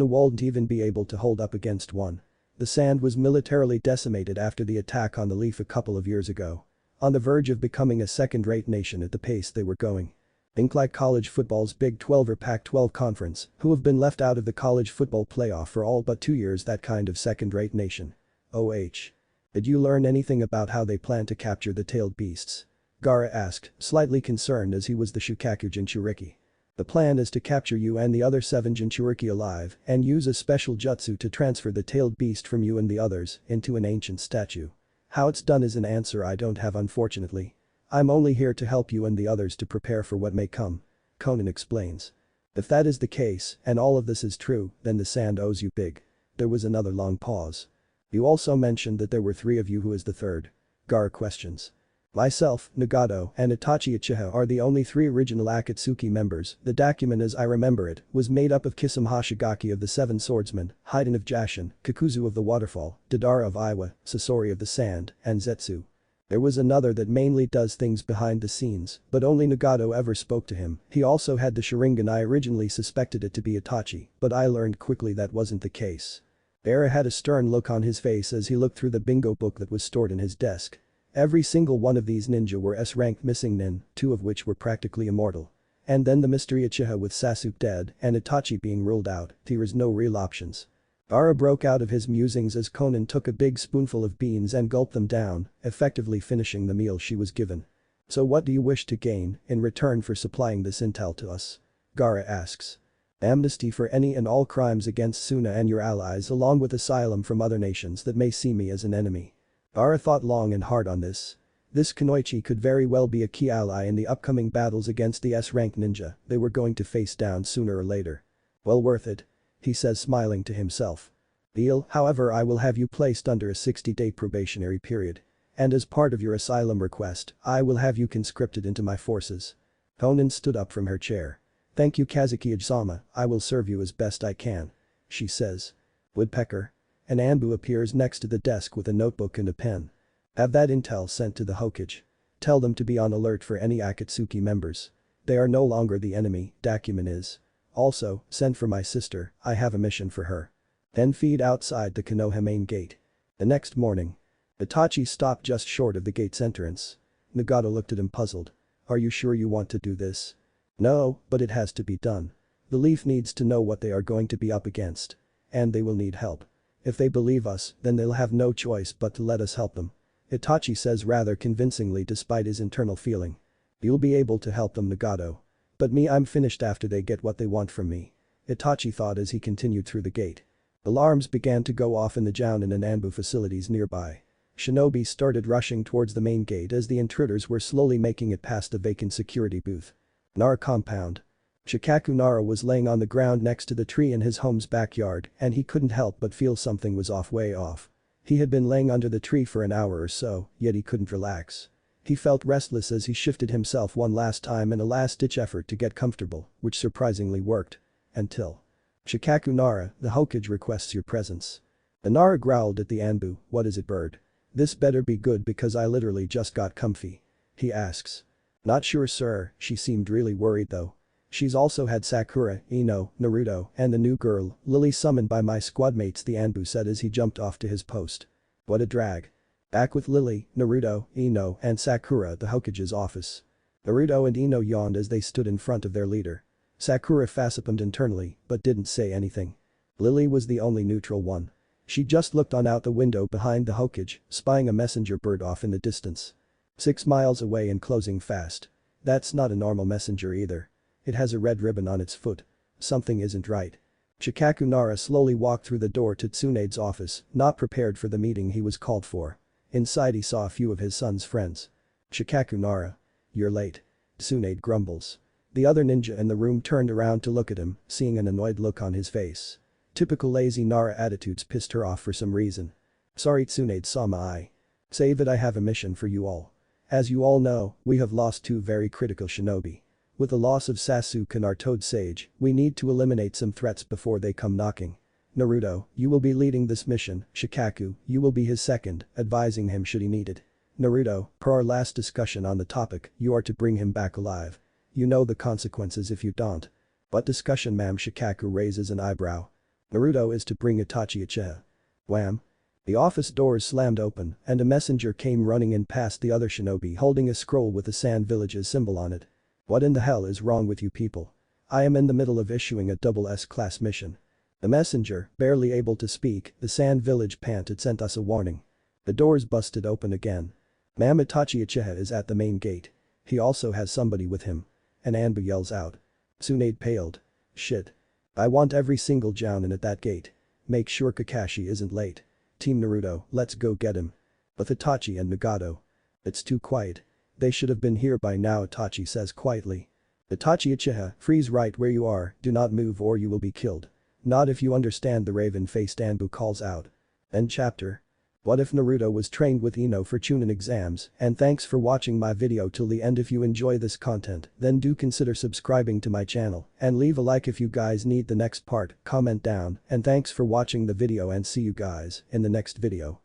wouldn't even be able to hold up against one. The sand was militarily decimated after the attack on the Leaf a couple of years ago. On the verge of becoming a second-rate nation at the pace they were going. Think like college football's Big 12 or Pac-12 conference, who have been left out of the college football playoff for all but 2 years, that kind of second-rate nation. OH. Did you learn anything about how they plan to capture the tailed beasts? Gaara asked, slightly concerned as he was the Shukaku Jinchuriki. The plan is to capture you and the other 7 Jinchuriki alive and use a special jutsu to transfer the tailed beast from you and the others into an ancient statue. How it's done is an answer I don't have, unfortunately. I'm only here to help you and the others to prepare for what may come. Conan explains. If that is the case and all of this is true, then the sand owes you big. There was another long pause. You also mentioned that there were 3 of you. Who is the third? Gaara questions. Myself, Nagato, and Itachi Uchiha are the only 3 original Akatsuki members. The document as I remember it was made up of Kisame Hoshigaki of the Seven Swordsmen, Haiden of Jashin, Kakuzu of the Waterfall, Deidara of Iwa, Sasori of the Sand, and Zetsu. There was another that mainly does things behind the scenes, but only Nagato ever spoke to him. He also had the Sharingan. I originally suspected it to be Itachi, but I learned quickly that wasn't the case. Era had a stern look on his face as he looked through the bingo book that was stored in his desk. Every single one of these ninja were S-ranked missing nin, 2 of which were practically immortal. And then the mystery Uchiha with Sasuke dead and Itachi being ruled out, there's no real options. Ara broke out of his musings as Conan took a big spoonful of beans and gulped them down, effectively finishing the meal she was given. So what do you wish to gain in return for supplying this intel to us? Gaara asks. Amnesty for any and all crimes against Suna and your allies along with asylum from other nations that may see me as an enemy. Ara thought long and hard on this. This Kunoichi could very well be a key ally in the upcoming battles against the S-rank ninja they were going to face down sooner or later. Well worth it. He says smiling to himself. Deal, however I will have you placed under a 60-day probationary period. And as part of your asylum request, I will have you conscripted into my forces. Conan stood up from her chair. Thank you Kazuki-sama, I will serve you as best I can. She says. Woodpecker. An Anbu appears next to the desk with a notebook and a pen. Have that intel sent to the Hokage. Tell them to be on alert for any Akatsuki members. They are no longer the enemy, document is. Also, send for my sister, I have a mission for her. Then feed outside the Konoha main gate. The next morning. Itachi stopped just short of the gate's entrance. Nagato looked at him puzzled. Are you sure you want to do this? No, but it has to be done. The Leaf needs to know what they are going to be up against. And they will need help. If they believe us, then they'll have no choice but to let us help them. Itachi says rather convincingly despite his internal feeling. You'll be able to help them Nagato. But me I'm finished after they get what they want from me. Itachi thought as he continued through the gate. Alarms began to go off in the Jounin and Anbu facilities nearby. Shinobi started rushing towards the main gate as the intruders were slowly making it past the vacant security booth. Nara compound. Shikaku Nara was laying on the ground next to the tree in his home's backyard and he couldn't help but feel something was off way off. He had been laying under the tree for an hour or so, yet he couldn't relax. He felt restless as he shifted himself one last time in a last-ditch effort to get comfortable, which surprisingly worked. Until. Shikaku Nara, the Hokage requests your presence. The Nara growled at the Anbu, what is it bird? This better be good because I literally just got comfy. He asks. Not sure sir, she seemed really worried though. She's also had Sakura, Ino, Naruto, and the new girl, Lily summoned by my squadmates the Anbu said as he jumped off to his post. What a drag. Back with Lily, Naruto, Ino, and Sakura at the Hokage's office. Naruto and Ino yawned as they stood in front of their leader. Sakura facepalmed internally, but didn't say anything. Lily was the only neutral one. She just looked on out the window behind the Hokage, spying a messenger bird off in the distance. 6 miles away and closing fast. That's not a normal messenger either. It has a red ribbon on its foot. Something isn't right. Shikaku Nara slowly walked through the door to Tsunade's office, not prepared for the meeting he was called for. Inside he saw a few of his son's friends. Shikaku Nara. You're late. Tsunade grumbles. The other ninja in the room turned around to look at him, seeing an annoyed look on his face. Typical lazy Nara attitudes pissed her off for some reason. Sorry Tsunade-sama I. Say that I have a mission for you all. As you all know, we have lost 2 very critical shinobi. With the loss of Sasuke and our Toad Sage, we need to eliminate some threats before they come knocking. Naruto, you will be leading this mission, Shikaku, you will be his second, advising him should he need it. Naruto, per our last discussion on the topic, you are to bring him back alive. You know the consequences if you don't. What discussion ma'am? Shikaku raises an eyebrow. Naruto is to bring Itachi Uchiha. Wham. The office doors slammed open and a messenger came running in past the other shinobi holding a scroll with the Sand Village's symbol on it. What in the hell is wrong with you people? I am in the middle of issuing a double S-class mission. The messenger, barely able to speak, the Sand Village panted sent us a warning. The doors busted open again. Ma'am Itachi Uchiha is at the main gate. He also has somebody with him. An Anbu yells out. Tsunade paled. Shit. I want every single Jounin at that gate. Make sure Kakashi isn't late. Team Naruto, let's go get him. With Itachi and Nagato. It's too quiet. They should have been here by now Itachi says quietly. Itachi Uchiha, freeze right where you are, do not move or you will be killed. Not if you understand the raven-faced Anbu calls out. End chapter. What if Naruto was trained with Ino for chunin exams? And thanks for watching my video till the end. If you enjoy this content, then do consider subscribing to my channel and leave a like if you guys need the next part, comment down, and thanks for watching the video and see you guys in the next video.